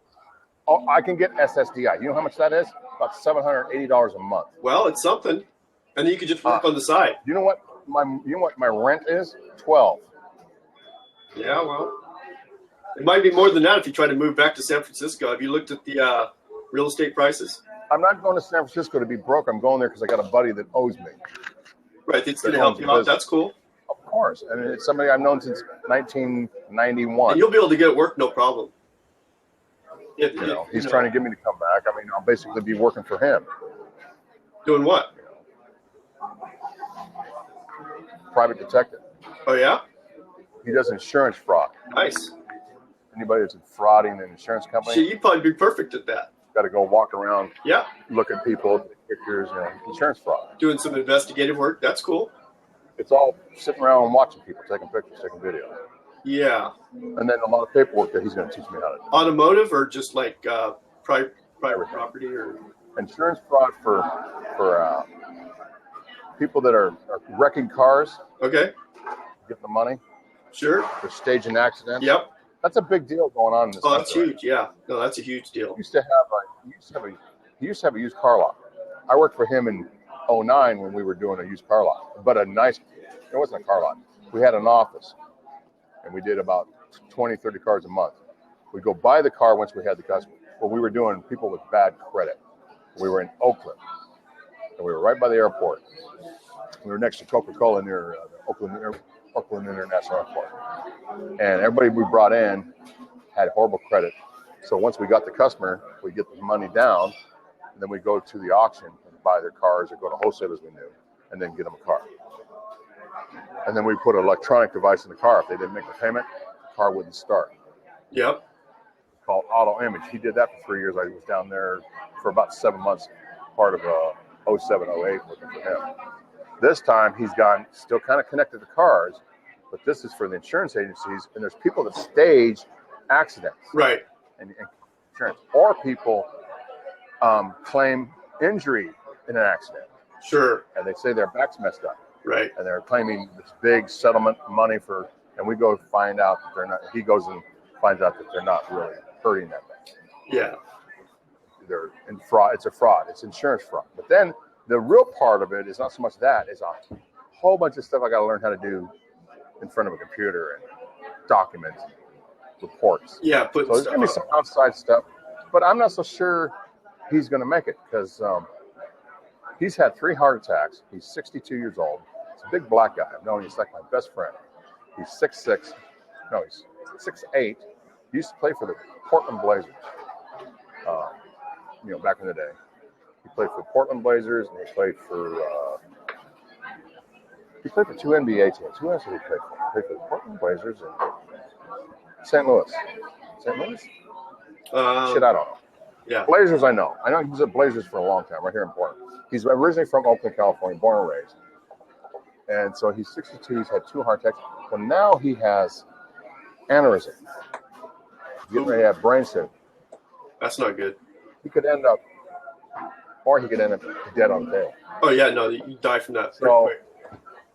Speaker 1: Oh, I can get SSDI. You know how much that is? About $780 a month.
Speaker 2: Well, it's something, and then you could just work on the side.
Speaker 1: You know what my rent is? $12.
Speaker 2: Yeah, well, it might be more than that if you try to move back to San Francisco. Have you looked at the real estate prices?
Speaker 1: I'm not going to San Francisco to be broke. I'm going there because I got a buddy that owes me.
Speaker 2: Right, it's going to help you out. That's cool.
Speaker 1: Of course, and it's somebody I've known since 1991.
Speaker 2: And you'll be able to get work, no problem.
Speaker 1: He's trying to get me to come back. I mean, I'll basically be working for him.
Speaker 2: Doing what?
Speaker 1: Private detective.
Speaker 2: Oh, yeah?
Speaker 1: He does insurance fraud.
Speaker 2: Nice.
Speaker 1: Anybody that's frauding an insurance company.
Speaker 2: See, you'd probably be perfect at that.
Speaker 1: Got to go walk around.
Speaker 2: Yeah.
Speaker 1: Look at people, take pictures, insurance fraud.
Speaker 2: Doing some investigative work. That's cool.
Speaker 1: It's all sitting around and watching people, taking pictures, taking video.
Speaker 2: Yeah.
Speaker 1: And then a lot of paperwork that he's going to teach me how to do.
Speaker 2: Automotive or just like private property or
Speaker 1: insurance fraud for people that are wrecking cars.
Speaker 2: Okay.
Speaker 1: Get the money.
Speaker 2: Sure.
Speaker 1: For staging accidents.
Speaker 2: Yep.
Speaker 1: That's a big deal going on in this country.
Speaker 2: Oh, that's huge. Yeah. No, that's a huge deal.
Speaker 1: He used to have a used car lot. I worked for him in 2009 when we were doing a used car lot, but it wasn't a car lot. We had an office, and we did about 20, 30 cars a month. We'd go buy the car once we had the customer. Well, we were doing people with bad credit. We were in Oakland, and we were right by the airport. We were next to Coca-Cola near the Oakland International Airport. And everybody we brought in had horrible credit. So once we got the customer, we get the money down, and then we go to the auction and buy their cars or go to wholesalers we knew, and then get them a car. And then we put an electronic device in the car. If they didn't make the payment, the car wouldn't start.
Speaker 2: Yep.
Speaker 1: Called Auto Image. He did that for 3 years. I was down there for about 7 months, part of 07, 08, working for him. This time he's still kind of connected to cars, but this is for the insurance agencies, and there's people that stage accidents.
Speaker 2: Right.
Speaker 1: And insurance. Or people claim injury in an accident.
Speaker 2: Sure.
Speaker 1: And they say their back's messed up.
Speaker 2: Right.
Speaker 1: And they're claiming this big settlement money and we go find out that they're not, he goes and finds out that they're not really hurting that bad.
Speaker 2: Yeah.
Speaker 1: They're in fraud. It's a fraud. It's insurance fraud. But then The real part of it is not so much that, it's a whole bunch of stuff I got to learn how to do in front of a computer and documents, reports.
Speaker 2: Yeah,
Speaker 1: so there's going to be some outside stuff, but I'm not so sure he's going to make it because he's had 3 heart attacks. He's 62 years old. He's a big black guy. I've known him. He's like my best friend. He's 6'6". No, he's 6'8". He used to play for the Portland Blazers, back in the day. He played for Portland Blazers, and he played for 2 NBA teams. Who else did he play for? He played for the Portland Blazers and St. Louis. St. Louis? Shit, I don't know.
Speaker 2: Yeah.
Speaker 1: Blazers, I know. I know he was at Blazers for a long time, right here in Portland. He's originally from Oakland, California, born and raised. And so he's 62. He's had 2 heart attacks. Well, now he has aneurysm. Getting ready to have brain surgery.
Speaker 2: That's not good.
Speaker 1: He could end up, or he could end up dead on bail.
Speaker 2: Oh, yeah, no, you die from that.
Speaker 1: So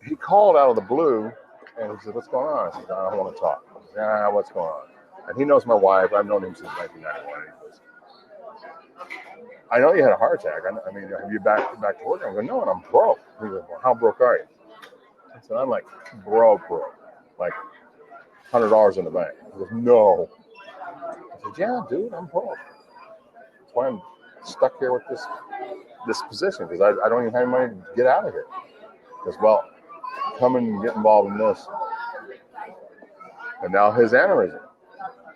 Speaker 1: he called out of the blue, and he said, "What's going on?" I said, "I don't want to talk." I said, "What's going on?" And he knows my wife. I've known him since 1991. I know you had a heart attack. I mean, have you back to work? I go, "No, and I'm broke." He goes, "Well, how broke are you?" I said, "I'm like broke, like $100 in the bank." He goes, "No." I said, "Yeah, dude, I'm broke. That's why I'm stuck here with this position because I don't even have any money to get out of here." Because, well, come and get involved in this. And now his aneurysm.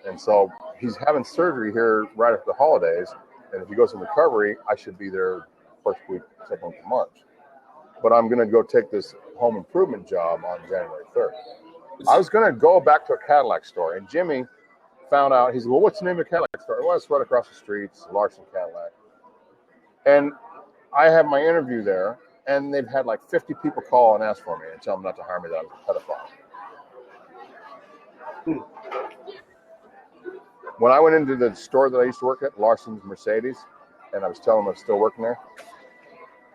Speaker 1: And so he's having surgery here right after the holidays. And if he goes in recovery, I should be there first week, second week of March. But I'm going to go take this home improvement job on January 3rd. I was going to go back to a Cadillac store. And Jimmy found out, he said, "Well, what's the name of the Cadillac store?" Well, it's right across the street. It's Larson Cadillac. And I have my interview there. And they've had like 50 people call and ask for me and tell them not to hire me, that I was a pedophile. When I went into the store that I used to work at, Larson's Mercedes, and I was telling them I was still working there,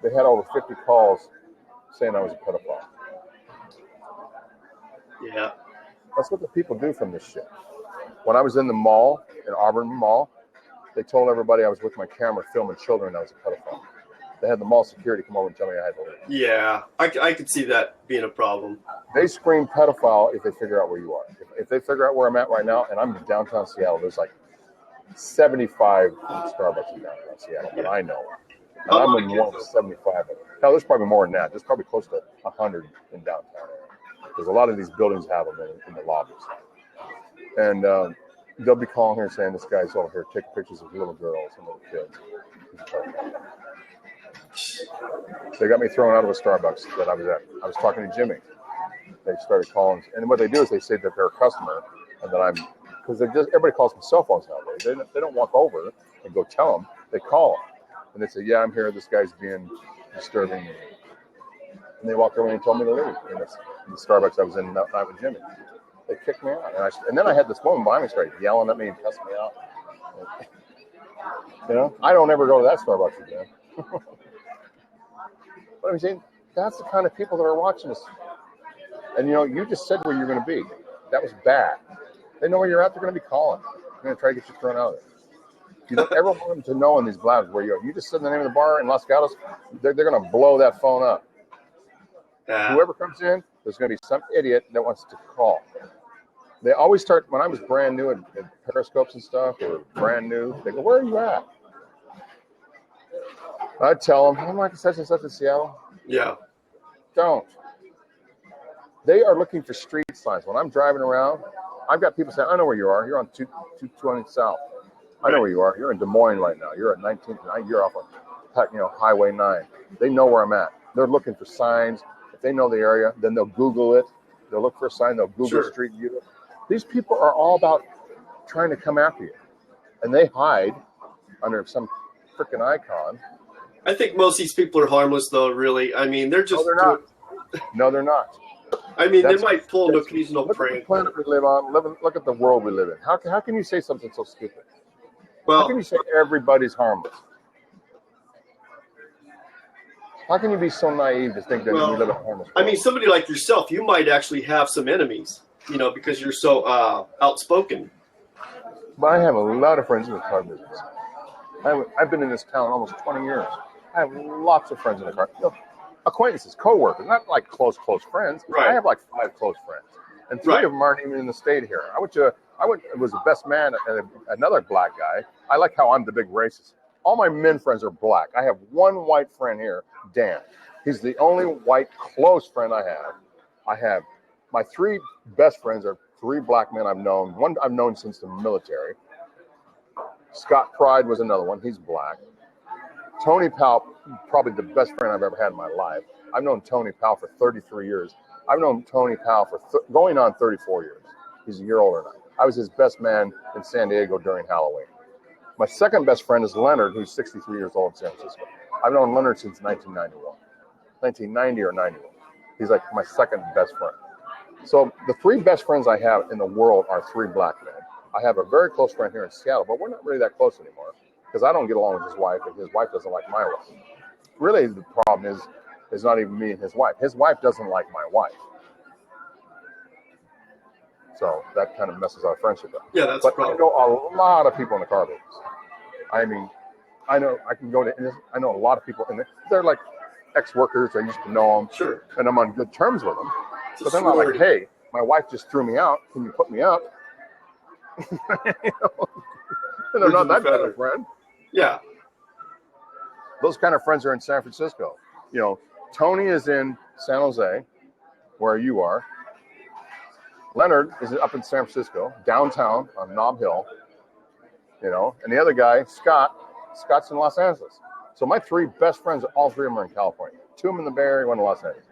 Speaker 1: they had over 50 calls saying I was a pedophile.
Speaker 2: Yeah.
Speaker 1: That's what the people do from this shit. When I was in the mall, in Auburn Mall, they told everybody I was with my camera filming children and I was a pedophile. They had the mall security come over and tell me I had to leave.
Speaker 2: Yeah, I could see that being a problem.
Speaker 1: They scream pedophile if they figure out where you are. If they figure out where I'm at right now, and I'm in downtown Seattle, there's like 75 Starbucks in downtown Seattle that I know. And I'm in one of 75 of them. Now, there's probably more than that. There's probably close to 100 in downtown area. Because a lot of these buildings have them in the lobbies. And they'll be calling here saying, "This guy's over here taking pictures of little girls and little kids." They got me thrown out of a Starbucks that I was at. I was talking to Jimmy. They started calling, and what they do is they say that they're a customer, and that because everybody calls them cell phones nowadays. They don't walk over and go tell them. They call them, and they say, "Yeah, I'm here. This guy's being disturbing." And they walked over and told me to leave. In the Starbucks I was in that night with Jimmy. They kicked me out, and then I had this woman behind me started yelling at me and cussing me out. I don't ever go to that Starbucks again. But I'm saying, that's the kind of people that are watching us. And, you just said where you're going to be. That was bad. They know where you're at. They're going to be calling. They're going to try to get you thrown out of there. You don't ever want them to know in these blabs where you are. You just said the name of the bar in Los Gatos, they're going to blow that phone up. Whoever comes in, there's going to be some idiot that wants to call. They always start, when I was brand new at Periscopes and stuff, or brand new, they go, "Where are you at?" I tell them, "I'm like such and such in Seattle."
Speaker 2: Yeah.
Speaker 1: Don't. They are looking for street signs. When I'm driving around, I've got people saying, "I know where you are. You're on 220 South. I know where you are. You're in Des Moines right now. You're at 19th. You're off on Highway 9. They know where I'm at. They're looking for signs. If they know the area, then they'll Google it. They'll look for a sign. They'll Google Street View. These people are all about trying to come after you. And they hide under some freaking icon.
Speaker 2: I think most of these people are harmless, though, really. I mean, they're just...
Speaker 1: No, they're not. No, they're not.
Speaker 2: I mean, they might pull an occasional
Speaker 1: prank. Look at the planet we live on. Look at the world we live in. How can you say something so stupid?
Speaker 2: Well,
Speaker 1: how can you say everybody's harmless? How can you be so naive to think that we live in a harmless world?
Speaker 2: I mean, somebody like yourself, you might actually have some enemies, because you're so outspoken.
Speaker 1: But I have a lot of friends in the car business. I've been in this town almost 20 years. I have lots of friends in the car. Acquaintances, co-workers, not like close friends.
Speaker 2: Right.
Speaker 1: I have like 5 close friends, and 3 of them aren't even in the state here. I was the best man and another black guy. I like how I'm the big racist. All my men friends are black. I have one white friend here, Dan. He's the only white close friend I have. I have my 3 best friends are 3 black men I've known. One I've known since the military. Scott Pride was another one. He's black. Tony Powell, probably the best friend I've ever had in my life. I've known Tony Powell for 33 years. I've known Tony Powell for going on 34 years. He's a year older than I was his best man in San Diego during Halloween. My second best friend is Leonard, who's 63 years old in San Francisco. I've known Leonard since 1991. 1990 or 91. He's like my second best friend. So the 3 best friends I have in the world are 3 black men. I have a very close friend here in Seattle, but we're not really that close anymore because I don't get along with his wife and his wife doesn't like my wife. Really, the problem is not even me and his wife. His wife doesn't like my wife. So that kind of messes our friendship up.
Speaker 2: Yeah, that's
Speaker 1: but
Speaker 2: a problem.
Speaker 1: I know a lot of people in the car business. I mean, I know a lot of people, and they're like ex-workers. I used to know them.
Speaker 2: Sure.
Speaker 1: And I'm on good terms with them. But they're not like, hey, my wife just threw me out. Can you put me up? And they're not that bad of a friend.
Speaker 2: Yeah.
Speaker 1: Those kind of friends are in San Francisco. Tony is in San Jose, where you are. Leonard is up in San Francisco, downtown on Nob Hill. And the other guy, Scott's in Los Angeles. So my 3 best friends, all 3 of them are in California. 2 of them in the Bay Area, 1 in Los Angeles.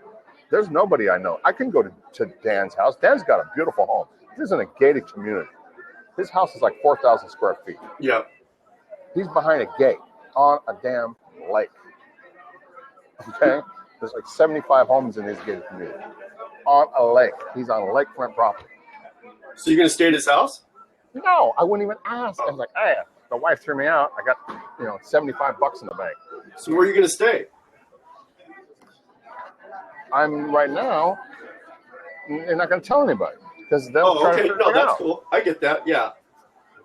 Speaker 1: There's nobody I know. I can go to Dan's house. Dan's got a beautiful home. This is in a gated community. His house is like 4,000 square feet.
Speaker 2: Yeah.
Speaker 1: He's behind a gate on a damn lake. Okay? There's like 75 homes in his gated community. On a lake. He's on lakefront property.
Speaker 2: So you're going to stay at his house?
Speaker 1: No, I wouldn't even ask. I was like, hey, the wife threw me out. I got, $75 in the bank.
Speaker 2: So where are you going to stay?
Speaker 1: I'm right now, I'm not going to tell anybody. Because they'll try to figure it out.
Speaker 2: That's cool. I get that. Yeah.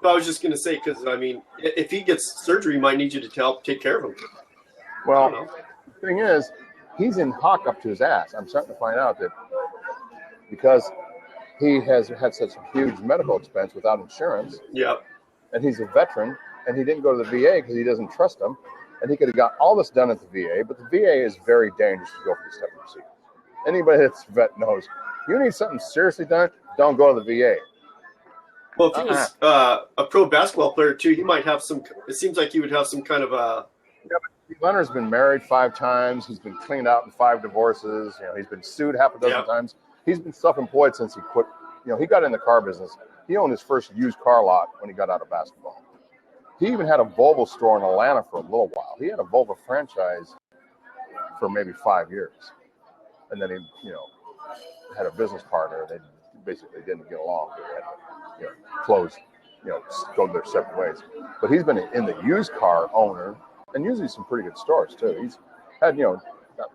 Speaker 2: But I was just going to say, because, I mean, if he gets surgery, he might need you to take care of him.
Speaker 1: Well, the thing is, he's in hock up to his ass. I'm starting to find out that because he has had such a huge medical expense without insurance.
Speaker 2: Yeah.
Speaker 1: And he's a veteran, and he didn't go to the VA because he doesn't trust them. And he could have got all this done at the VA, but the VA is very dangerous to go for these type of procedures. Anybody that's a vet knows. You need something seriously done, don't go to the VA.
Speaker 2: Well, if he was a pro basketball player too, he might have some. It seems like he would have some kind of a.
Speaker 1: Yeah, but Leonard's been married 5 times. He's been cleaned out in 5 divorces. He's been sued half a dozen times. He's been self-employed since he quit. He got in the car business. He owned his first used car lot when he got out of basketball. He even had a Volvo store in Atlanta for a little while. He had a Volvo franchise for maybe 5 years, and then he, had a business partner. They basically didn't get along. They had to, close, go their separate ways. But he's been in the used car owner, and usually some pretty good stores too. He's had,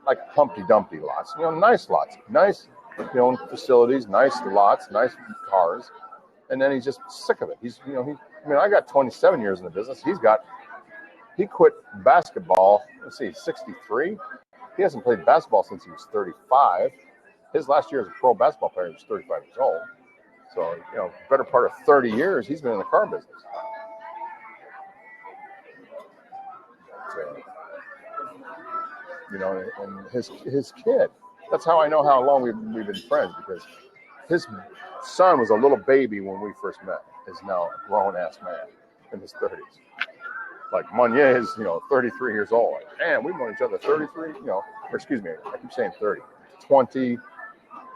Speaker 1: like Humpty Dumpty lots, nice lots, nice, facilities, nice lots, nice cars, and then he's just sick of it. He's, I got 27 years in the business. He quit basketball. 63. He hasn't played basketball since he was 35. His last year as a pro basketball player, he was 35 years old. So, better part of 30 years, he's been in the car business. So, and his kid, that's how I know how long we've been friends, because his son was a little baby when we first met, is now a grown-ass man in his 30s. Like, Monye is, 33 years old. Like, man, we've known each other 33, excuse me, I keep saying 30. 20.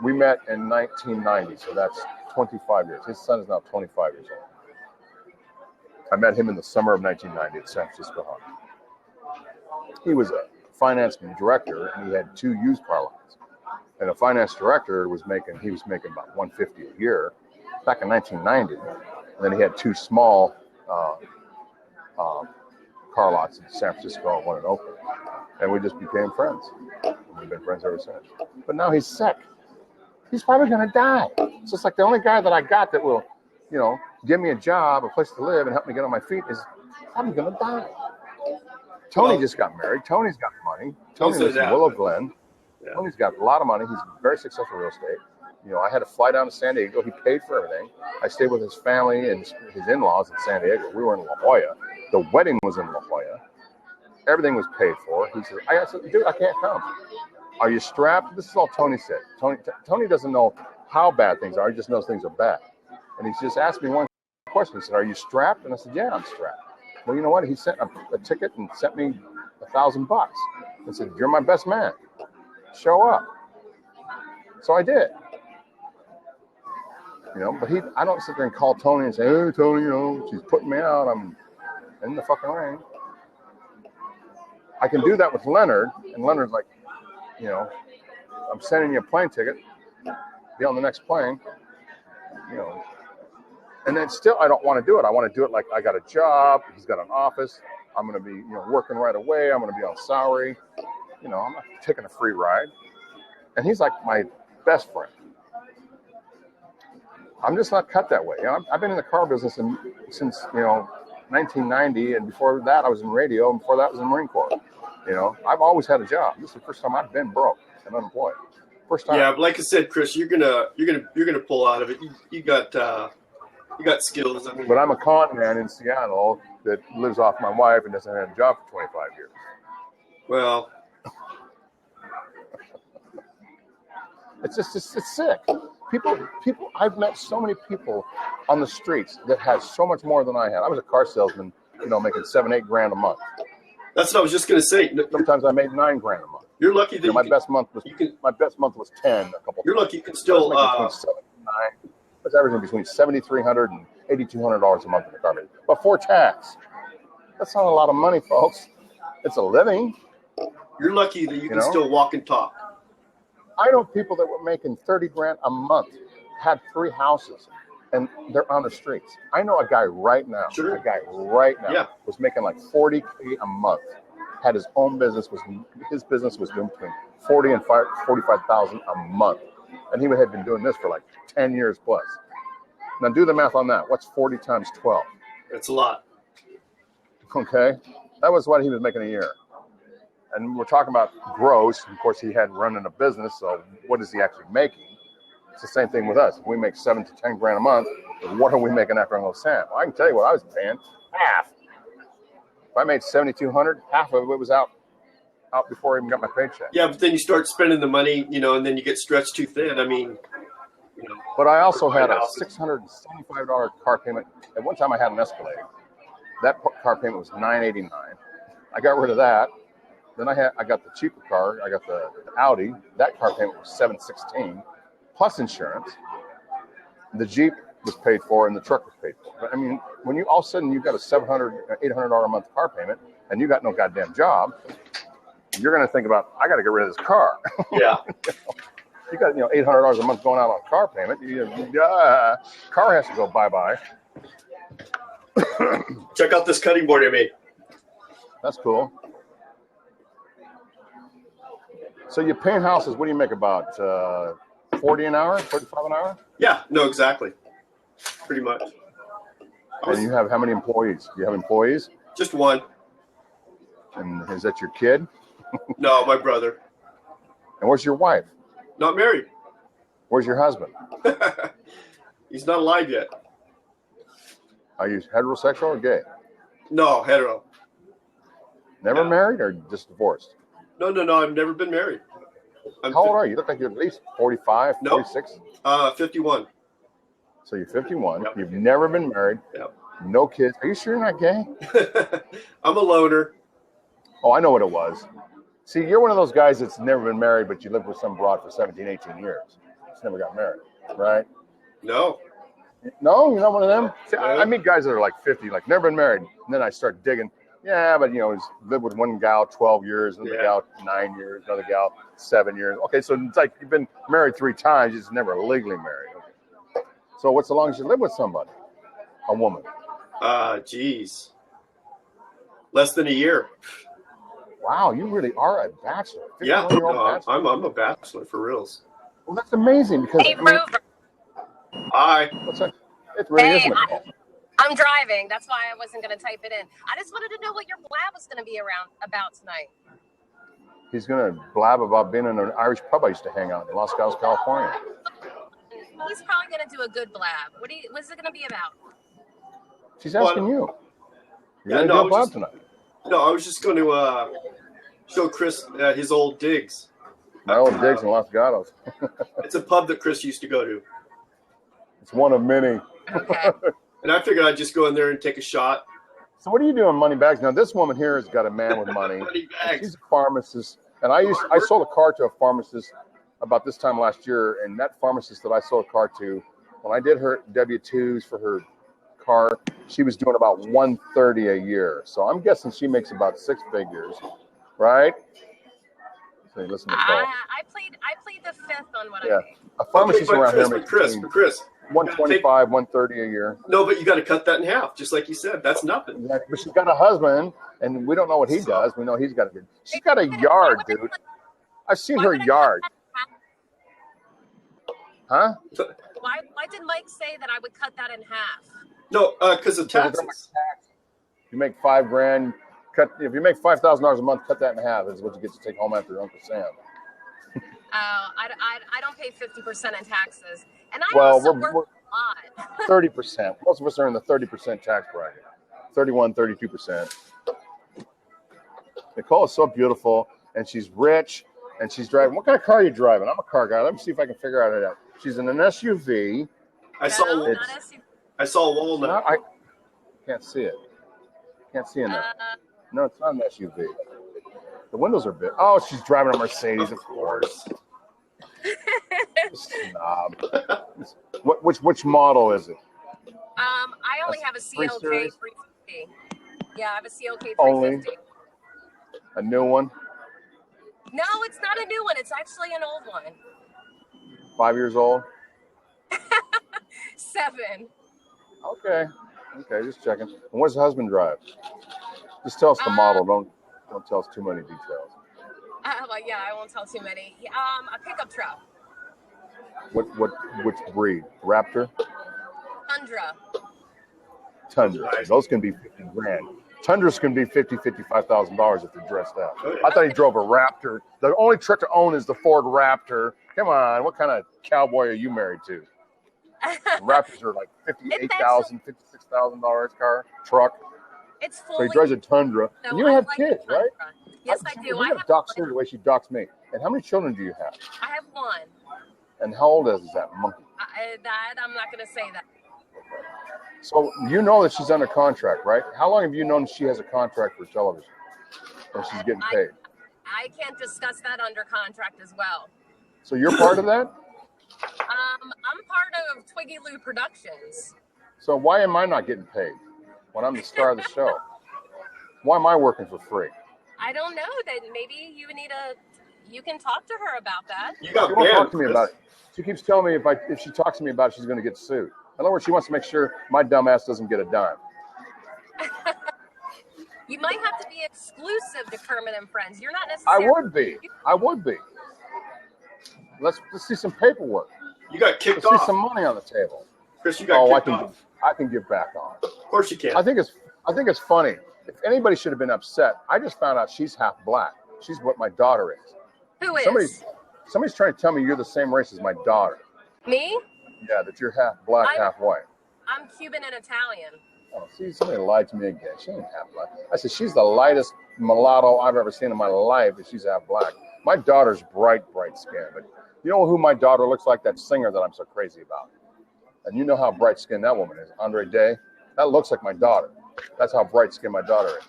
Speaker 1: We met in 1990, so that's 25 years. His son is now 25 years old. I met him in the summer of 1990 at San Francisco Honda. He was a finance director, and he had 2 used car lines. And a finance director was making about $150 a year back in 1990. And then he had 2 small car lots in San Francisco and 1 in Oakland. And we just became friends. We've been friends ever since. But now he's sick. He's probably going to die. It's just like the only guy that I got that will, give me a job, a place to live, and help me get on my feet is probably going to die. Tony just got married. Tony's got money. Tony lives in Willow Glen. Yeah. Tony's got a lot of money. He's very successful in real estate. You know, I had to fly down to San Diego. He paid for everything. I stayed with his family and his in-laws in San Diego. We were in La Jolla. The wedding was in La Jolla. Everything was paid for. He said, I said, dude, I can't come. Are you strapped? This is all Tony said. Tony doesn't know how bad things are. He just knows things are bad. And he just asked me one question. He said, are you strapped? And I said, yeah, I'm strapped. Well, you know what? He sent a ticket and sent me $1,000 and said, you're my best man. Show up. So I did. You know, but I don't sit there and call Tony and say, hey, Tony, you know, she's putting me out. I'm in the fucking rain. I can do that with Leonard. And Leonard's like, you know, I'm sending you a plane ticket. Be on the next plane. You know. And then still, I don't want to do it. I want to do it like I got a job. He's got an office. I'm going to be, you know, working right away. I'm going to be on salary. You know, I'm not taking a free ride. And he's like my best friend. I'm just not cut that way. You know, I've been in the car business since, you know, 1990. And before that, I was in radio. And before that, I was in the Marine Corps. You know, I've always had a job. This is the first time I've been broke and unemployed. First time.
Speaker 2: Yeah, but like I said, Chris, you're gonna pull out of it. You got skills. I mean,
Speaker 1: but I'm a con man in Seattle that lives off my wife and doesn't have a job for 25 years.
Speaker 2: Well,
Speaker 1: it's sick. People. I've met so many people on the streets that had so much more than I had. I was a car salesman, you know, making $7-8 grand a month.
Speaker 2: That's what I was just gonna say.
Speaker 1: Sometimes I made $9 grand a month.
Speaker 2: You're lucky that
Speaker 1: you know, my best month was 10. A couple.
Speaker 2: You're lucky you can still.
Speaker 1: I was averaging between $7,300 and $8,200 a month in the car business, before tax. That's not a lot of money, folks. It's a living.
Speaker 2: You're lucky that you can still walk and talk.
Speaker 1: I know people that were making 30 grand a month, had 3 houses, and they're on the streets. I know a guy right now.
Speaker 2: Sure.
Speaker 1: Was making like $40K a month. Had his own business. His business was doing between $40,000 and $45,000 a month, and he had been doing this for like 10 years plus. Now do the math on that. What's 40 times 12?
Speaker 2: That's a lot.
Speaker 1: Okay, that was what he was making a year. And we're talking about gross. Of course, he had running a business. So what is he actually making? It's the same thing with us. If we make 7 to 10 grand a month, what are we making after Uncle Sam? Well, I can tell you what I was paying. Half. If I made $7,200, half of it was out before I even got my paycheck.
Speaker 2: Yeah, but then you start spending the money, you know, and then you get stretched too thin. I mean, you know.
Speaker 1: But I also had a $675 car payment. At one time, I had an Escalade. That car payment was $989. I got rid of that. Then I got the cheaper car. I got the Audi. That car payment was $716 plus insurance. The Jeep was paid for and the truck was paid for. But I mean, when you all of a sudden you got a $700, $800 a month car payment and you got no goddamn job, you're going to think about, I got to get rid of this car.
Speaker 2: Yeah.
Speaker 1: You got, $800 a month going out on car payment. Car has to go bye-bye.
Speaker 2: Check out this cutting board I made.
Speaker 1: That's cool. So you paint houses, what do you make, about 40 an hour, 45 an hour?
Speaker 2: Yeah, no, exactly. Pretty much.
Speaker 1: And you have how many employees? Do you have employees?
Speaker 2: Just one.
Speaker 1: And is that your kid?
Speaker 2: No, my brother.
Speaker 1: And where's your wife?
Speaker 2: Not married.
Speaker 1: Where's your husband?
Speaker 2: He's not alive yet.
Speaker 1: Are you heterosexual or gay?
Speaker 2: No, hetero.
Speaker 1: Never married or just divorced?
Speaker 2: No, I've never been married.
Speaker 1: How old are you? You look like you're at least 45, 46?
Speaker 2: 51.
Speaker 1: So you're 51.
Speaker 2: Yep.
Speaker 1: You've never been married.
Speaker 2: Yep.
Speaker 1: No kids. Are you sure you're not gay?
Speaker 2: I'm a loner.
Speaker 1: Oh, I know what it was. See, you're one of those guys that's never been married, but you lived with some broad for 17, 18 years. Just never got married, right?
Speaker 2: No.
Speaker 1: No? You're not one of them? See, I meet guys that are like 50, like never been married. And then I start digging. Yeah, but, he's lived with one gal 12 years, another gal 9 years, another gal 7 years. Okay, so it's like you've been married 3 times, you're just never legally married. Okay. So what's the longest you live with somebody? A woman?
Speaker 2: Geez. Less than a year.
Speaker 1: Wow, you really are a bachelor.
Speaker 2: Yeah,
Speaker 1: bachelor.
Speaker 2: I'm a bachelor for reals.
Speaker 1: Well, that's amazing because...
Speaker 2: Hi.
Speaker 1: What's that? It really isn't.
Speaker 3: I'm driving. That's why I wasn't going to type it in. I just wanted to know what your blab was going to be about tonight.
Speaker 1: He's going to blab about being in an Irish pub I used to hang out in Los Gatos, California.
Speaker 3: He's probably going to do a good blab. What's it going to be about?
Speaker 1: She's asking you. You're going to do a blab tonight.
Speaker 2: No, I was just going to show Chris his old digs.
Speaker 1: My old digs in Los Gatos.
Speaker 2: It's a pub that Chris used to go to.
Speaker 1: It's one of many.
Speaker 3: Okay.
Speaker 2: And I figured I'd just go in there and take a shot.
Speaker 1: So what are you doing, money bags? Now this woman here has got a man with money.
Speaker 2: Money bags.
Speaker 1: She's a pharmacist, and I sold a car to a pharmacist about this time last year, and that pharmacist that I sold a car to, when I did her W-2s for her car, she was doing about $130 a year. So I'm guessing she makes about 6 figures, right? So listen to Paul.
Speaker 3: I played the fifth on what I made.
Speaker 1: A pharmacist around here makes
Speaker 2: Chris,
Speaker 1: 125, 130 a year.
Speaker 2: No, but you got to cut that in half, just like you said. That's nothing.
Speaker 1: Exactly. But she's got a husband, and we don't know what he does. We know he's got a good. She's got a yard, dude. I've seen her yard. Huh?
Speaker 3: Why did Mike say that I would cut that in half?
Speaker 2: No, because of taxes.
Speaker 1: You make $5,000. If you make $5,000 a month, cut that in half. Is what you get to take home after your Uncle Sam.
Speaker 3: I don't pay 50% in taxes, and I
Speaker 1: Well,
Speaker 3: also
Speaker 1: we're
Speaker 3: work a lot.
Speaker 1: 30%. Most of us are in the 30% tax bracket. 31, 32%. Nicole is so beautiful, and she's rich, and she's driving. What kind of car are you driving? I'm a car guy. Let me see if I can figure it out. She's in an SUV.
Speaker 2: I saw a walnut.
Speaker 1: I can't see it. Can't see in there. No, it's not an SUV. The windows are big. Oh, she's driving a Mercedes, of course. Snob. Which model is it?
Speaker 3: I only have a CLK 350. Yeah, I have a CLK 350.
Speaker 1: Only a new one?
Speaker 3: No, it's not a new one. It's actually an old one.
Speaker 1: 5 years old?
Speaker 3: 7.
Speaker 1: Okay, just checking. And what does the husband drive? Just tell us the model. Don't tell us too many details.
Speaker 3: Well, yeah, I won't tell too many. A pickup truck.
Speaker 1: Which breed? Raptor? Tundra. Those can be $50,000. Tundras can be $55,000 if they're dressed up. I thought he drove a Raptor. The only truck to own is the Ford Raptor. Come on, what kind of cowboy are you married to? Raptors are like $58,000, $56,000 truck.
Speaker 3: It's fully.
Speaker 1: So he drives a Tundra.
Speaker 3: No,
Speaker 1: and you have kids, right?
Speaker 3: Yes, I do.
Speaker 1: You have doxed her the way she doxed me. And how many children do you have?
Speaker 3: I have 1.
Speaker 1: And how old is that monkey?
Speaker 3: I'm not going to say that.
Speaker 1: So you know that she's under contract, right? How long have you known she has a contract for television? Or she's getting paid?
Speaker 3: I can't discuss that under contract as well.
Speaker 1: So you're part of that?
Speaker 3: I'm part of Twiggy Lou Productions.
Speaker 1: So why am I not getting paid when I'm the star of the show? Why am I working for free?
Speaker 3: I don't know. That maybe you can talk to her about that.
Speaker 2: You got
Speaker 1: she won't talk to me about it. She keeps telling me if she talks to me about it, she's going to get sued. In other words, she wants to make sure my dumb ass doesn't get a dime.
Speaker 3: You might have to be exclusive to Kermit and Friends. You're not necessarily.
Speaker 1: I would be. Let's see some paperwork.
Speaker 2: You got kicked
Speaker 1: Let's
Speaker 2: off.
Speaker 1: see some money on the table.
Speaker 2: Chris, you got kicked off.
Speaker 1: I can give back on.
Speaker 2: Of course you can.
Speaker 1: I think it's funny. If anybody should have been upset, I just found out she's half black. She's what my daughter is.
Speaker 3: Who is?
Speaker 1: Somebody's trying to tell me you're the same race as my daughter.
Speaker 3: Me?
Speaker 1: Yeah, that you're half black, half white.
Speaker 3: I'm Cuban and Italian.
Speaker 1: Oh, see, somebody lied to me again. She ain't half black. I said, she's the lightest mulatto I've ever seen in my life, and she's half black. My daughter's bright skin. But you know who my daughter looks like? That singer that I'm so crazy about. And you know how bright skinned that woman is, Andre Day. That looks like my daughter. That's how bright skinned my daughter is.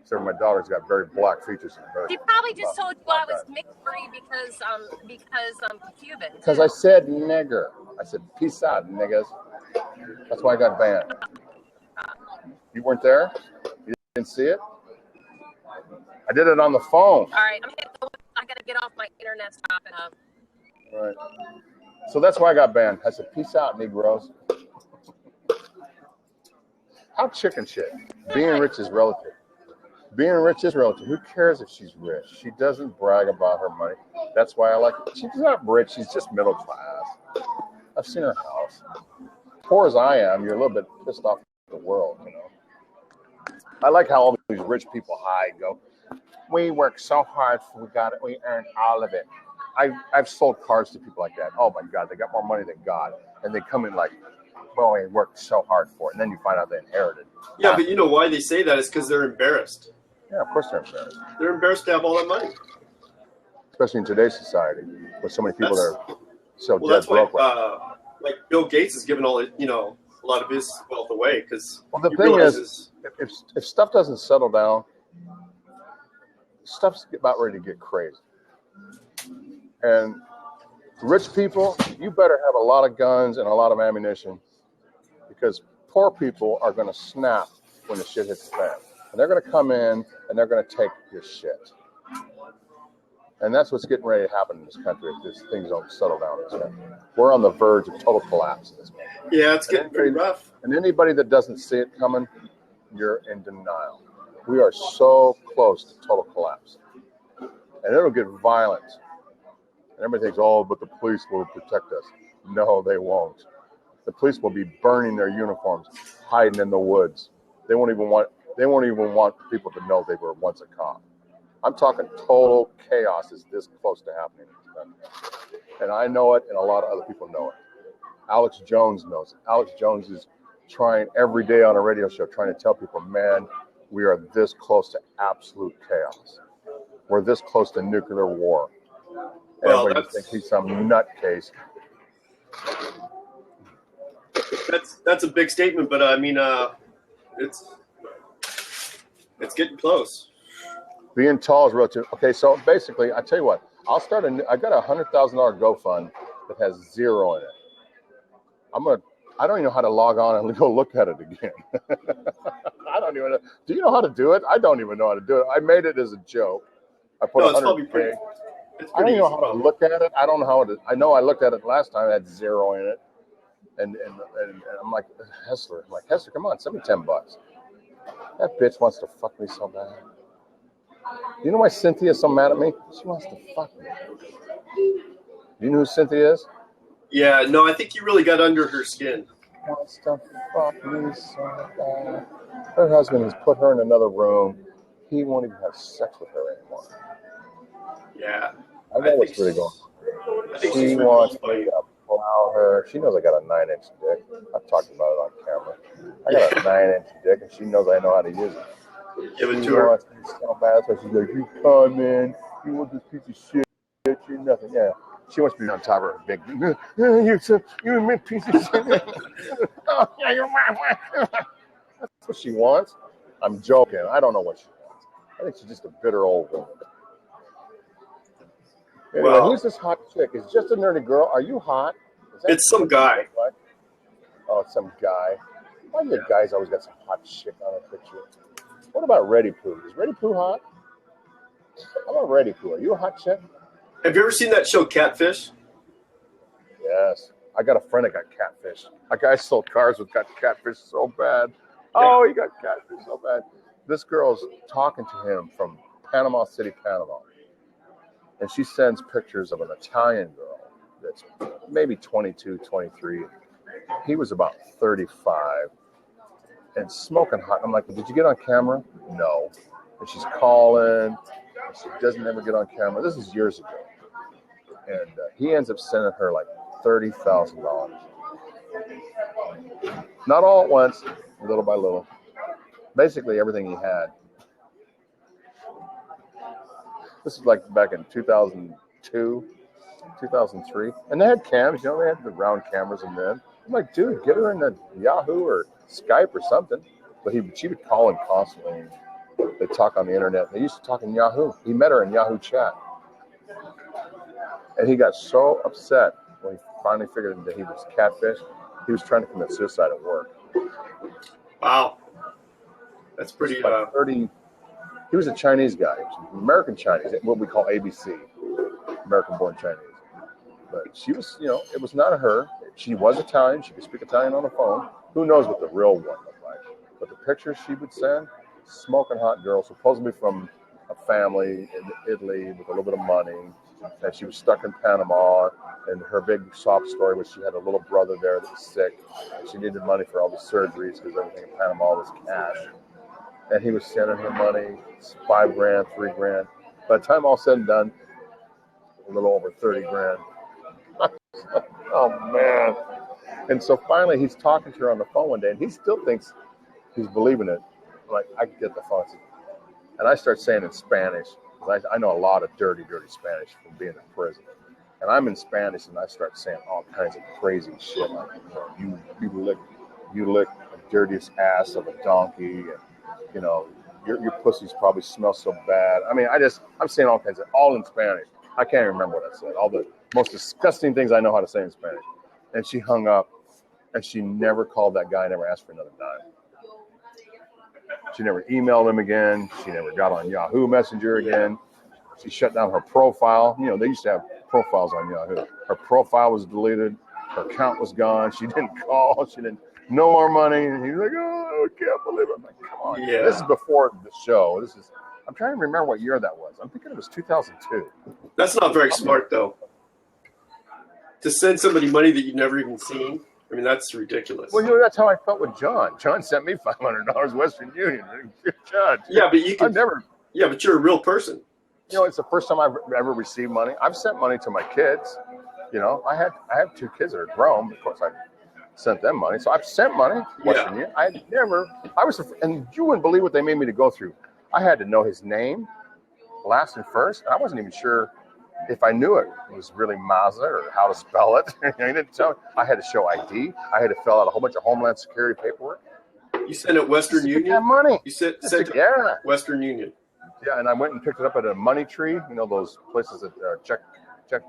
Speaker 1: So my daughter's got very black features.
Speaker 3: She probably just told you I was mixed breed because I'm Cuban.
Speaker 1: Because I said nigger. I said peace out, niggas. That's why I got banned. You weren't there? You didn't see it? I did it on the phone.
Speaker 3: All right, I gotta get off my internet's popping up.
Speaker 1: All right. So that's why I got banned. I said peace out, Negroes. How chicken shit. Being rich is relative. Being rich is relative. Who cares if she's rich? She doesn't brag about her money. That's why I like it. She's not rich. She's just middle class. I've seen her house. Poor as I am, you're a little bit pissed off the world, you know. I like how all these rich people hide and go, we work so hard, we got it, we earned all of it. I've sold cars to people like that. Oh my God, they got more money than God. And they come in like, well, we worked so hard for it. And then you find out they inherited.
Speaker 2: Yeah, but you know why they say that is because they're embarrassed.
Speaker 1: Yeah, of course they're embarrassed.
Speaker 2: They're embarrassed to have all that money.
Speaker 1: Especially in today's society, with so many people that are so
Speaker 2: well,
Speaker 1: dead
Speaker 2: that's why,
Speaker 1: broke.
Speaker 2: Like Bill Gates has given all it, you know, a lot of his wealth away because.
Speaker 1: Well, the thing is, if stuff doesn't settle down, stuff's about ready to get crazy. And rich people, you better have a lot of guns and a lot of ammunition, because poor people are going to snap when the shit hits the fan. And they're going to come in and they're going to take your shit. And that's what's getting ready to happen in this country if these things don't settle down in this country. We're on the verge of total collapse in this country.
Speaker 2: Yeah, it's getting pretty rough.
Speaker 1: And anybody that doesn't see it coming, you're in denial. We are so close to total collapse. And it'll get violent. And everybody thinks, oh, but the police will protect us. No, they won't. The police will be burning their uniforms, hiding in the woods. They won't even want people to know they were once a cop. I'm talking total chaos is this close to happening in this country. And I know it, and a lot of other people know it. Alex Jones knows it. Alex Jones is trying every day on a radio show, trying to tell people, man, we are this close to absolute chaos. We're this close to nuclear war. And
Speaker 2: well,
Speaker 1: everybody thinks he's some nutcase.
Speaker 2: That's a big statement, but I mean, it's getting close.
Speaker 1: Being tall is real too. Okay, so basically, I tell you what, I got a $100,000 GoFund that has zero in it. I don't even know how to log on and go look at it again. I don't even know. Do you know how to do it? I don't even know how to do it. I made it as a joke. I put
Speaker 2: it's probably pretty.
Speaker 1: I don't know how to look at it. I don't know how to. I know I looked at it last time. It had zero in it, and I'm like, Hessler. I'm like, Hessler, come on, send me $10. That bitch wants to fuck me so bad. You know why Cynthia's so mad at me? She wants to fuck me. Do you know who Cynthia is?
Speaker 2: Yeah, no, I think you really got under her skin.
Speaker 1: Wants to fuck me so bad. Her husband has put her in another room. He won't even have sex with her anymore.
Speaker 2: Yeah.
Speaker 1: I know what's really going on. She wants me to plow her. She knows I got a 9-inch dick. I've talked about it on camera. I got a 9-inch dick, and she knows I know how to use it.
Speaker 2: Give it to her.
Speaker 1: Wants me so bad, so she's like, you come in. You want this piece of shit. You're nothing. Yeah. She wants me on top of her big. You a piece of shit. Oh, yeah, you're right. That's what she wants. I'm joking. I don't know what she wants. I think she's just a bitter old woman. Anyway,
Speaker 2: well,
Speaker 1: who's this hot chick? Is it just a nerdy girl? Are you hot?
Speaker 2: It's some guy.
Speaker 1: Oh, it's some guy. Why do you guys always got some hot chick on a picture? What about Reddy Poo? Is Reddy Poo hot? How about Reddy Poo? Are you a hot chick?
Speaker 2: Have you ever seen that show Catfish?
Speaker 1: Yes. I got a friend that got catfish. A guy sold cars with got catfish so bad. Oh, he got catfish so bad. This girl's talking to him from Panama City, Panama. And she sends pictures of an Italian girl that's maybe 22, 23. He was about 35 and smoking hot. I'm like, did you get on camera? No. And she's calling. And she doesn't ever get on camera. This is years ago. And he ends up sending her like $30,000. Not all at once, little by little. Basically everything he had. This is like back in 2002, 2003. And they had cams, you know, they had the round cameras and then. I'm like, dude, get her in the Yahoo or Skype or something. But she would call him constantly. They'd talk on the internet. They used to talk in Yahoo. He met her in Yahoo chat. And he got so upset when he finally figured that he was catfish. He was trying to commit suicide at work.
Speaker 2: Wow. That's pretty...
Speaker 1: Like 30... He was a Chinese guy. He was American Chinese, what we call ABC, American-born Chinese. But she was, you know, it was not her. She was Italian. She could speak Italian on the phone. Who knows what the real one looked like? But the pictures she would send, smoking hot girl, supposedly from a family in Italy with a little bit of money, and she was stuck in Panama. And her big sob story was she had a little brother there that was sick. And she needed money for all the surgeries because everything in Panama was cash. And he was sending her money, $5,000, $3,000. By the time all said and done, a little over 30 grand. Oh man. And so finally he's talking to her on the phone one day and he still thinks he's believing it. I'm like, I get the phone. And I start saying in Spanish, because I know a lot of dirty Spanish from being in prison. And I'm in Spanish and I start saying all kinds of crazy shit like, you lick the dirtiest ass of a donkey, and you know, your pussies probably smell so bad. I mean, I'm saying all kinds of, all in Spanish. I can't even remember what I said. All the most disgusting things I know how to say in Spanish. And she hung up, and she never called that guy, never asked for another dime. She never emailed him again. She never got on Yahoo Messenger again. She shut down her profile. You know, they used to have profiles on Yahoo. Her profile was deleted. Her account was gone. She didn't call. She didn't, no more money. And he's like, oh, I can't believe it. I'm like, come on.
Speaker 2: Yeah.
Speaker 1: This is before the show. I'm trying to remember what year that was. I'm thinking it was 2002.
Speaker 2: That's not very smart, though. To send somebody money that you've never even seen, I mean, that's ridiculous.
Speaker 1: Well, you know, that's how I felt with John. John sent me $500 Western Union. John,
Speaker 2: yeah, but you can. Yeah, but you're a real person.
Speaker 1: You know, it's the first time I've ever received money. I've sent money to my kids. You know, I have 2 kids that are grown. Of course, I sent them money. So I've sent money. Western Union. And you wouldn't believe what they made me to go through. I had to know his name, last and first. I wasn't even sure if I knew it was really Mazda or how to spell it. He didn't tell me. I had to show ID. I had to fill out a whole bunch of Homeland Security paperwork.
Speaker 2: You sent it Western Union?
Speaker 1: Money.
Speaker 2: You sent
Speaker 1: yeah.
Speaker 2: Western Union.
Speaker 1: Yeah, and I went and picked it up at a Money Tree. You know, those places that are check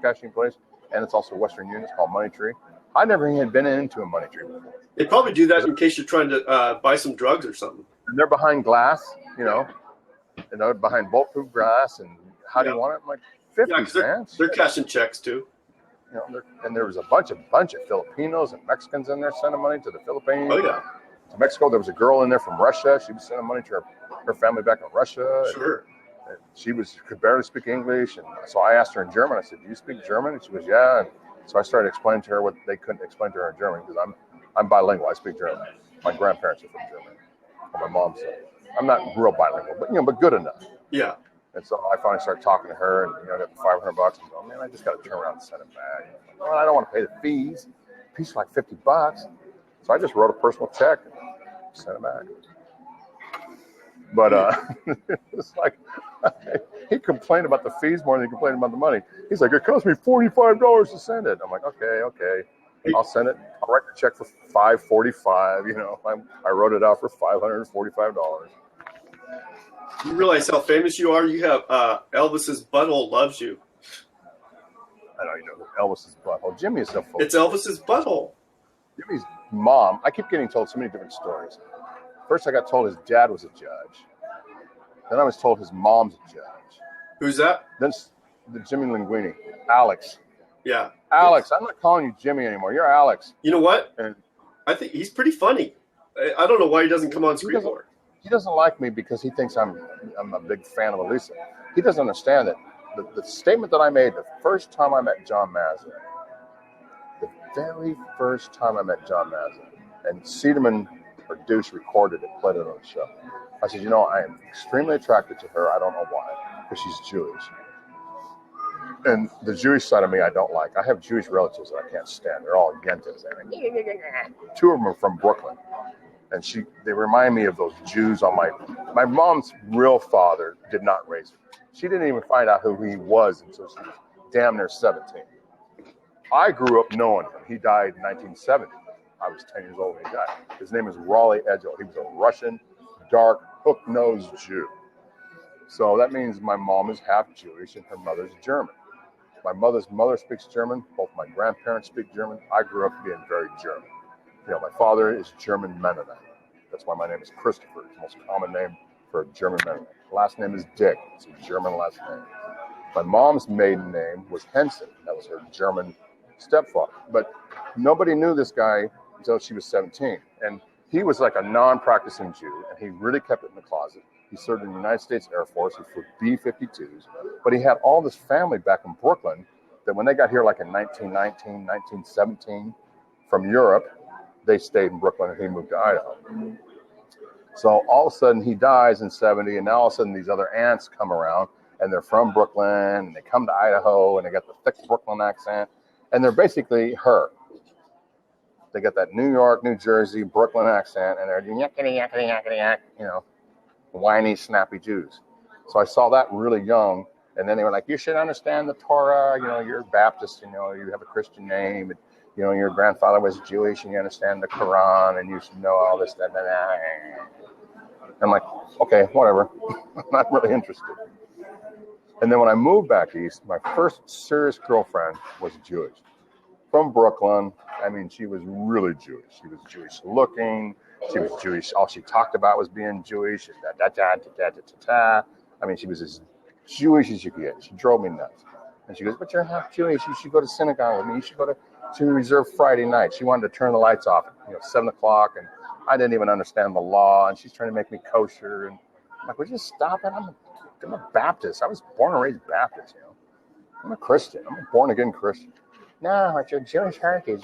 Speaker 1: cashing place. And it's also Western Union. It's called Money Tree. I never even been into a Money Tree before.
Speaker 2: They probably do that in case you're trying to buy some drugs or something.
Speaker 1: And they're behind glass, you know, behind bulletproof glass. And how do you want it? I'm like, 50 cents.
Speaker 2: They're cashing checks too.
Speaker 1: You know, and there was a bunch of Filipinos and Mexicans in there sending money to the Philippines.
Speaker 2: Oh yeah.
Speaker 1: To Mexico, there was a girl in there from Russia. She was sending money to her family back in Russia.
Speaker 2: Sure.
Speaker 1: And she could barely speak English, and so I asked her in German. I said, "Do you speak German?" And she goes, "Yeah." And so I started explaining to her what they couldn't explain to her in German because I'm bilingual. I speak German. My grandparents are from Germany, on my mom's side. I'm not real bilingual, but good enough.
Speaker 2: Yeah.
Speaker 1: And so I finally started talking to her, and I got the $500. And go, man, I just got to turn around and send it back. Well, I don't want to pay the fees. The fees are like $50. So I just wrote a personal check and sent it back. But it's like he complained about the fees more than he complained about the money. He's like, it cost me $45 to send it. I'm like, okay. I'll send it. I'll write the check for $545. You know, I wrote it out for $545.
Speaker 2: You realize how famous you are? You have Elvis's butthole loves you.
Speaker 1: I know you know Elvis's butthole. Jimmy is so full.
Speaker 2: It's Elvis's butthole.
Speaker 1: Jimmy's mom. I keep getting told so many different stories. First, I got told his dad was a judge. Then I was told his mom's a judge.
Speaker 2: Who's that?
Speaker 1: Then the Jimmy Linguini, Alex.
Speaker 2: Yeah.
Speaker 1: Alex. I'm not calling you Jimmy anymore. You're Alex.
Speaker 2: You know what?
Speaker 1: And
Speaker 2: I think he's pretty funny. I don't know why he doesn't come on screen more.
Speaker 1: He doesn't like me because he thinks I'm a big fan of Elisa. He doesn't understand that the statement that I made the first time I met John Mazza, the very first time I met John Mazza, and Cederman or Deuce recorded it, played it on the show. I said, I am extremely attracted to her. I don't know why, because she's Jewish. And the Jewish side of me I don't like. I have Jewish relatives that I can't stand. They're all yentas. 2 of them are from Brooklyn. And they remind me of those Jews on my mom's real father did not raise her. She didn't even find out who he was until she was damn near 17. I grew up knowing him. He died in 1970. I was 10 years old when he died. His name is Raleigh Edgell. He was a Russian, dark, hook-nosed Jew. So that means my mom is half Jewish and her mother's German. My mother's mother speaks German. Both my grandparents speak German. I grew up being very German. My father is German Mennonite. That's why my name is Christopher. It's the most common name for a German Mennonite. Last name is Dick. It's a German last name. My mom's maiden name was Henson. That was her German stepfather. But nobody knew this guy until she was 17. And he was like a non-practicing Jew, and he really kept it in the closet. He served in the United States Air Force. He flew B-52s. But he had all this family back in Brooklyn that when they got here like in 1919, 1917 from Europe, they stayed in Brooklyn and he moved to Idaho. So all of a sudden he dies in 70, and now all of a sudden these other aunts come around, and they're from Brooklyn, and they come to Idaho, and they got the thick Brooklyn accent, and they're basically her. They got that New York, New Jersey, Brooklyn accent, and they're yakety, yakety, yakety, yak, whiny, snappy Jews. So I saw that really young, and then they were like, you should understand the Torah, you're Baptist, you have a Christian name, and, your grandfather was Jewish, and you understand the Quran, and you should know all this, that. I'm like, okay, whatever. I'm not really interested. And then when I moved back east, my first serious girlfriend was Jewish. From Brooklyn. I mean, she was really Jewish. She was Jewish looking. She was Jewish. All she talked about was being Jewish. I mean, she was as Jewish as you could get. She drove me nuts. And she goes, but you're half Jewish. You should go to synagogue with me. You should go to reserve Friday night. She wanted to turn the lights off at 7 o'clock. And I didn't even understand the law. And she's trying to make me kosher. And I'm like, would you stop it? I'm a Baptist. I was born and raised Baptist. I'm a Christian. I'm a born again Christian. No, it's your Jewish heritage.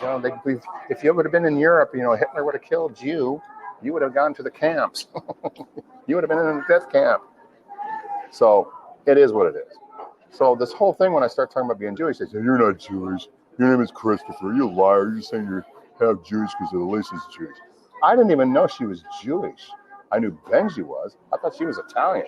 Speaker 1: If you would have been in Europe, Hitler would have killed you. You would have gone to the camps. You would have been in a death camp. So it is what it is. So this whole thing, when I start talking about being Jewish, they say, you're not Jewish. Your name is Christopher. You're a liar. You're saying you're half Jewish because Alicia's Jewish. I didn't even know she was Jewish. I knew Benji was. I thought she was Italian.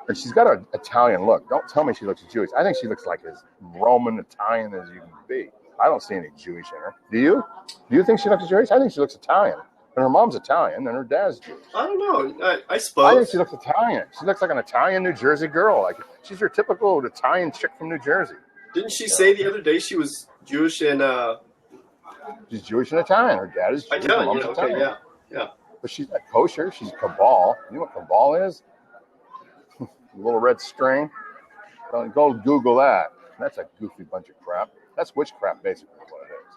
Speaker 1: And she's got an Italian look. Don't tell me she looks Jewish. I think she looks like as Roman Italian as you can be. I don't see any Jewish in her. Do you? Do you think she looks Jewish? I think she looks Italian. And her mom's Italian, and her dad's Jewish.
Speaker 2: I don't know. I suppose.
Speaker 1: I think she looks Italian. She looks like an Italian New Jersey girl. Like she's your typical Italian chick from New Jersey.
Speaker 2: Didn't she say the other day she was Jewish and
Speaker 1: She's Jewish and Italian. Her dad is Jewish. Her mom's Italian.
Speaker 2: Yeah.
Speaker 1: But she's not kosher. She's cabal. You know what cabal is? A little red string. Go Google that. That's a goofy bunch of crap. That's witchcraft, basically, what it is.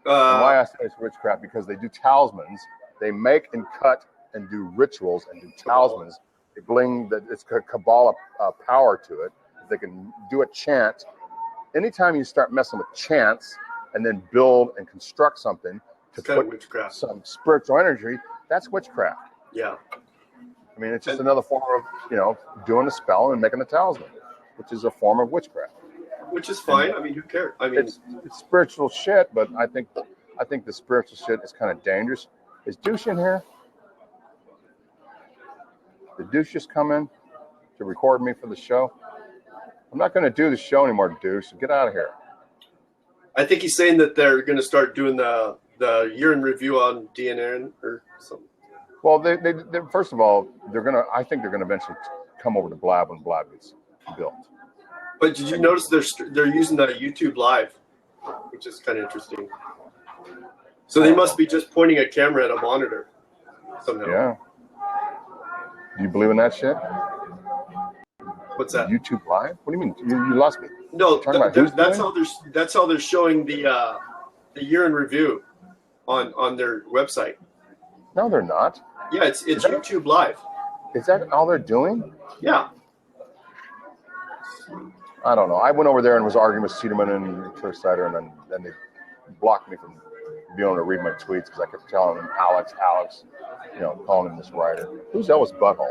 Speaker 1: And why I say it's witchcraft? Because they do talismans. They make and cut and do rituals and do talismans. They bring that it's Kabbalah power to it. They can do a chant. Anytime you start messing with chants and then build and construct something to put some spiritual energy, that's witchcraft.
Speaker 2: Yeah.
Speaker 1: I mean, it's just another form of, doing a spell and making a talisman, which is a form of witchcraft.
Speaker 2: Which is fine. I mean, who cares? I mean,
Speaker 1: it's spiritual shit, but I think the spiritual shit is kind of dangerous. Is Douche in here? Did Douche just come in to record me for the show? I'm not going to do the show anymore, Douche. Get out of here.
Speaker 2: I think he's saying that they're going to start doing the year in review on DNN or something.
Speaker 1: Well, they first of all, I think they're gonna eventually come over to Blab when Blab gets built.
Speaker 2: But did you notice they're using the YouTube Live, which is kind of interesting. So they must be just pointing a camera at a monitor somehow.
Speaker 1: Yeah. Do you believe in that shit?
Speaker 2: What's that?
Speaker 1: YouTube Live? What do you mean? You lost me.
Speaker 2: No, that's how they're showing the year in review on their website.
Speaker 1: No, they're not.
Speaker 2: Yeah, it's YouTube Live.
Speaker 1: Is that all they're doing?
Speaker 2: Yeah.
Speaker 1: I don't know. I went over there and was arguing with Cederman and Clearsider, and then they blocked me from being able to read my tweets because I kept telling them Alex, calling him this writer. Who's Elvis Butthole?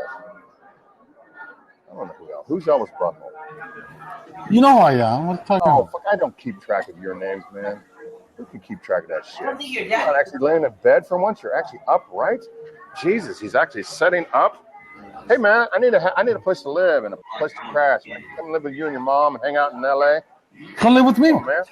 Speaker 1: I don't know who else. Who's Elvis Butthole?
Speaker 4: You know who I am. What are you talking about?
Speaker 1: Fuck, I don't keep track of your names, man. Who can keep track of that shit? You're not actually laying in bed for once. You're actually upright. Jesus, he's actually setting up. Hey, man, I need a place to live and a place to crash. Man. Come live with you and your mom and hang out in L.A.
Speaker 4: Come live with me.
Speaker 1: Oh, man.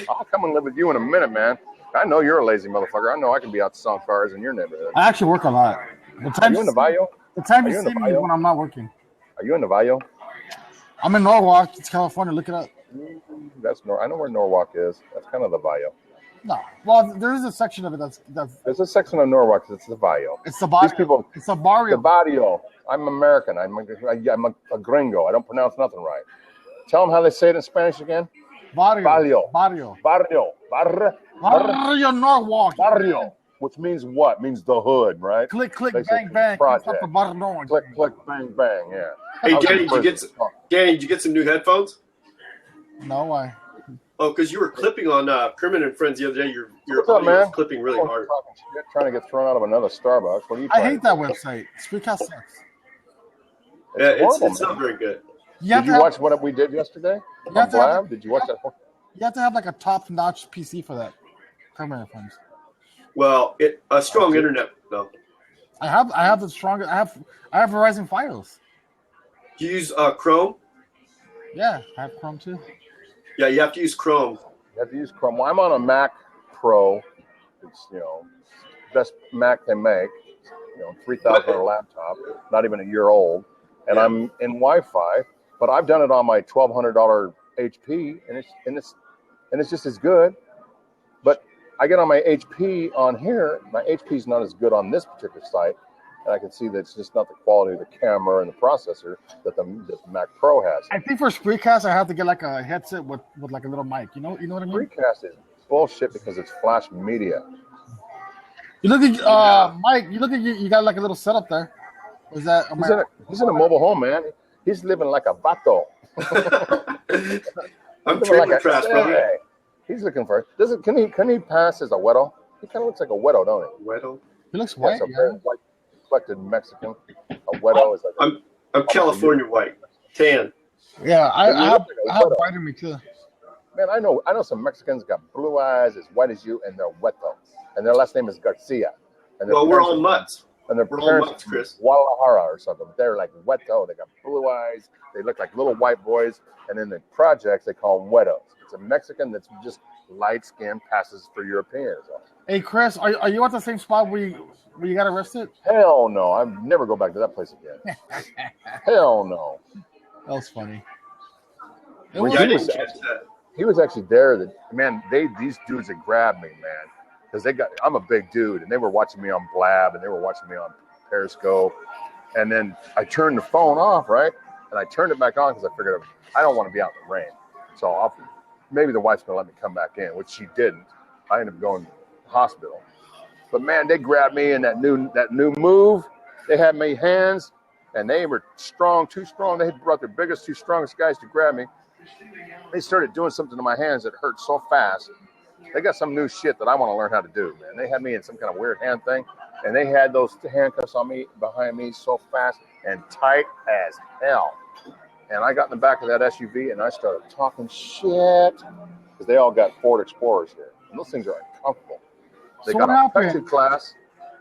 Speaker 1: I'll come and live with you in a minute, man. I know you're a lazy motherfucker. I know I can be out selling cars in your neighborhood.
Speaker 4: I actually work a lot.
Speaker 1: Are you in the Valle?
Speaker 4: The time you see me is when I'm not working.
Speaker 1: Are you in the Valle?
Speaker 4: I'm in Norwalk. It's California. Look it up.
Speaker 1: I know where Norwalk is. That's kind of the Valle.
Speaker 4: No. Well, there is a section of it that's
Speaker 1: There's a section of Norwalk that's the Valle.
Speaker 4: It's the barrio.
Speaker 1: These people,
Speaker 4: it's the barrio.
Speaker 1: The barrio. I'm American. I'm a gringo. I don't pronounce nothing right. Tell them how they say it in Spanish again.
Speaker 4: Barrio. Barrio Norwalk.
Speaker 1: Barrio. Which means what? Means the hood, right?
Speaker 4: Click,
Speaker 1: basically,
Speaker 4: bang, bang.
Speaker 1: Project. Click, bang, bang. Yeah.
Speaker 2: Hey, Danny, did you get some new headphones?
Speaker 4: No, why?
Speaker 2: Oh, because you were clipping on Kermit and Friends the other day. Your
Speaker 1: What's up,
Speaker 2: audio
Speaker 1: man?
Speaker 2: was clipping really hard.
Speaker 1: Trying to get thrown out of another Starbucks. What are you?
Speaker 4: I hate that website. Spreecast sucks.
Speaker 2: It's not very good.
Speaker 1: Did you watch what we did yesterday on Blab? Did you watch that?
Speaker 4: You have to have like a top-notch PC for that. Camera phones.
Speaker 2: Well, a strong internet though.
Speaker 4: I have the strongest. I have Verizon Fios.
Speaker 2: Do you use Chrome?
Speaker 4: Yeah, I have Chrome too.
Speaker 2: Yeah, you have to use Chrome.
Speaker 1: You have to use Chrome. Well, I'm on a Mac Pro. It's best Mac they make. $3,000 laptop, not even a year old, and I'm in Wi-Fi. But I've done it on my $1,200 HP, and it's just as good. But I get on my HP on here. My HP is not as good on this particular site, and I can see that it's just not the quality of the camera and the processor that the Mac Pro has.
Speaker 4: I think for Spreecast, I have to get like a headset with like a little mic. You know what I mean?
Speaker 1: Spreecast is bullshit because it's flash media.
Speaker 4: You look at Mike. You look at you got like a little setup there. Is that?
Speaker 1: He's in a mobile home, man. He's living like a vato.
Speaker 2: I'm trailer trash, brother.
Speaker 1: He's looking for. Can he pass as a wedo? He kind of looks like a wedo, don't he?
Speaker 2: Wedo.
Speaker 4: He looks white.
Speaker 1: Yes, a white, reflected Mexican. A wedo is like.
Speaker 2: I'm California white, tan.
Speaker 4: Yeah, I have white in me too.
Speaker 1: Man, I know some Mexicans got blue eyes as white as you, and they're weto, and their last name is Garcia. And
Speaker 2: we're all mutts.
Speaker 1: And their parents from Guadalajara or something. They're like weto. They got blue eyes. They look like little white boys. And in the projects, they call them wetos. It's a Mexican that's just light skin, passes for Europeans.
Speaker 4: Hey, Chris, are you at the same spot where you got arrested?
Speaker 1: Hell no. I'd never go back to that place again. Hell no.
Speaker 4: That was funny.
Speaker 1: He was actually there. These dudes that grabbed me, man. Because I'm a big dude, and they were watching me on Blab, and they were watching me on Periscope, and then I turned the phone off, right, and I turned it back on because I figured I don't want to be out in the rain, so maybe the wife's gonna let me come back in, which she didn't. I ended up going to the hospital, but man, they grabbed me in that new move. They had me hands, and they were too strong. They had brought their biggest, two strongest guys to grab me. They started doing something to my hands that hurt so fast. They got some new shit that I want to learn how to do, man. They had me in some kind of weird hand thing, and they had those handcuffs on me, behind me, so fast and tight as hell. And I got in the back of that SUV, and I started talking shit, because they all got Ford Explorers here. And those things are uncomfortable. They got plexiglass.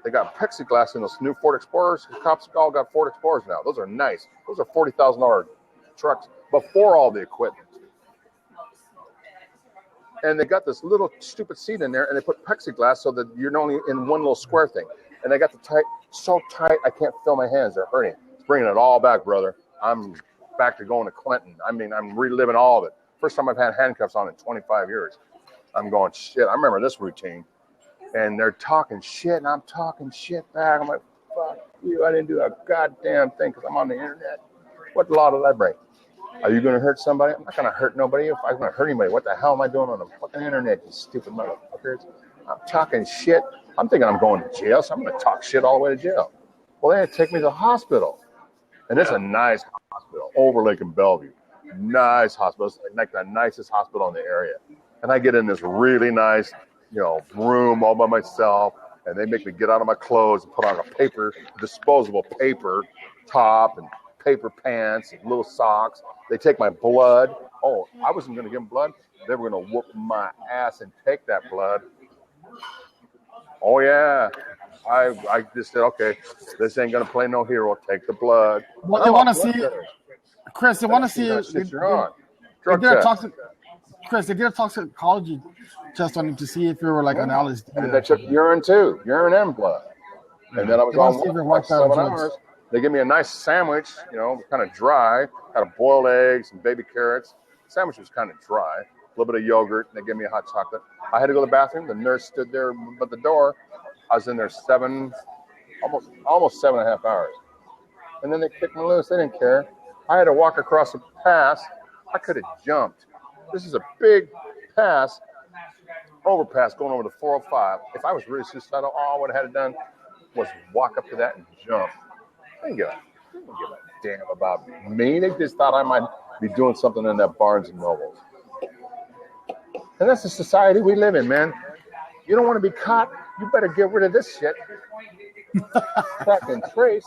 Speaker 1: They got plexiglass in those new Ford Explorers. The cops all got Ford Explorers now. Those are nice. Those are $40,000 trucks before all the equipment. And they got this little stupid seat in there, and they put plexiglass so that you're only in one little square thing. And they got so tight, I can't feel my hands. They're hurting. It's bringing it all back, brother. I'm back to going to Clinton. I mean, I'm reliving all of it. First time I've had handcuffs on in 25 years. I'm going, shit, I remember this routine. And they're talking shit, and I'm talking shit back. I'm like, fuck you. I didn't do a goddamn thing because I'm on the internet. What law did I break? Are you going to hurt somebody? I'm not going to hurt nobody. If I'm going to hurt anybody, what the hell am I doing on the fucking internet, you stupid motherfuckers? I'm talking shit. I'm thinking I'm going to jail, so I'm going to talk shit all the way to jail. Well, they had to take me to the hospital. And it's a nice hospital, Overlake in Bellevue. Nice hospital. It's like the nicest hospital in the area. And I get in this really nice, room all by myself, and they make me get out of my clothes and put on a disposable paper top and paper pants and little socks. They take my blood. Oh, I wasn't going to give them blood. They were going to whoop my ass and take that blood. Oh, yeah. I just said, okay, this ain't going to play no hero. Take the blood.
Speaker 4: Well, they want to see, Chris, they want to see. Chris, they did a toxicology test on you to see if you were like an LSD.
Speaker 1: And they took urine too, urine and blood. And then I was on for 7 hours. They give me a nice sandwich, kind of dry, had a boiled eggs and baby carrots. The sandwich was kind of dry, a little bit of yogurt, and they gave me a hot chocolate. I had to go to the bathroom. The nurse stood there at the door. I was in there almost 7.5 hours. And then they kicked me loose. They didn't care. I had to walk across a pass. I could have jumped. This is a big overpass going over the 405. If I was really suicidal, all I would have had done was walk up to that and jump. They didn't give a damn about me. They just thought I might be doing something in that Barnes & Noble. And that's the society we live in, man. You don't want to be caught. You better get rid of this shit. Track and trace.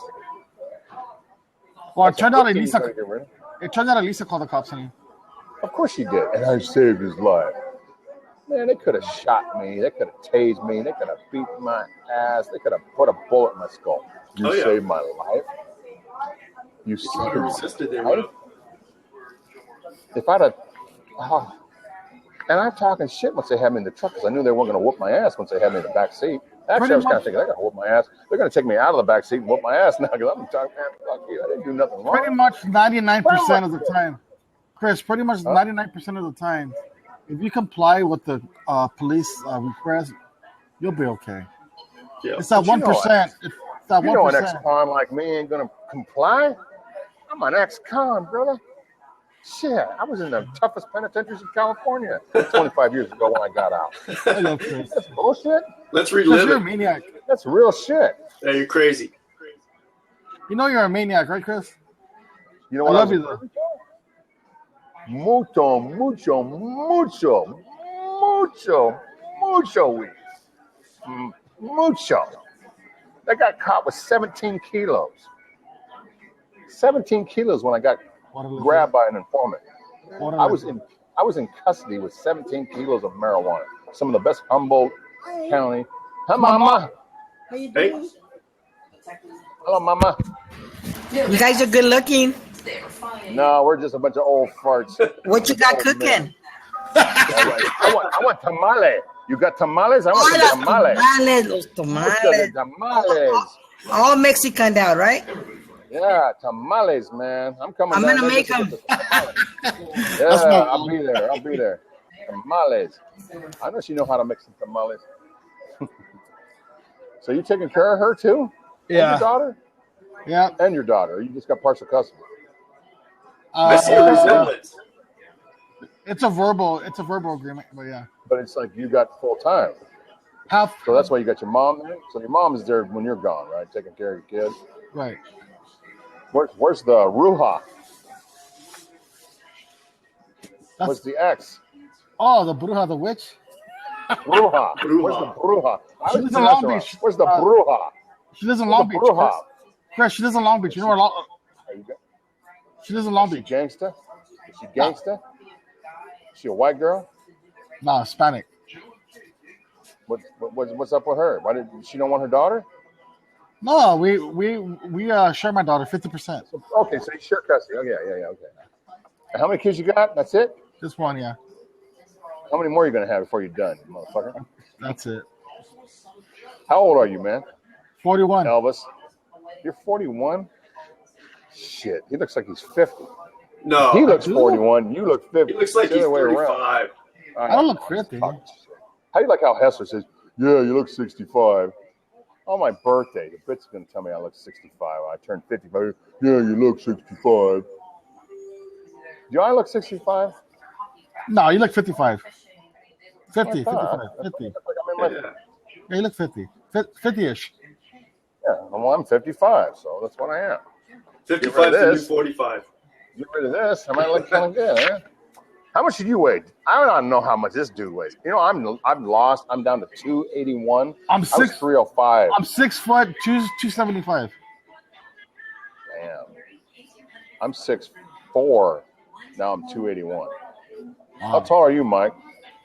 Speaker 4: Well, it
Speaker 1: That's
Speaker 4: turned
Speaker 1: a
Speaker 4: out
Speaker 1: good thing you
Speaker 4: Elisa.
Speaker 1: better get rid of.
Speaker 4: It turned out Elisa called the cops on you.
Speaker 1: Of course she did. And I saved his life. Man, they could have shot me. They could have tased me. They could have beat my ass. They could have put a bullet in my skull. You saved my life. You saved my
Speaker 2: resisted there,
Speaker 1: life. If I'd have... Oh, and I'm talking shit once they had me in the truck because I knew they weren't going to whoop my ass once they had me in the back seat. Actually, I was kind of thinking, they're going to whoop my ass. They're going to take me out of the back seat and whoop my ass now because I'm talking, man, fuck you. I didn't do nothing wrong.
Speaker 4: Pretty much 99% of the time. Chris, pretty much 99% of the time, if you comply with the police request, you'll be okay.
Speaker 2: Yeah.
Speaker 4: It's that 1%. It's that 1%.
Speaker 1: You know an ex-con like me ain't going to comply? I'm an ex-con, brother. Shit, I was in the toughest penitentiaries in California 25 years ago when I got out.
Speaker 4: I love Chris.
Speaker 1: That's bullshit.
Speaker 2: Let's relive
Speaker 4: You're
Speaker 2: it.
Speaker 4: a maniac.
Speaker 1: That's real shit.
Speaker 2: Yeah, you're crazy.
Speaker 4: You know you're a maniac, right, Chris?
Speaker 1: You know
Speaker 4: I
Speaker 1: what
Speaker 4: love you, though.
Speaker 1: Mucho weed. Mucho. I got caught with 17 kilos. 17 kilos when I got grabbed by an informant. I was in custody with 17 kilos of marijuana. Some of the best Humboldt County. Hi, Mama.
Speaker 5: How you doing?
Speaker 2: Hey.
Speaker 1: Hello, Mama.
Speaker 5: You guys are good looking.
Speaker 1: No, we're just a bunch of old farts.
Speaker 5: What you got cooking?
Speaker 1: I want tamale. You got tamales? I want
Speaker 5: Los
Speaker 1: some tamales.
Speaker 5: tamales, los tamales.
Speaker 1: Tamales.
Speaker 5: All Mexican out, right?
Speaker 1: Yeah, tamales, man. I'm coming.
Speaker 5: I'm
Speaker 1: down
Speaker 5: gonna
Speaker 1: there
Speaker 5: make
Speaker 1: just to
Speaker 5: them.
Speaker 1: get the tamales. Yeah, I'll be there. Tamales. I know she know how to make some tamales. So you taking care of her too?
Speaker 4: Yeah.
Speaker 1: And your daughter?
Speaker 4: Yeah.
Speaker 1: And your daughter. You just got partial custody.
Speaker 2: I see a resemblance.
Speaker 4: It's a verbal agreement, but yeah.
Speaker 1: But it's like you got full time.
Speaker 4: Half.
Speaker 1: So that's why you got your mom there. So your mom is there when you're gone, right? Taking care of your kids.
Speaker 4: Right.
Speaker 1: Where's the Ruha? Where's the ex?
Speaker 4: Oh, the Bruja, the witch?
Speaker 1: Bruja. Where's the Bruja?
Speaker 4: She lives in Long Beach.
Speaker 1: Where's the Bruja?
Speaker 4: She lives in Long Beach.
Speaker 1: Bruja?
Speaker 4: Chris, she lives in Long Beach. You know where she lives in Long Beach.
Speaker 1: Gangsta? Is she gangsta? Is she a white girl?
Speaker 4: No, Hispanic.
Speaker 1: What's up with her? Why did she don't want her daughter?
Speaker 4: No, we share my daughter 50%.
Speaker 1: Okay, so you share custody. Oh, yeah, okay. And how many kids you got? That's it?
Speaker 4: This one, yeah.
Speaker 1: How many more are you going to have before you're done, motherfucker?
Speaker 4: That's it.
Speaker 1: How old are you, man?
Speaker 4: 41.
Speaker 1: Elvis. You're 41? Shit, he looks like he's 50.
Speaker 2: No.
Speaker 1: He looks 41. You look 50.
Speaker 2: He looks like he's 35.
Speaker 4: I don't look 50.
Speaker 1: How do you like how Hessler says, yeah, you look 65? On my birthday, the bit's going to tell me I look 65. I turned 55. Yeah, you look 65. Do I look 65?
Speaker 4: No, you look 55. 50, 55, 50.
Speaker 2: Yeah,
Speaker 4: you look 50. 50-ish.
Speaker 1: Yeah, well, I'm 55, so that's what I am.
Speaker 2: 55 to 45.
Speaker 1: Get rid of this. I might look kind of good, eh? How much did you weigh? I don't know how much this dude weighs. You know, I'm lost. I'm down to 281. I was 305.
Speaker 4: I'm 6 foot, 275.
Speaker 1: Damn. I'm 6'4". Now I'm 281.
Speaker 4: Wow.
Speaker 1: How tall are you, Mike?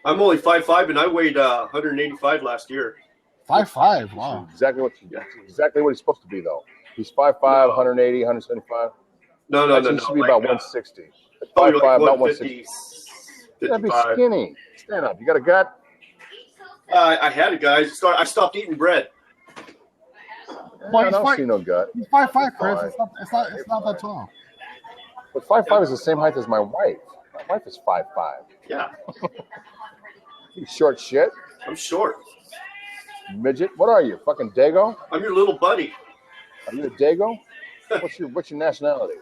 Speaker 2: I'm only 5'5", and I weighed 185 last year.
Speaker 4: 5'5". Wow.
Speaker 1: Exactly what he's supposed to be, though. He's 5'5", 180, 175.
Speaker 2: No.
Speaker 1: He should be about 160.
Speaker 2: Oh, you're
Speaker 1: 5'5",
Speaker 2: like
Speaker 1: about
Speaker 2: 150,
Speaker 1: 160. You gotta be
Speaker 2: 55.
Speaker 1: skinny. Stand up. You got a gut?
Speaker 2: I had it, guys. I stopped eating bread.
Speaker 4: Well,
Speaker 1: I don't see no gut.
Speaker 4: He's 5'5", Chris. It's not that tall.
Speaker 1: But 5'5" is the same height as my wife. My wife is 5'5".
Speaker 2: Yeah.
Speaker 1: You short shit.
Speaker 2: I'm short.
Speaker 1: Midget. What are you? Fucking Dago?
Speaker 2: I'm your little buddy.
Speaker 1: Are you a Dago? What's your nationality?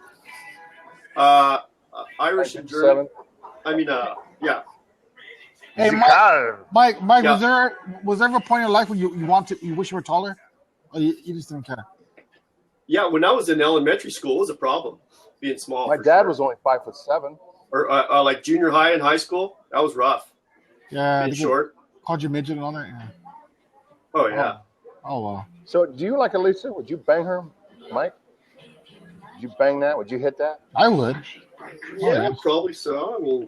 Speaker 2: Irish and German. Yeah.
Speaker 4: Hey, Mike, yeah. Was there ever a point in your life when you wish you were taller? Or you just didn't care?
Speaker 2: Yeah, when I was in elementary school, it was a problem being small.
Speaker 1: My dad was only 5'7".
Speaker 2: Or like junior high and high school, that was rough.
Speaker 4: Yeah.
Speaker 2: Being short.
Speaker 4: Called you midget and all that. Yeah.
Speaker 2: Oh yeah.
Speaker 4: Oh well.
Speaker 1: So, do you like Elisa? Would you bang her, Mike? Would you bang that? Would you hit that?
Speaker 4: I would.
Speaker 2: Yeah, probably so.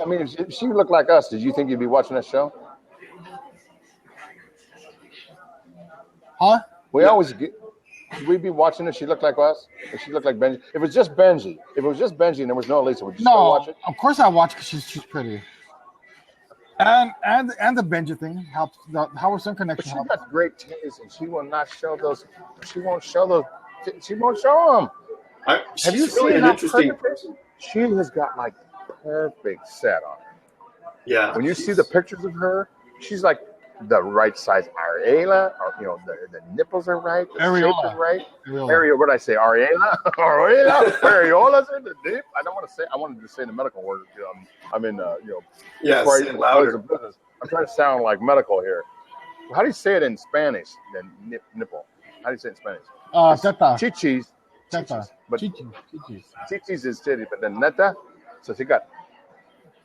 Speaker 1: I mean, if she looked like us, did you think you'd be watching that show?
Speaker 4: Huh?
Speaker 1: We'd be watching if she looked like us. If she looked like Benji. If it was just Benji and there was no Elisa, would you still watch it?
Speaker 4: Of course I watch because she's pretty. And the Benji thing helps. The Howard Stern connection.
Speaker 1: But she got great taste, and she will not show those. She won't show those. She won't show them. Have you
Speaker 2: really
Speaker 1: seen
Speaker 2: an interesting
Speaker 1: person? She has got like perfect set on her.
Speaker 2: Yeah.
Speaker 1: When you see the pictures of her, she's like the right size Ariela, or the nipples are right, the shape is right. Areola. What did I say? Ariela? Areolas are the deep. I don't want to say. I wanted to say the medical word. I'm in
Speaker 2: Yeah, say it louder.
Speaker 1: Business. I'm trying to sound like medical here. How do you say it in Spanish? Then nipple. How do you say it in Spanish?
Speaker 4: Teta.
Speaker 1: Chichis.
Speaker 4: Teta.
Speaker 1: But chichis is titty, but then neta. So she got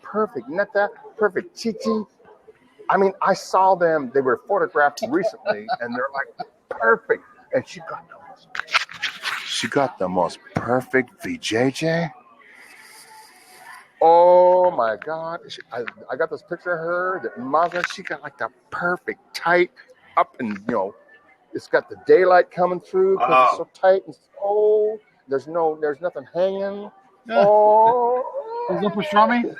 Speaker 1: perfect neta, perfect chichi. I mean, I saw them. They were photographed recently, and they're like perfect. And she got the most perfect VJJ. Oh my God! I got this picture of her. That Maza, she got like the perfect tight up, and it's got the daylight coming through because it's so tight and there's nothing hanging.
Speaker 4: Yeah.
Speaker 1: Oh,
Speaker 4: there's no pastrami.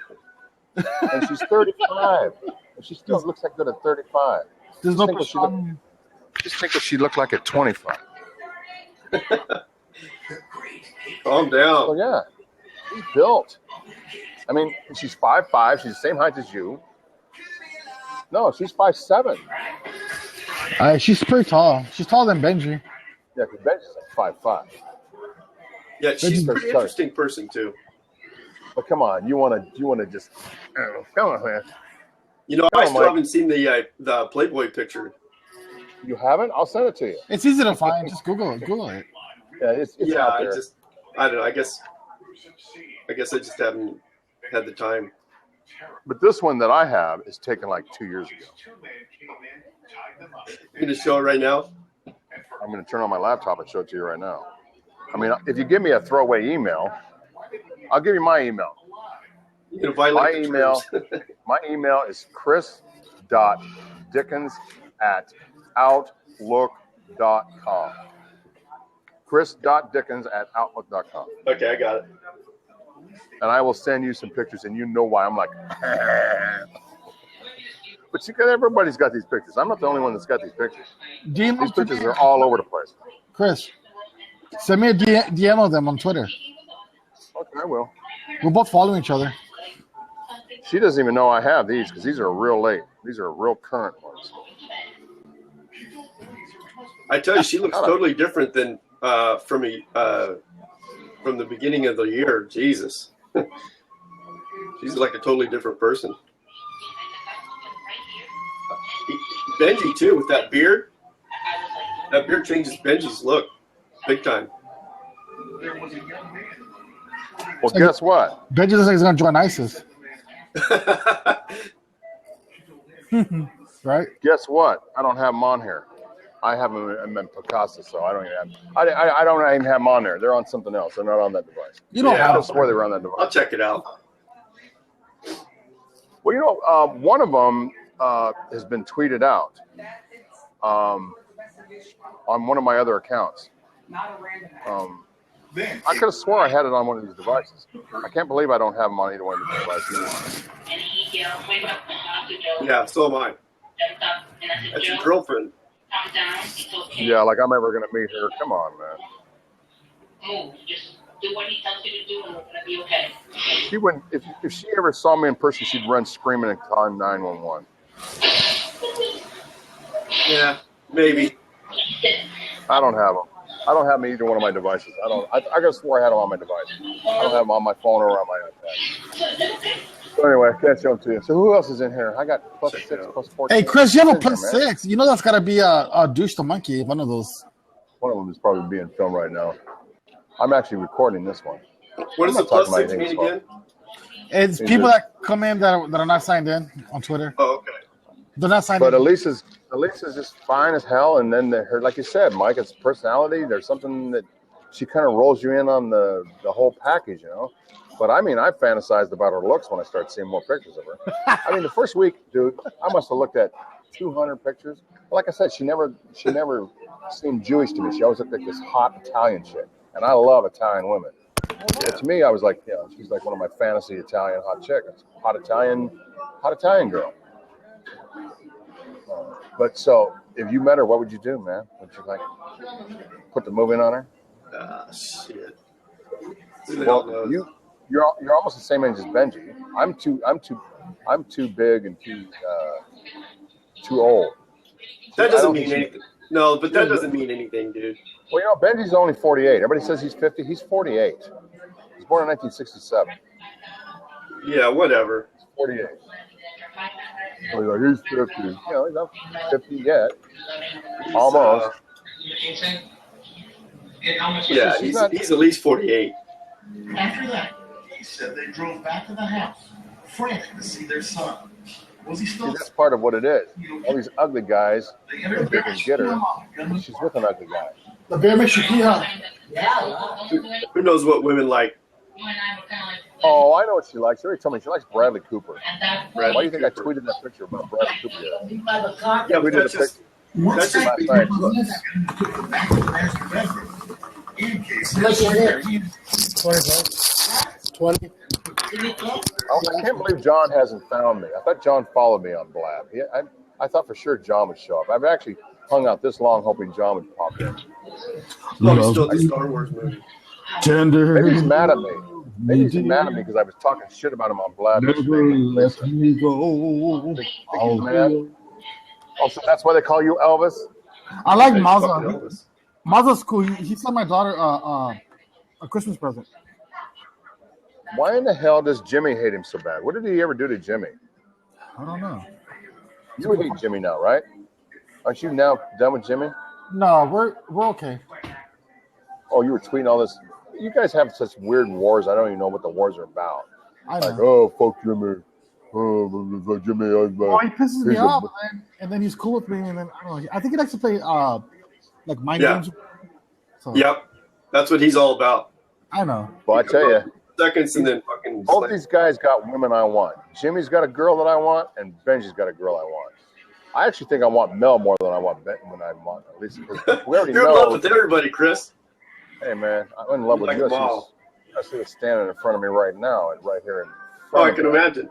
Speaker 1: And she's 35. And she still looks like good at 35.
Speaker 4: There's no pastrami.
Speaker 1: Just think what she looked like at 25.
Speaker 2: Calm down.
Speaker 1: Oh yeah, she's built. I mean, she's 5'5". She's the same height as you. No, she's 5'7".
Speaker 4: She's pretty tall. She's taller than Benji.
Speaker 1: Yeah, because Benji's like 5'5".
Speaker 2: Yeah, she's a pretty interesting person too.
Speaker 1: But come on, you want to just come on, man.
Speaker 2: I still haven't seen the Playboy picture.
Speaker 1: You haven't? I'll send it to you.
Speaker 4: It's easy to find. Just Google it.
Speaker 1: Yeah, it's out there.
Speaker 2: I don't know. I guess I just haven't had the time.
Speaker 1: But this one that I have is taken like 2 years ago.
Speaker 2: You're gonna show it right now?
Speaker 1: I'm gonna turn on my laptop and show it to you right now. I mean, if you give me a throwaway email, I'll give you my email.
Speaker 2: You're gonna violate
Speaker 1: my email is chris.dickens@outlook.com. chris.dickens@outlook.com.
Speaker 2: Okay, I got it.
Speaker 1: And I will send you some pictures, and you know why I'm like. But everybody's got these pictures. I'm not the only one that's got these pictures. These pictures are all over the place.
Speaker 4: Chris, send me a DM of them on Twitter.
Speaker 1: Okay, I will.
Speaker 4: We're both following each other.
Speaker 1: She doesn't even know I have these because these are real late. These are real current ones.
Speaker 2: I tell you, she looks totally different than from the beginning of the year. Jesus. She's like a totally different person. Benji, too, with that beard. That beard changes Benji's look big time.
Speaker 1: Well, guess what?
Speaker 4: Benji looks like he's going to join ISIS. Right?
Speaker 1: Guess what? I don't have them on here. I have them in Picasa, so I don't even have. I don't even have them on there. They're on something else. They're not on that device.
Speaker 4: You don't have.
Speaker 1: I swear they were on that device.
Speaker 2: I'll check it out.
Speaker 1: Well, one of them has been tweeted out on one of my other accounts. I could have swore I had it on one of these devices. I can't believe I don't have them on either one of these devices.
Speaker 2: Yeah, so am I. That's your girlfriend.
Speaker 1: Yeah, like I'm ever gonna meet her. Come on, man.
Speaker 6: Move. Just do what he tells you to do, and we're gonna be okay.
Speaker 1: She wouldn't. If she ever saw me in person, she'd run screaming and call 911.
Speaker 2: Yeah, maybe.
Speaker 1: I don't have them. I don't have them either one of my devices. I could have swore I had them on my device. I don't have them on my phone or on my iPad. So anyway, I can't show them to you. So who else is in here? I got +6, +14.
Speaker 4: Hey, Chris, you have a +6. You know that's got to be a douche the monkey, one of those.
Speaker 1: One of them is probably being filmed right now. I'm actually recording this one.
Speaker 2: What does the +6 mean again?
Speaker 4: It's people that come in that are not signed in on Twitter.
Speaker 2: Oh, okay.
Speaker 4: They're not signed
Speaker 1: But
Speaker 4: in.
Speaker 1: Elisa's just fine as hell, and then her, like you said, Mike, it's personality. There's something that she kind of rolls you in on the whole package, you know. But I mean, I fantasized about her looks when I started seeing more pictures of her. I mean, the first week, dude, I must have looked at 200 pictures. Like I said, she never seemed Jewish to me. She always looked like this hot Italian chick, and I love Italian women. But to me, I was like, she's like one of my fantasy Italian hot chicks, hot Italian girl. But so, if you met her, what would you do, man? Would you like put the move in on her?
Speaker 2: Shit.
Speaker 1: Well, you're almost the same age as Benji. I'm too big and too old.
Speaker 2: That doesn't mean anything. No, but that doesn't mean anything, dude.
Speaker 1: Well, you know, Benji's only 48. Everybody says he's 50. He's 48. He was born in 1967.
Speaker 2: Yeah, whatever.
Speaker 1: He's 48. So he's 50. You know, he's not 50 yet. Almost.
Speaker 2: Yeah, he's at least 48.
Speaker 7: After that, he said they drove back to the house, frantic to see their son. Was he still?
Speaker 1: See, that's part of what it is. All these ugly guys, they can get her. She's with an ugly guy.
Speaker 4: The bear makes you pee, huh?
Speaker 2: Who knows what women like?
Speaker 1: Oh, I know what she likes. She already told me she likes Bradley Cooper. Why do you think I tweeted that picture about Bradley Cooper?
Speaker 2: Yeah, but that's just
Speaker 1: last night.
Speaker 4: $20.
Speaker 1: I can't believe John hasn't found me. I thought John followed me on Blab. I thought for sure John would show up. I've actually hung out this long hoping John would pop in.
Speaker 2: probably still the Star Wars movie.
Speaker 4: Tender.
Speaker 1: Maybe he's mad at me. Maybe he's mad at me because I was talking shit about him on Blab.
Speaker 4: Never let me go.
Speaker 1: Think he's mad? Oh, so that's why they call you Elvis?
Speaker 4: I like
Speaker 2: Hey,
Speaker 4: Mazda.
Speaker 2: fucking Elvis.
Speaker 4: Mazda's cool. He sent my daughter a Christmas present.
Speaker 1: Why in the hell does Jimmy hate him so bad? What did he ever do to Jimmy?
Speaker 4: I don't know.
Speaker 1: You hate Jimmy now, right? Aren't you now done with Jimmy?
Speaker 4: No, we're okay.
Speaker 1: Oh, you were tweeting all this. You guys have such weird wars. I don't even know what the wars are about.
Speaker 4: I know.
Speaker 1: Like, oh, fuck Jimmy. Oh, Jimmy.
Speaker 4: Oh, he pisses me off, and then he's cool with me, and then I don't know. I think he likes to play like mind games. So,
Speaker 2: Yep, that's what he's all about.
Speaker 4: I know.
Speaker 1: Well, I tell you,
Speaker 2: Seconds and then fucking.
Speaker 1: both these guys got women I want. Jimmy's got a girl that I want, and Benji's got a girl I want. I actually think I want Mel more than I want Ben when I want at least because we already
Speaker 2: You're
Speaker 1: know.
Speaker 2: in love with everybody, Chris.
Speaker 1: Hey man, I'm in love with
Speaker 2: Like
Speaker 1: you.
Speaker 2: a ball.
Speaker 1: I see it standing in front of me right now, and right here in
Speaker 2: Oh,
Speaker 1: front
Speaker 2: I
Speaker 1: of
Speaker 2: can
Speaker 1: me.
Speaker 2: imagine.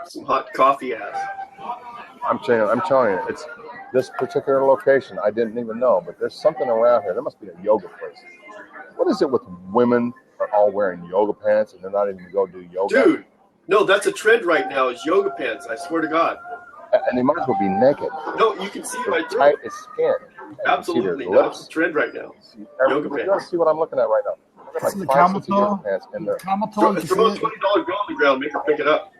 Speaker 2: Some hot coffee ass.
Speaker 1: I'm telling you, it's this particular location. I didn't even know, but there's something around here. There must be a yoga place. What is it with women are all wearing yoga pants and they're not even go do yoga?
Speaker 2: Dude, no, that's a trend right now is yoga pants. I swear to God.
Speaker 1: And they might as well be naked.
Speaker 2: No, you can see
Speaker 1: They're
Speaker 2: my throat.
Speaker 1: tight as skin. You can
Speaker 2: Absolutely.
Speaker 1: see their
Speaker 2: That's
Speaker 1: lips.
Speaker 2: a trend right now.
Speaker 1: You
Speaker 2: Yoga
Speaker 1: don't
Speaker 2: pants.
Speaker 1: see what I'm looking at right now. Look at
Speaker 4: See the
Speaker 1: my
Speaker 4: camel
Speaker 1: 5 yoga
Speaker 4: toe?
Speaker 1: pants in there.
Speaker 4: Camel toe.
Speaker 2: Throw
Speaker 4: you
Speaker 2: a
Speaker 4: can
Speaker 2: $20
Speaker 4: see
Speaker 2: bill
Speaker 4: it.
Speaker 2: on the ground. Make her pick it up.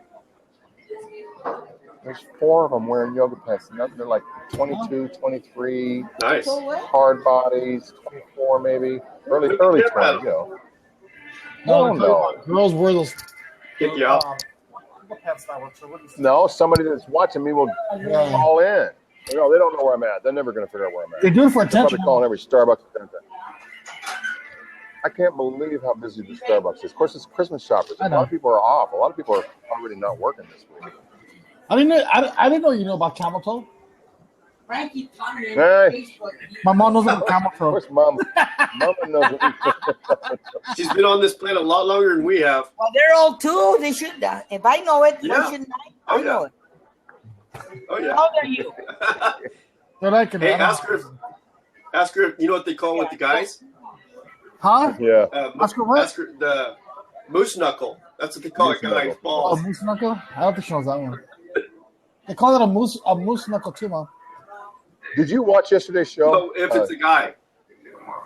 Speaker 1: There's 4 of them wearing yoga pants. They're like 22, 23,
Speaker 2: Nice.
Speaker 1: hard bodies, 24 maybe, early 20, you know. No.
Speaker 4: Girls wear those.
Speaker 2: Kick you out.
Speaker 4: Yoga pants now. So what do you say?
Speaker 1: No, somebody that's watching me will
Speaker 4: Yeah.
Speaker 1: call in. You know, they don't know where I'm at. They're never going to figure out where I'm at.
Speaker 4: They do it for
Speaker 1: They're probably
Speaker 4: attention.
Speaker 1: calling every Starbucks. I can't believe how busy the Starbucks is. Of course, it's Christmas shoppers.
Speaker 4: I
Speaker 1: A
Speaker 4: know.
Speaker 1: lot of people are off. A lot of people are already not working this week.
Speaker 4: I didn't know you know about camel toe.
Speaker 6: Frankie found me on
Speaker 1: Hey.
Speaker 6: Facebook.
Speaker 4: My mom knows about camel
Speaker 1: Of
Speaker 4: toe.
Speaker 1: course, Mama knows what
Speaker 2: She's been on this planet a lot longer than we have.
Speaker 5: Well, they're old too. They should. If I know it,
Speaker 2: Yeah.
Speaker 5: why shouldn't I?
Speaker 2: Oh,
Speaker 5: I know
Speaker 2: yeah.
Speaker 5: it.
Speaker 2: Oh, yeah.
Speaker 5: How old are you?
Speaker 4: They're like,
Speaker 2: Hey, ask her if you know what they call with the guys?
Speaker 4: Huh?
Speaker 1: Yeah.
Speaker 4: Ask her what?
Speaker 2: Ask her the moose knuckle. That's what they call
Speaker 1: Moose
Speaker 2: it, guys.
Speaker 1: knuckle.
Speaker 4: A
Speaker 2: Balls.
Speaker 4: moose knuckle? I don't think she knows that one. They call it a moose knuckle too, Mom.
Speaker 1: Did you watch yesterday's show?
Speaker 2: So if it's a guy.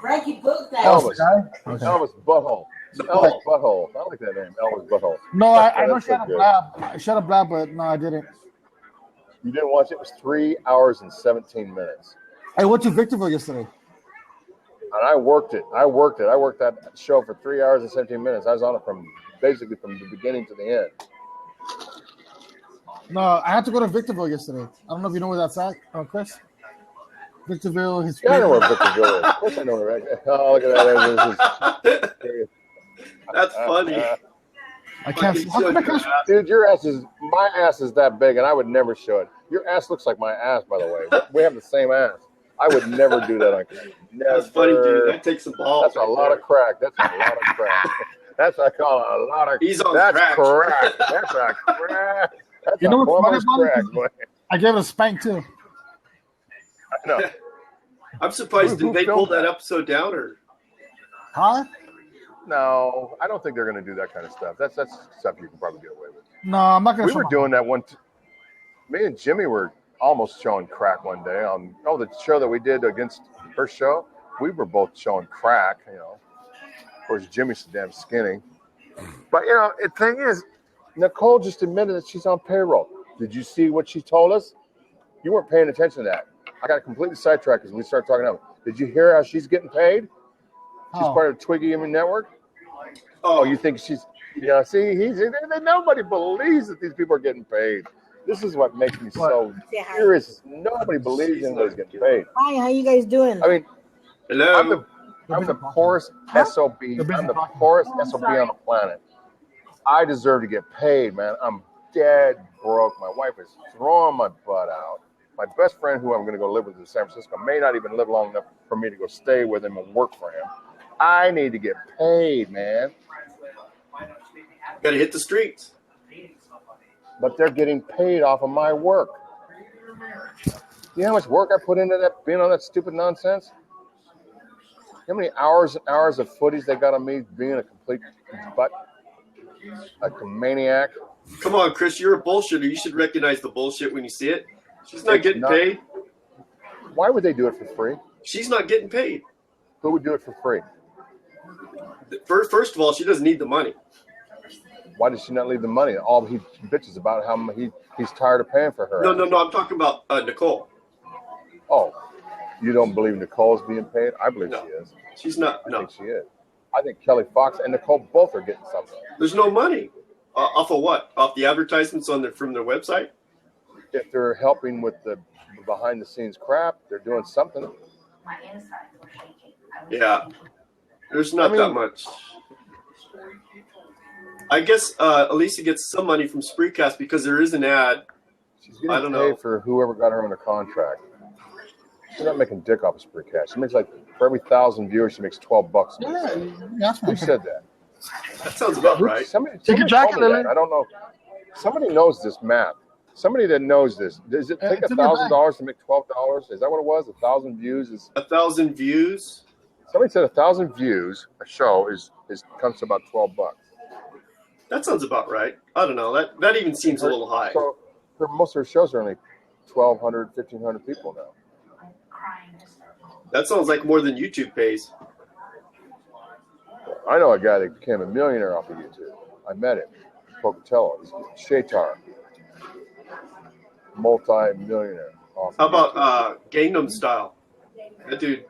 Speaker 6: Frankie booked that.
Speaker 1: Elvis.
Speaker 4: Okay.
Speaker 1: Elvis Butthole. Elvis Butthole. I like that name, Elvis Butthole.
Speaker 4: No, I know
Speaker 1: That's
Speaker 4: she had
Speaker 1: so
Speaker 4: a
Speaker 1: good.
Speaker 4: blab. She had a blab, but no, I didn't.
Speaker 1: You didn't watch it? It was 3 hours and 17 minutes.
Speaker 4: I went to Victorville yesterday.
Speaker 1: And I worked it. I worked that show for 3 hours and 17 minutes. I was on it basically from the beginning to the end.
Speaker 4: No, I had to go to Victorville yesterday. I don't know if you know where that's at, Chris. Victorville.
Speaker 1: Yeah, I know where Victorville is. Of course I know where. Oh, look at that.
Speaker 2: That's funny.
Speaker 4: I can't.
Speaker 1: Dude, my ass is that big, and I would never show it. Your ass looks like my ass, by the way. We have the same ass. I would never do that on camera. Never.
Speaker 2: That's funny, dude. That takes some balls.
Speaker 1: That's a lot of crack. That's a lot of crack. That's what I call a lot of.
Speaker 2: He's on
Speaker 1: that's
Speaker 2: crack.
Speaker 1: That's a crack. That's
Speaker 4: you know
Speaker 1: what's crack, boy.
Speaker 4: I gave it a spank too.
Speaker 1: I know.
Speaker 2: I'm surprised. Did they pull that episode down or?
Speaker 4: Huh?
Speaker 1: No, I don't think they're going to do that kind of stuff. That's stuff you can probably get away with.
Speaker 4: No, I'm not going to.
Speaker 1: We were doing that one. Me and Jimmy were almost showing crack one day on the show that we did against her show. We were both showing crack, you know. Of course, Jimmy's so damn skinny. But, you know, the thing is, Nicole just admitted that she's on payroll. Did you see what she told us? You weren't paying attention to that. I got completely sidetracked as we started talking about it. Did you hear how she's getting paid? She's part of Twiggy Image Network. Oh, you think she's... Yeah, see, nobody believes that these people are getting paid. This is what makes me so furious. Nobody believes anybody's getting paid.
Speaker 5: Hi, how you guys doing?
Speaker 1: I mean,
Speaker 2: hello.
Speaker 1: I'm the poorest SOB. I'm the poorest SOB on the planet. I deserve to get paid, man. I'm dead broke. My wife is throwing my butt out. My best friend, who I'm going to go live with in San Francisco, may not even live long enough for me to go stay with him and work for him. I need to get paid, man.
Speaker 2: Got to hit the streets.
Speaker 1: But they're getting paid off of my work. You know how much work I put into that, being on that stupid nonsense? How many hours and hours of footage they got on me being a complete butt, like a maniac?
Speaker 2: Come on, Chris, you're a bullshitter. You should recognize the bullshit when you see it. She's not getting paid.
Speaker 1: Why would they do it for free?
Speaker 2: She's not getting paid.
Speaker 1: Who would do it for free?
Speaker 2: First of all, she doesn't need the money.
Speaker 1: Why does she not leave the money? All he bitches about how he's tired of paying for her.
Speaker 2: No. I'm talking about Nicole.
Speaker 1: Oh, you don't believe Nicole's being paid? I believe she is.
Speaker 2: She's not.
Speaker 1: I think she is. I think Kelly Fox and Nicole both are getting something.
Speaker 2: There's no money. Off of what? Off the advertisements from their website?
Speaker 1: If they're helping with the behind-the-scenes crap, they're doing something.
Speaker 2: Yeah. There's not that much. I guess Alicia gets some money from Spreecast because there is an ad.
Speaker 1: She's getting paid for whoever got her under contract. She's not making dick off of Spreecast. She makes like, for every 1,000 viewers, she makes $12.
Speaker 4: Yeah,
Speaker 1: who said that?
Speaker 2: That sounds about right.
Speaker 1: Somebody told me that. I don't know. Somebody knows this math. Somebody that knows this. Does it take $1,000 to make $12? Is that what it was? 1,000 views is
Speaker 2: 1,000 views.
Speaker 1: Somebody said 1,000 views a show comes to about $12.
Speaker 2: That sounds about right. I don't know. That even seems a little high.
Speaker 1: So most of her shows are only 1,200, 1,500 people now.
Speaker 2: That sounds like more than YouTube pays.
Speaker 1: I know a guy that became a millionaire off of YouTube. I met him. Pocatello. He's Shaitar. Multi-millionaire.
Speaker 2: How about Gangnam Style? That dude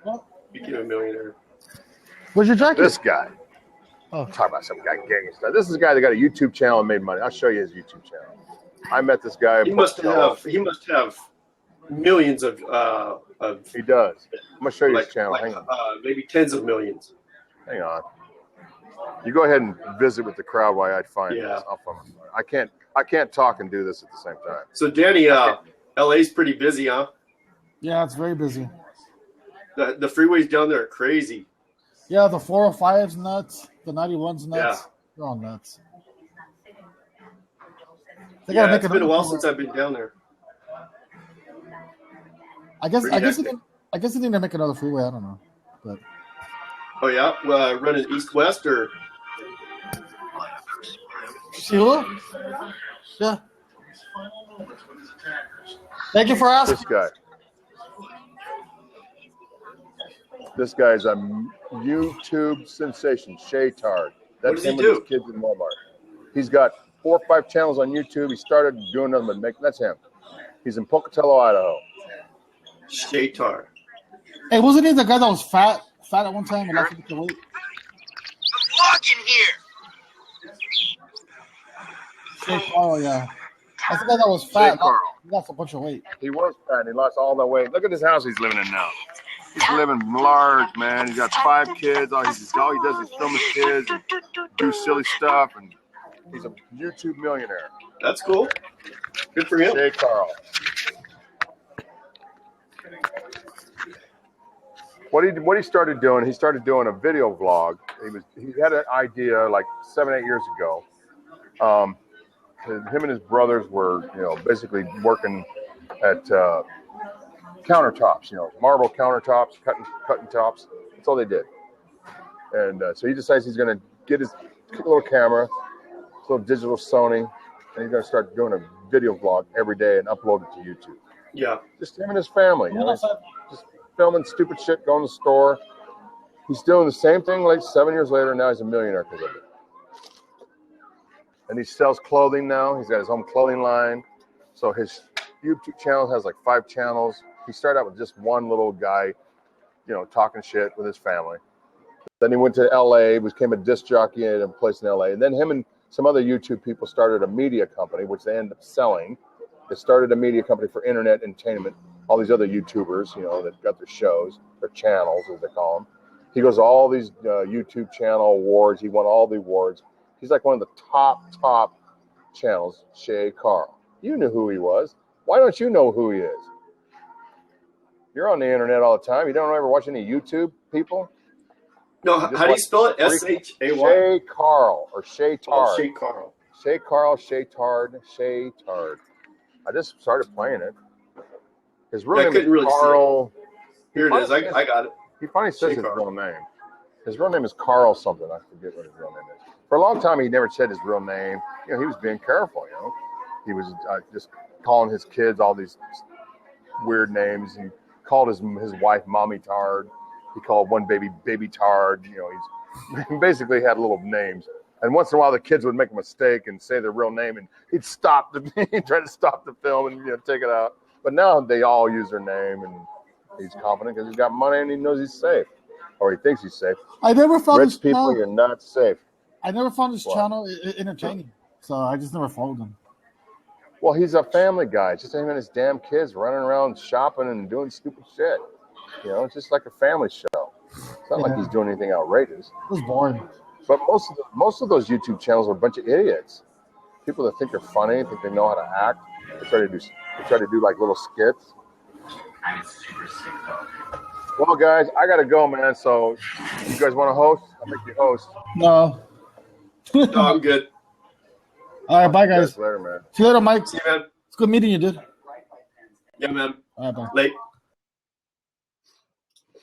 Speaker 2: became a millionaire.
Speaker 4: Where's your jacket?
Speaker 1: This guy. Oh. Talk about some guy Gangnam Style. This is a guy that got a YouTube channel and made money. I'll show you his YouTube channel. I met this guy.
Speaker 2: He must have millions of.
Speaker 1: He does. I'm gonna show you his channel. Hang on.
Speaker 2: Maybe tens of millions.
Speaker 1: Hang on. You go ahead and visit with the crowd while I find this. I can't talk and do this at the same time.
Speaker 2: So Danny, LA's pretty busy, huh?
Speaker 4: Yeah, it's very busy.
Speaker 2: The freeways down there are crazy.
Speaker 4: Yeah, the 405's nuts. The 91's nuts.
Speaker 2: Yeah.
Speaker 4: They're all nuts.
Speaker 2: It's been a while since I've been down there.
Speaker 4: I guess they need to make another freeway. I don't know, but.
Speaker 2: Oh yeah, running east-west or.
Speaker 4: Sheila? Yeah. Thank you for asking.
Speaker 1: This guy's a YouTube sensation, Shaytard. That's him with his kids in Walmart. He's got 4 or 5 channels on YouTube. He started doing them and that's him. He's in Pocatello, Idaho.
Speaker 2: Shaytard.
Speaker 4: Hey, wasn't he the guy that was fat fat at one time and lost a bunch of weight?
Speaker 7: Walking here.
Speaker 4: Shay Carl, yeah. That's the guy that was fat.
Speaker 1: Shay Carl.
Speaker 4: He lost a bunch of weight.
Speaker 1: He was fat and he lost all that weight. Look at this house he's living in now. He's living large, man. He's got 5 kids. All he does is film his kids and do silly stuff. And he's a YouTube millionaire.
Speaker 2: That's cool. Good for him.
Speaker 1: Shay Carl. What he started doing, he started doing a video vlog. He had an idea like 7, 8 years ago. Him and his brothers were, basically working at countertops, marble countertops, cutting tops. That's all they did. And so he decides he's going to get his little camera, his little digital Sony, and he's going to start doing a video vlog every day and upload it to YouTube.
Speaker 2: Yeah.
Speaker 1: Just him and his family. Just filming stupid shit, going to the store. He's doing the same thing like 7 years later, and now he's a millionaire because of it. And he sells clothing now. He's got his own clothing line. So his YouTube channel has like 5 channels. He started out with just one little guy, talking shit with his family. Then he went to LA, became a disc jockey at a place in LA. And then him and some other YouTube people started a media company, which they ended up selling. They started a media company for internet entertainment. All these other YouTubers, that got their shows, their channels, as they call them. He goes to all these YouTube channel awards. He won all the awards. He's like one of the top channels, Shay Carl. You knew who he was. Why don't you know who he is? You're on the internet all the time. You don't ever watch any YouTube people?
Speaker 2: No, how do you spell it? Shay?
Speaker 1: Shay Carl or Shay Tard.
Speaker 2: Oh, Shay Carl.
Speaker 1: Shay Carl, Shay Tard, Shay Tard. I just started playing it. His real name is
Speaker 2: really
Speaker 1: Carl.
Speaker 2: Here it is. I got it.
Speaker 1: He finally says
Speaker 2: Shay
Speaker 1: his
Speaker 2: Carl.
Speaker 1: real name. His real name is Carl something. I forget what his real name is. For a long time, he never said his real name. He was being careful, He was just calling his kids all these weird names. He called his wife Mommy Tard. He called one baby Tard. He's basically had little names. And once in a while, the kids would make a mistake and say their real name, and he'd try to stop the film and take it out. But now they all use their name, and he's confident because he's got money and he knows he's safe, or he thinks he's safe.
Speaker 4: I never found
Speaker 1: Rich
Speaker 4: his
Speaker 1: people,
Speaker 4: channel.
Speaker 1: you're not safe.
Speaker 4: I never found his channel entertaining, so I just never followed him.
Speaker 1: Well, he's a family guy. It's just him and his damn kids running around shopping and doing stupid shit. It's just like a family show. It's not like he's doing anything outrageous.
Speaker 4: It was boring.
Speaker 1: But most of those YouTube channels are a bunch of idiots. People that think they're funny, think they know how to act. They try to do like little skits.
Speaker 7: I'm super sick though.
Speaker 1: Well, guys, I gotta go, man. So, you guys want to host? I'll make you host.
Speaker 4: No.
Speaker 2: No, I'm good.
Speaker 4: All right, bye, guys.
Speaker 1: Later, man.
Speaker 4: See you later, Mike.
Speaker 2: See you, man.
Speaker 4: It's good meeting you, dude.
Speaker 2: Yeah, man.
Speaker 4: All right, bye.
Speaker 2: Late.